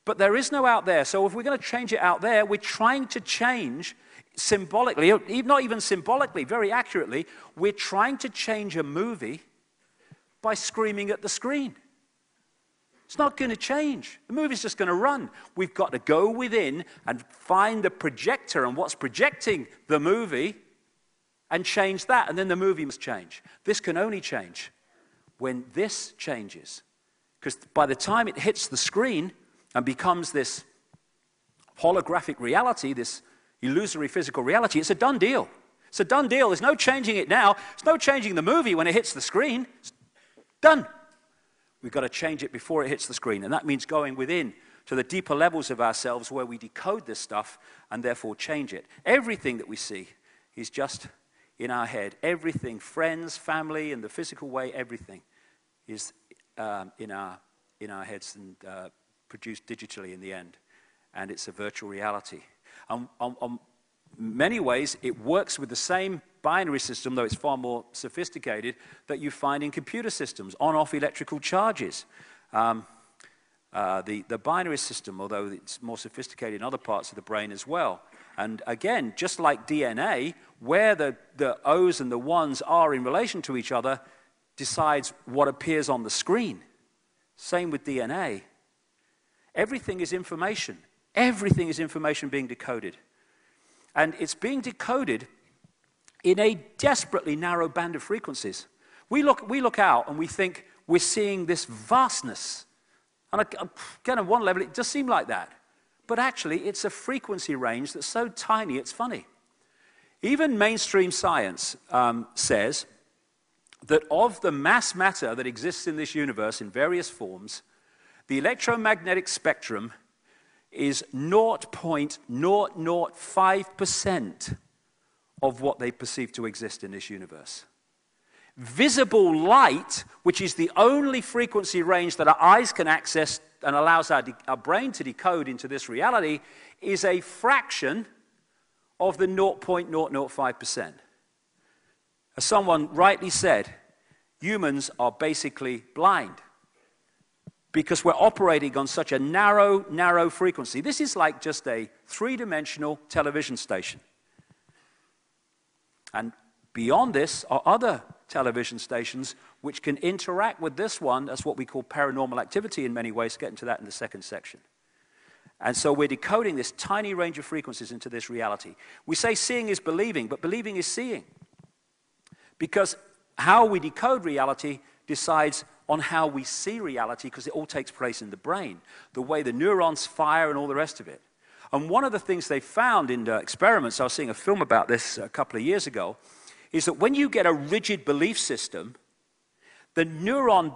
But there is no out there, so if we're going to change it out there, we're trying to change symbolically, not even symbolically, very accurately, we're trying to change a movie by screaming at the screen. It's not going to change. The movie's just going to run. We've got to go within and find the projector and what's projecting the movie and change that, and then the movie must change. This can only change when this changes. Because by the time it hits the screen and becomes this holographic reality, this illusory physical reality, it's a done deal. It's a done deal. There's no changing it now. There's no changing the movie when it hits the screen. It's done. We've got to change it before it hits the screen. And that means going within to the deeper levels of ourselves where we decode this stuff and therefore change it. Everything that we see is just in our head. Everything, friends, family, and the physical way, everything is in our heads and produced digitally in the end. And it's a virtual reality. On many ways, it works with the same binary system, though it's far more sophisticated, that you find in computer systems, on-off electrical charges. The binary system, although it's more sophisticated in other parts of the brain as well. And again, just like DNA, where the O's and the 1s are in relation to each other, decides what appears on the screen. Same with DNA. Everything is information. Everything is information being decoded. And it's being decoded in a desperately narrow band of frequencies. We look out and we think we're seeing this vastness. And again, on one level, it does seem like that. But actually, it's a frequency range that's so tiny, it's funny. Even mainstream science says that of the mass matter that exists in this universe in various forms, the electromagnetic spectrum is 0.005% of what they perceive to exist in this universe. Visible light, which is the only frequency range that our eyes can access and allows our brain to decode into this reality, is a fraction of the 0.005%. As someone rightly said, humans are basically blind because we're operating on such a narrow frequency. This is like just a three-dimensional television station. And beyond this are other television stations which can interact with this one. That's what we call paranormal activity in many ways. Get into that in the second section. And so we're decoding this tiny range of frequencies into this reality. We say seeing is believing, but believing is seeing. Because how we decode reality decides on how we see reality, because it all takes place in the brain, the way the neurons fire and all the rest of it. And one of the things they found in experiments, I was seeing a film about this a couple of years ago, is that when you get a rigid belief system, the neurons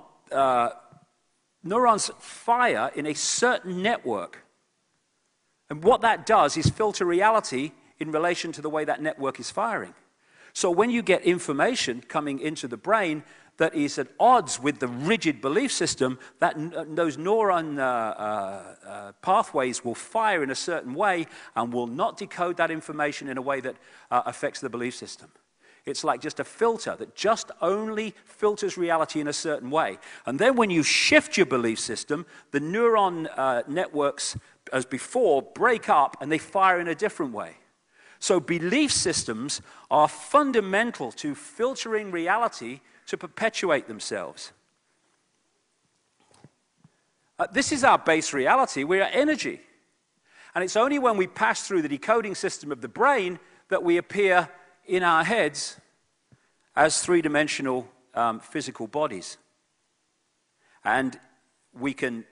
fire in a certain network. And what that does is filter reality in relation to the way that network is firing. So when you get information coming into the brain that is at odds with the rigid belief system, those neuron pathways will fire in a certain way and will not decode that information in a way that affects the belief system. It's like just a filter that just only filters reality in a certain way. And then when you shift your belief system, the neuron networks, as before, break up and they fire in a different way. So belief systems are fundamental to filtering reality to perpetuate themselves. This is our base reality. We are energy. And it's only when we pass through the decoding system of the brain that we appear in our heads as three-dimensional physical bodies. And we can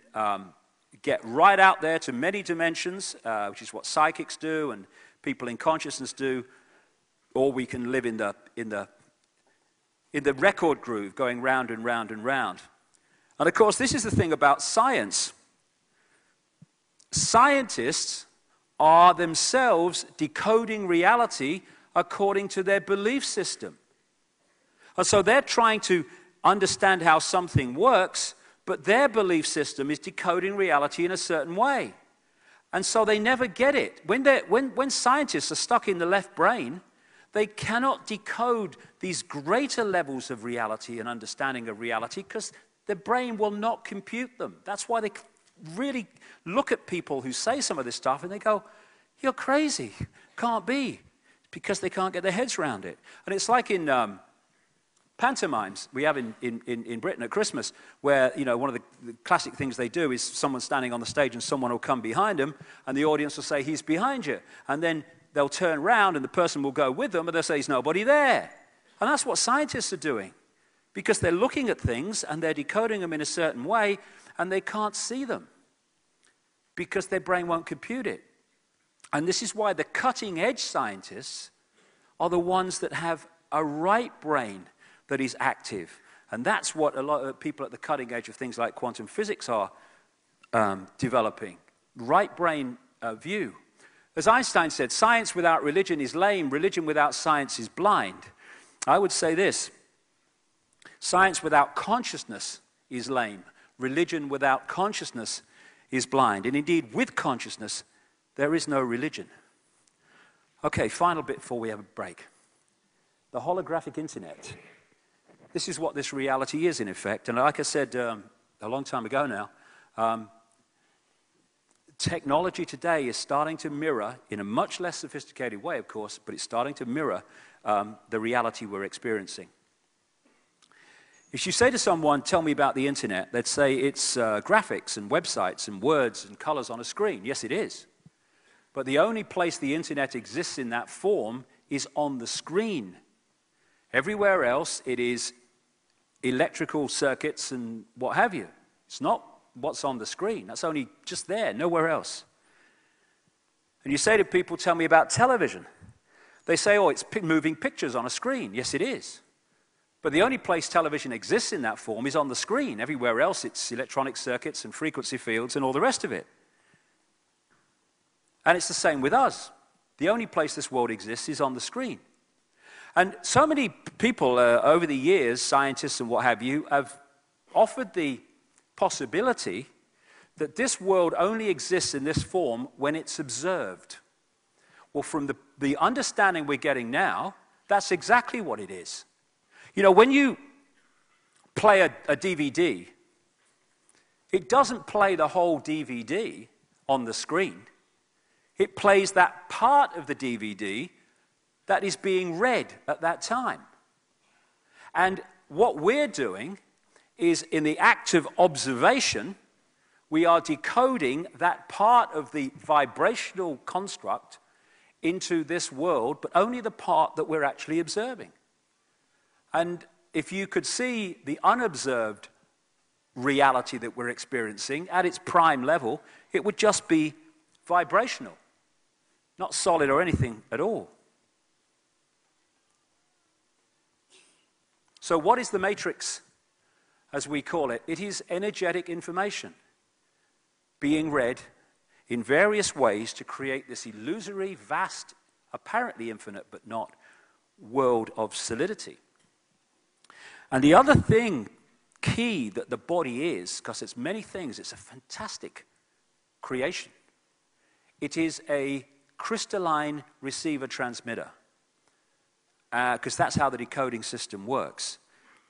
get right out there to many dimensions, which is what psychics do and people in consciousness do, or we can live in the record groove, going round and round and round. And of course, this is the thing about science. Scientists are themselves decoding reality according to their belief system. And so they're trying to understand how something works, but their belief system is decoding reality in a certain way. And so they never get it. When scientists are stuck in the left brain, they cannot decode these greater levels of reality and understanding of reality because their brain will not compute them. That's why they really look at people who say some of this stuff and they go, "You're crazy. Can't be." Because they can't get their heads around it. And it's like in pantomimes we have in Britain at Christmas, where one of the classic things they do is someone standing on the stage and someone will come behind them and the audience will say, "He's behind you." And then they'll turn around and the person will go with them and they'll say, "There's nobody there." And that's what scientists are doing, because they're looking at things and they're decoding them in a certain way and they can't see them because their brain won't compute it. And this is why the cutting-edge scientists are the ones that have a right brain that is active. And that's what a lot of people at the cutting edge of things like quantum physics are developing. Right brain view. As Einstein said, science without religion is lame, religion without science is blind. I would say this: science without consciousness is lame, religion without consciousness is blind. And indeed, with consciousness, there is no religion. Okay, final bit before we have a break. The holographic internet. This is what this reality is, in effect. And like I said a long time ago now, technology today is starting to mirror, in a much less sophisticated way, of course, but it's starting to mirror the reality we're experiencing. If you say to someone, tell me about the internet, they'd say it's graphics and websites and words and colors on a screen. Yes, it is. But the only place the internet exists in that form is on the screen. Everywhere else, it is electrical circuits and what have you. It's not what's on the screen. That's only just there, nowhere else. And you say to people, tell me about television. They say, oh, it's moving pictures on a screen. Yes, it is. But the only place television exists in that form is on the screen. Everywhere else, it's electronic circuits and frequency fields and all the rest of it. And it's the same with us. The only place this world exists is on the screen. And so many people over the years, scientists and what have you, have offered the possibility that this world only exists in this form when it's observed. Well, from the understanding we're getting now, that's exactly what it is. You know, when you play a DVD, it doesn't play the whole DVD on the screen. It plays that part of the DVD that is being read at that time. And what we're doing is, in the act of observation, we are decoding that part of the vibrational construct into this world, but only the part that we're actually observing. And if you could see the unobserved reality that we're experiencing at its prime level, it would just be vibrational, not solid or anything at all. So what is the matrix, as we call it? It is energetic information being read in various ways to create this illusory, vast, apparently infinite but not, world of solidity. And the other thing, key, that the body is, because it's many things, it's a fantastic creation. It is a crystalline receiver-transmitter, because that's how the decoding system works.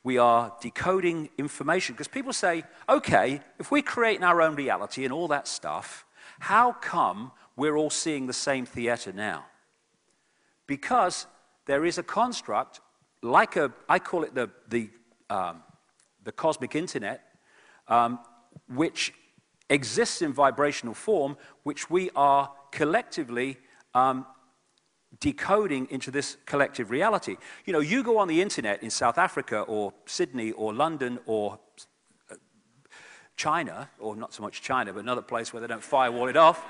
We are decoding information, because people say, okay, if we're creating our own reality and all that stuff, how come we're all seeing the same theater now? Because there is a construct, like I call it the cosmic internet, which exists in vibrational form, which we are collectively decoding into this collective reality. You know, you go on the internet in South Africa or Sydney or London or China, or not so much China, but another place where they don't firewall it off,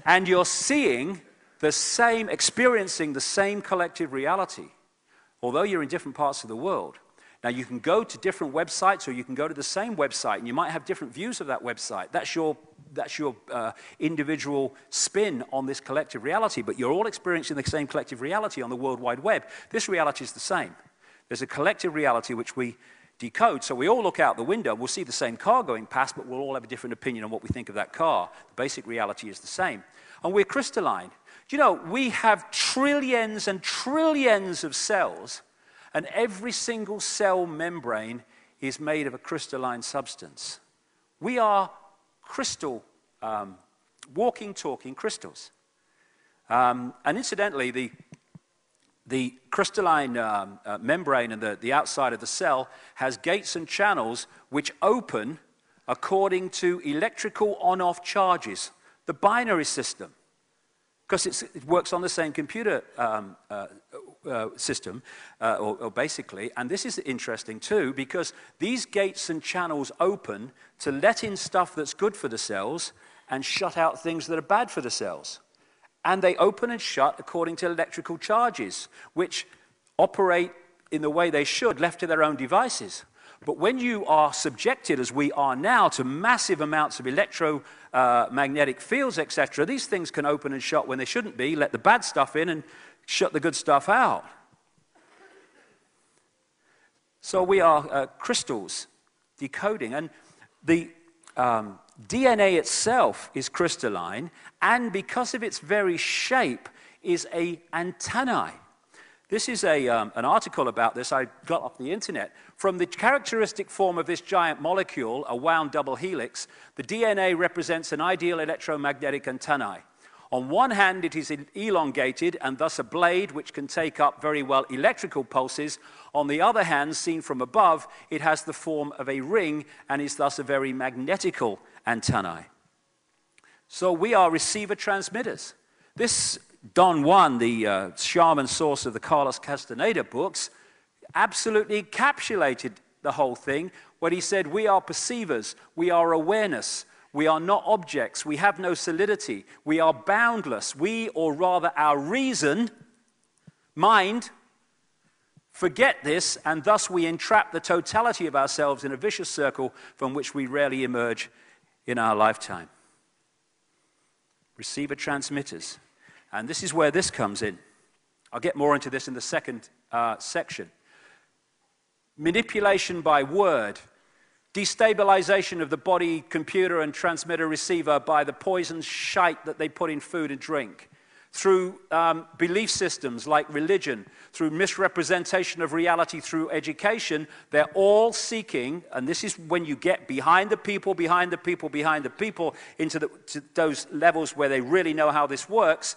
and you're seeing the same, experiencing the same collective reality, although you're in different parts of the world. Now, you can go to different websites, or you can go to the same website, and you might have different views of that website. That's your individual spin on this collective reality, but you're all experiencing the same collective reality on the World Wide Web. This reality is the same. There's a collective reality which we decode, so we all look out the window, we'll see the same car going past, but we'll all have a different opinion on what we think of that car. The basic reality is the same. And we're crystalline. Do you know, we have trillions and trillions of cells, and every single cell membrane is made of a crystalline substance. We are crystal, walking, talking crystals. And incidentally, the crystalline membrane and the outside of the cell has gates and channels which open according to electrical on-off charges, the binary system, because it works on the same computer system, or basically, and this is interesting too, because these gates and channels open to let in stuff that's good for the cells and shut out things that are bad for the cells. And they open and shut according to electrical charges, which operate in the way they should, left to their own devices. But when you are subjected, as we are now, to massive amounts of electromagnetic fields, etc., these things can open and shut when they shouldn't be, let the bad stuff in and shut the good stuff out. So we are crystals decoding, and the DNA itself is crystalline, and because of its very shape, is an antennae. This is an article about this I got off the internet. From the characteristic form of this giant molecule, a wound double helix, the DNA represents an ideal electromagnetic antennae. On one hand, it is elongated and thus a blade which can take up very well electrical pulses. On the other hand, seen from above, it has the form of a ring and is thus a very magnetical antennae. So we are receiver transmitters. This Don Juan, the shaman source of the Carlos Castaneda books, absolutely encapsulated the whole thing when he said, we are perceivers, we are awareness, we are not objects, we have no solidity, we are boundless. We, or rather our reason, mind, forget this, and thus we entrap the totality of ourselves in a vicious circle from which we rarely emerge in our lifetime. Receiver transmitters. And this is where this comes in. I'll get more into this in the second section. Manipulation by word. Destabilization of the body, computer, and transmitter receiver by the poison shite that they put in food and drink. Through belief systems like religion, through misrepresentation of reality, through education, they're all seeking, and this is when you get behind the people, into those levels where they really know how this works,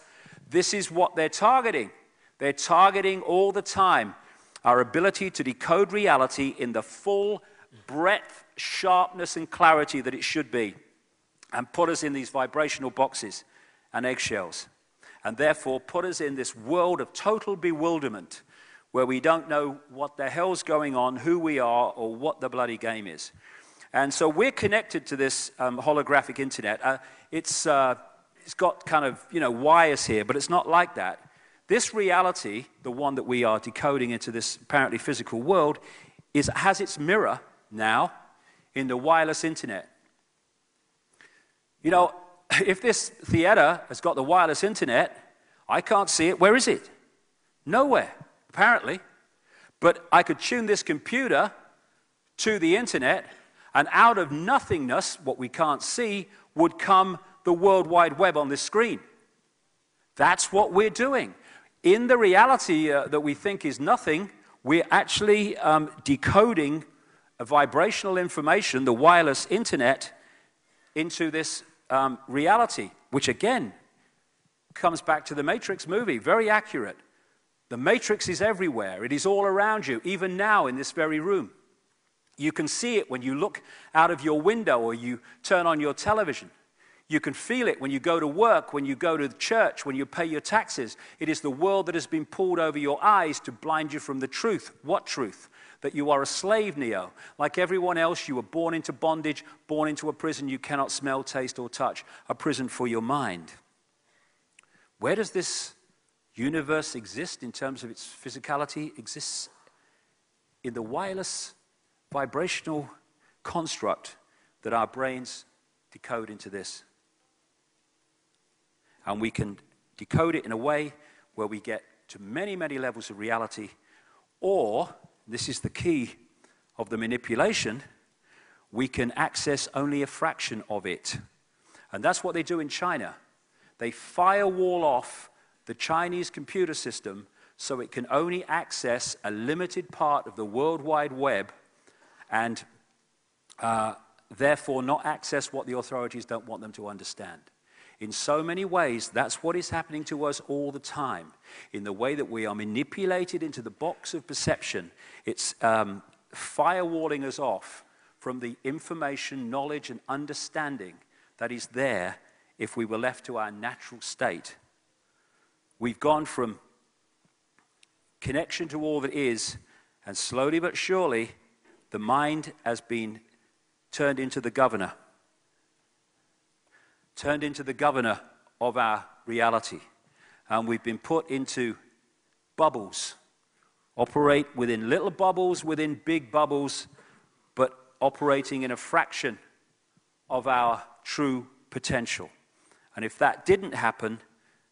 this is what they're targeting. They're targeting all the time our ability to decode reality in the full breadth, sharpness, and clarity that it should be, and put us in these vibrational boxes and eggshells, and therefore put us in this world of total bewilderment where we don't know what the hell's going on, who we are, or what the bloody game is. And so we're connected to this holographic internet. It's got kind of, wires here, but it's not like that. This reality, the one that we are decoding into this apparently physical world, has its mirror now in the wireless internet. If this theater has got the wireless internet, I can't see it. Where is it? Nowhere, apparently. But I could tune this computer to the internet, and out of nothingness, what we can't see, would come the World Wide Web on this screen. That's what we're doing. In the reality that we think is nothing, we're actually decoding a vibrational information, the wireless internet, into this reality, which again comes back to the Matrix movie, very accurate. The Matrix is everywhere. It is all around you, even now in this very room. You can see it when you look out of your window or you turn on your television. You can feel it when you go to work, when you go to church, when you pay your taxes. It is the world that has been pulled over your eyes to blind you from the truth. What truth? That you are a slave, Neo. Like everyone else, you were born into bondage, born into a prison you cannot smell, taste, or touch. A prison for your mind. Where does this universe exist in terms of its physicality? It exists in the wireless vibrational construct that our brains decode into this. And we can decode it in a way where we get to many, many levels of reality, or, this is the key of the manipulation, we can access only a fraction of it. And that's what they do in China. They firewall off the Chinese computer system so it can only access a limited part of the World Wide Web and therefore not access what the authorities don't want them to understand. In so many ways, that's what is happening to us all the time. In the way that we are manipulated into the box of perception, it's firewalling us off from the information, knowledge, and understanding that is there if we were left to our natural state. We've gone from connection to all that is, and slowly but surely, the mind has been turned into the governor of our reality. And we've been put into bubbles, operate within little bubbles, within big bubbles, but operating in a fraction of our true potential. And if that didn't happen,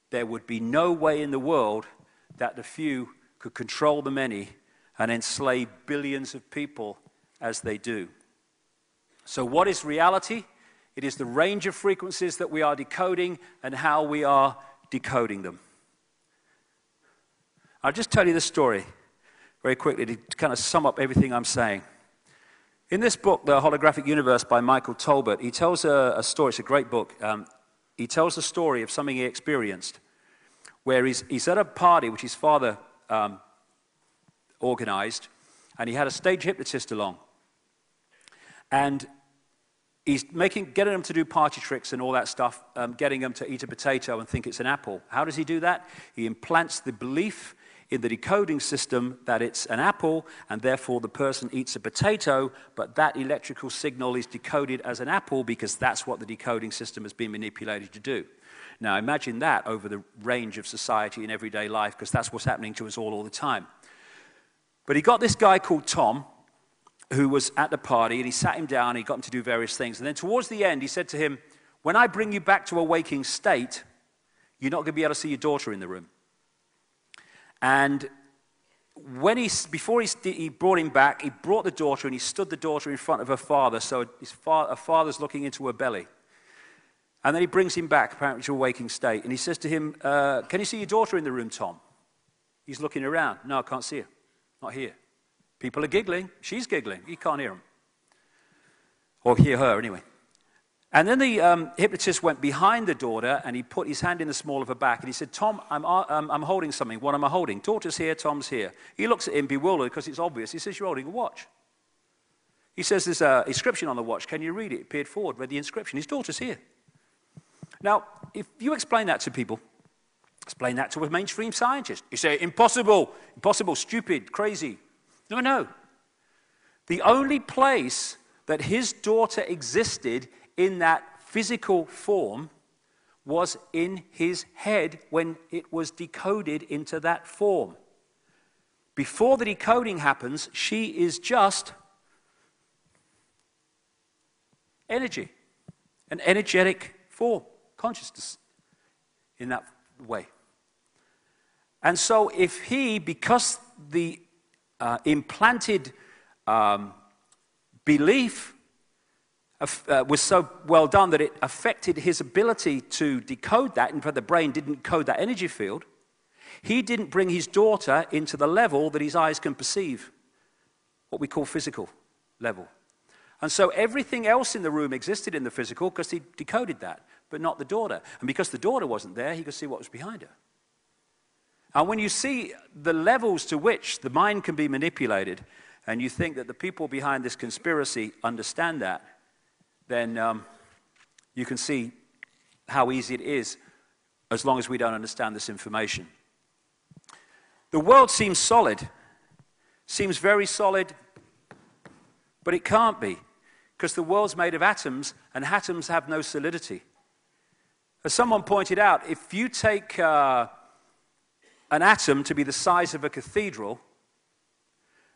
there would be no way in the world that the few could control the many and enslave billions of people as they do. So what is reality? It is the range of frequencies that we are decoding and how we are decoding them. I'll just tell you this story very quickly to kind of sum up everything I'm saying. In this book, The Holographic Universe by Michael Tolbert, he tells a story. It's a great book. he tells the story of something he experienced, where he's at a party which his father organized, and he had a stage hypnotist along. And he's getting them to do party tricks and all that stuff, getting them to eat a potato and think it's an apple. How does he do that? He implants the belief in the decoding system that it's an apple, and therefore the person eats a potato, but that electrical signal is decoded as an apple because that's what the decoding system has been manipulated to do. Now imagine that over the range of society and everyday life, because that's what's happening to us all the time. But he got this guy called Tom, who was at the party, and he sat him down, and he got him to do various things. And then towards the end, he said to him, when I bring you back to a waking state, you're not going to be able to see your daughter in the room. And before he brought him back, he brought the daughter, and he stood the daughter in front of her father, so her father's looking into her belly. And then he brings him back, apparently, to a waking state, and he says to him, can you see your daughter in the room, Tom? He's looking around. No, I can't see her. Not here. People are giggling. She's giggling. He can't hear them. Or hear her, anyway. And then the hypnotist went behind the daughter, and he put his hand in the small of her back, and he said, Tom, I'm holding something. What am I holding? Daughter's here, Tom's here. He looks at him bewildered because it's obvious. He says, you're holding a watch. He says, there's an inscription on the watch. Can you read it? He peered forward, read the inscription. His daughter's here. Now, if you explain that to people, explain that to a mainstream scientist. You say, impossible, stupid, crazy. No. The only place that his daughter existed in that physical form was in his head when it was decoded into that form. Before the decoding happens, she is just energy, an energetic form, consciousness in that way. And so if because the implanted belief was so well done that it affected his ability to decode that, and the brain didn't code that energy field, he didn't bring his daughter into the level that his eyes can perceive, what we call physical level. And so everything else in the room existed in the physical because he decoded that, but not the daughter. And because the daughter wasn't there, he could see what was behind her. And when you see the levels to which the mind can be manipulated, and you think that the people behind this conspiracy understand that, then you can see how easy it is as long as we don't understand this information. The world seems solid, seems very solid, but it can't be, because the world's made of atoms, and atoms have no solidity. As someone pointed out, if you take an atom to be the size of a cathedral,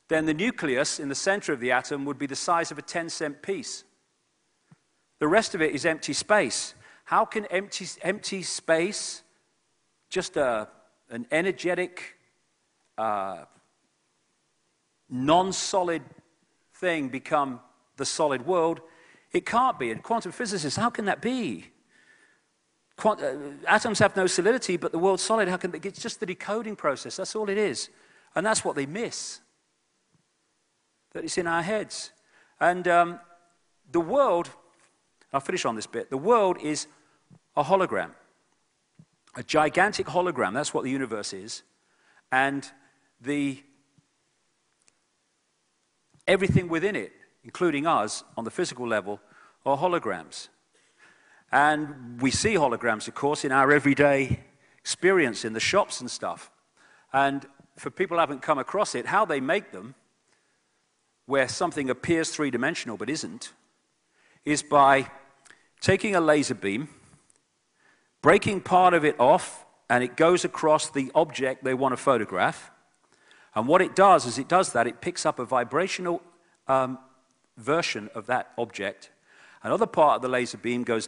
then the nucleus in the center of the atom would be the size of a 10-cent piece. The rest of it is empty space. How can empty space, just an energetic, non-solid thing, become the solid world? It can't be. And quantum physicists, how can that be? Atoms have no solidity, but the world's solid. How can they? It's just the decoding process. That's all it is. And that's what they miss. That it's in our heads. And the world, I'll finish on this bit. The world is a hologram, a gigantic hologram. That's what the universe is. And everything within it, including us, on the physical level, are holograms. And we see holograms, of course, in our everyday experience in the shops and stuff. And for people who haven't come across it, how they make them, where something appears three-dimensional but isn't, is by taking a laser beam, breaking part of it off, and it goes across the object they want to photograph. And what it does is it picks up a vibrational version of that object. Another part of the laser beam goes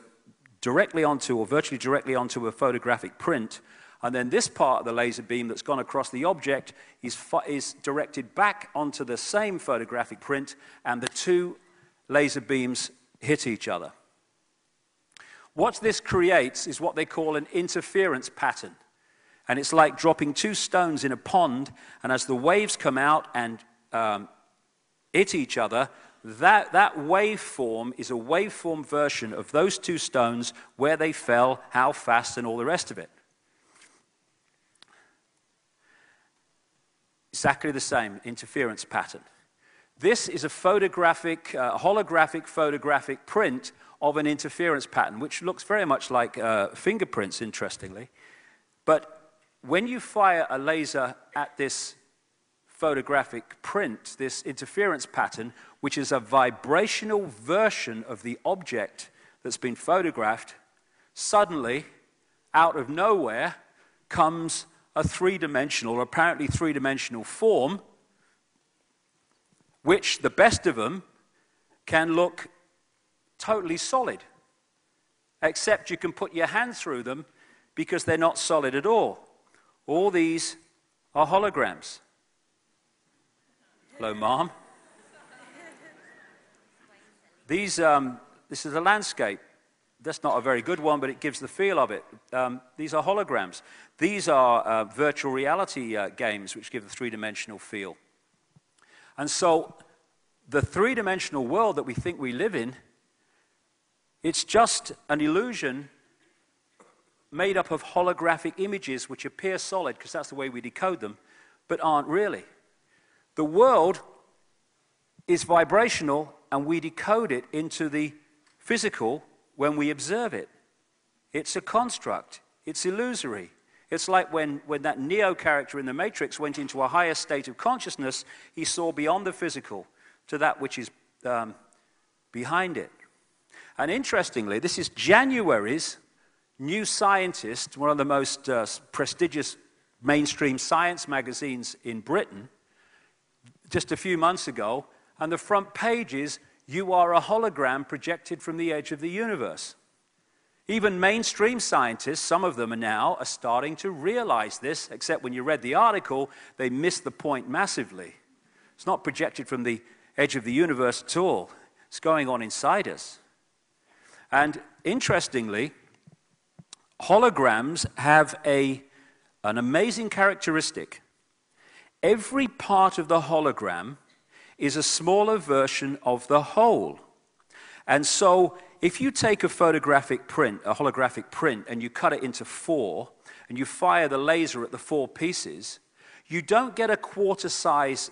directly onto, or virtually directly onto, a photographic print. And then this part of the laser beam that's gone across the object is directed back onto the same photographic print, and the two laser beams hit each other. What this creates is what they call an interference pattern. And it's like dropping two stones in a pond, and as the waves come out and hit each other, that waveform is a waveform version of those two stones, where they fell, how fast, and all the rest of it. Exactly the same interference pattern. This is a holographic photographic print of an interference pattern, which looks very much like fingerprints, interestingly. But when you fire a laser at this photographic print, this interference pattern, which is a vibrational version of the object that's been photographed, suddenly, out of nowhere, comes a three-dimensional, or apparently three-dimensional form, which the best of them can look totally solid, except you can put your hand through them because they're not solid at all. All these are holograms. Hello, Mom. This is a landscape. That's not a very good one, but it gives the feel of it. These are holograms. These are virtual reality games, which give the three-dimensional feel. And so the three-dimensional world that we think we live in, it's just an illusion made up of holographic images which appear solid, because that's the way we decode them, but aren't really. The world is vibrational, and we decode it into the physical when we observe it. It's a construct. It's illusory. It's like when that Neo character in the Matrix went into a higher state of consciousness, he saw beyond the physical to that which is behind it. And interestingly, this is January's New Scientist, one of the most prestigious mainstream science magazines in Britain, just a few months ago, and the front page is, "You are a hologram projected from the edge of the universe." Even mainstream scientists, some of them are starting to realize this, except when you read the article, they missed the point massively. It's not projected from the edge of the universe at all. It's going on inside us. And interestingly, holograms have an amazing characteristic. Every part of the hologram is a smaller version of the whole. And so if you take a holographic print, and you cut it into four, and you fire the laser at the four pieces, you don't get a quarter-size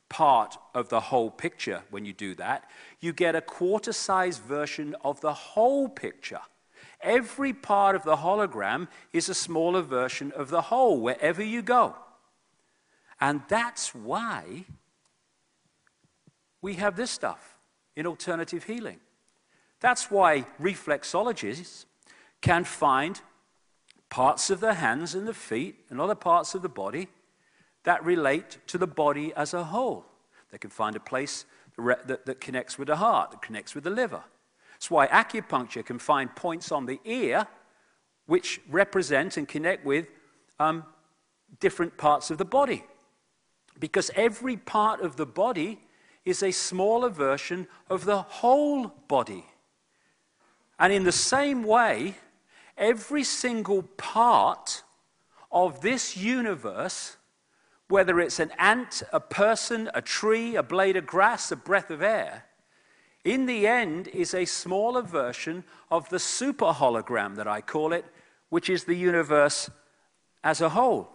part of the whole picture when you do that. You get a quarter-size version of the whole picture. Every part of the hologram is a smaller version of the whole wherever you go. And that's why we have this stuff in alternative healing. That's why reflexologists can find parts of the hands and the feet and other parts of the body that relate to the body as a whole. They can find a place that connects with the heart, that connects with the liver. That's why acupuncture can find points on the ear which represent and connect with different parts of the body. Because every part of the body is a smaller version of the whole body. And in the same way, every single part of this universe, whether it's an ant, a person, a tree, a blade of grass, a breath of air, in the end is a smaller version of the super hologram that I call it, which is the universe as a whole.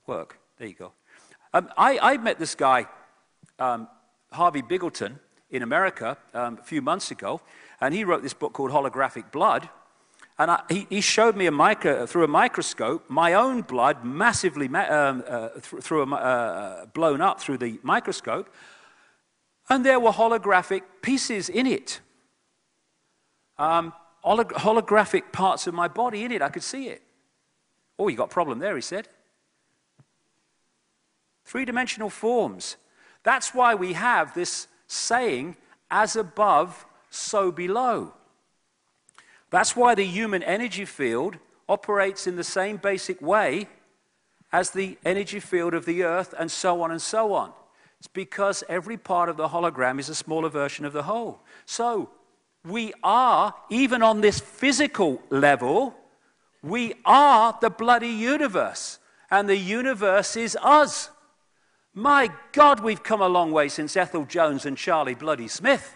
Work. There you go. I met this guy, Harvey Biggleton, in America a few months ago, and he wrote this book called Holographic Blood. And he showed me through a microscope my own blood massively blown up through the microscope, and there were holographic pieces in it. Holographic parts of my body in it. I could see it. "Oh, you got a problem there," he said. Three-dimensional forms. That's why we have this saying, "as above, so below." That's why the human energy field operates in the same basic way as the energy field of the earth, and so on and so on. It's because every part of the hologram is a smaller version of the whole. So we are, even on this physical level, we are the bloody universe, and the universe is us. My God, we've come a long way since Ethel Jones and Charlie Bloody Smith.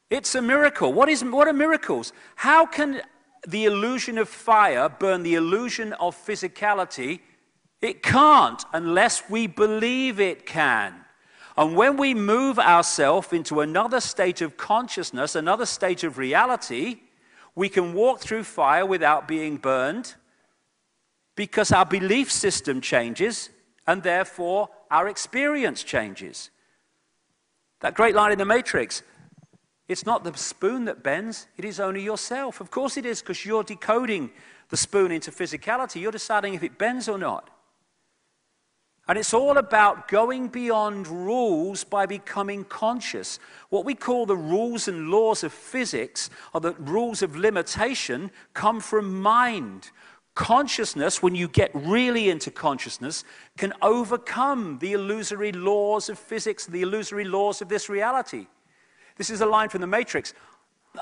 It's a miracle. What are miracles? How can the illusion of fire burn the illusion of physicality? It can't unless we believe it can. And when we move ourselves into another state of consciousness, another state of reality, we can walk through fire without being burned because our belief system changes and therefore our experience changes. That great line in The Matrix, it's not the spoon that bends, it is only yourself. Of course it is, because you're decoding the spoon into physicality. You're deciding if it bends or not. And it's all about going beyond rules by becoming conscious. What we call the rules and laws of physics, or the rules of limitation, come from mind. Consciousness, when you get really into consciousness, can overcome the illusory laws of physics, the illusory laws of this reality. This is a line from The Matrix.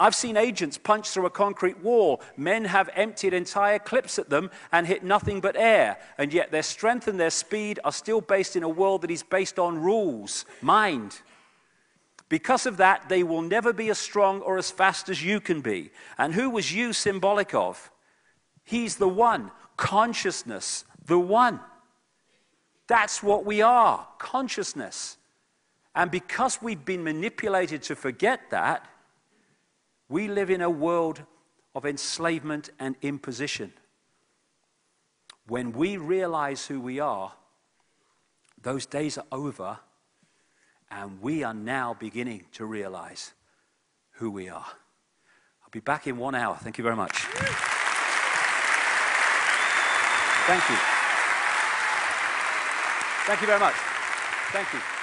I've seen agents punch through a concrete wall. Men have emptied entire clips at them and hit nothing but air. And yet their strength and their speed are still based in a world that is based on rules, mind. Because of that, they will never be as strong or as fast as you can be. And who was you symbolic of? He's the one. Consciousness, the one. That's what we are, consciousness. And because we've been manipulated to forget that, we live in a world of enslavement and imposition. When we realize who we are, those days are over, and we are now beginning to realize who we are. I'll be back in 1 hour. Thank you very much. Thank you. Thank you very much. Thank you.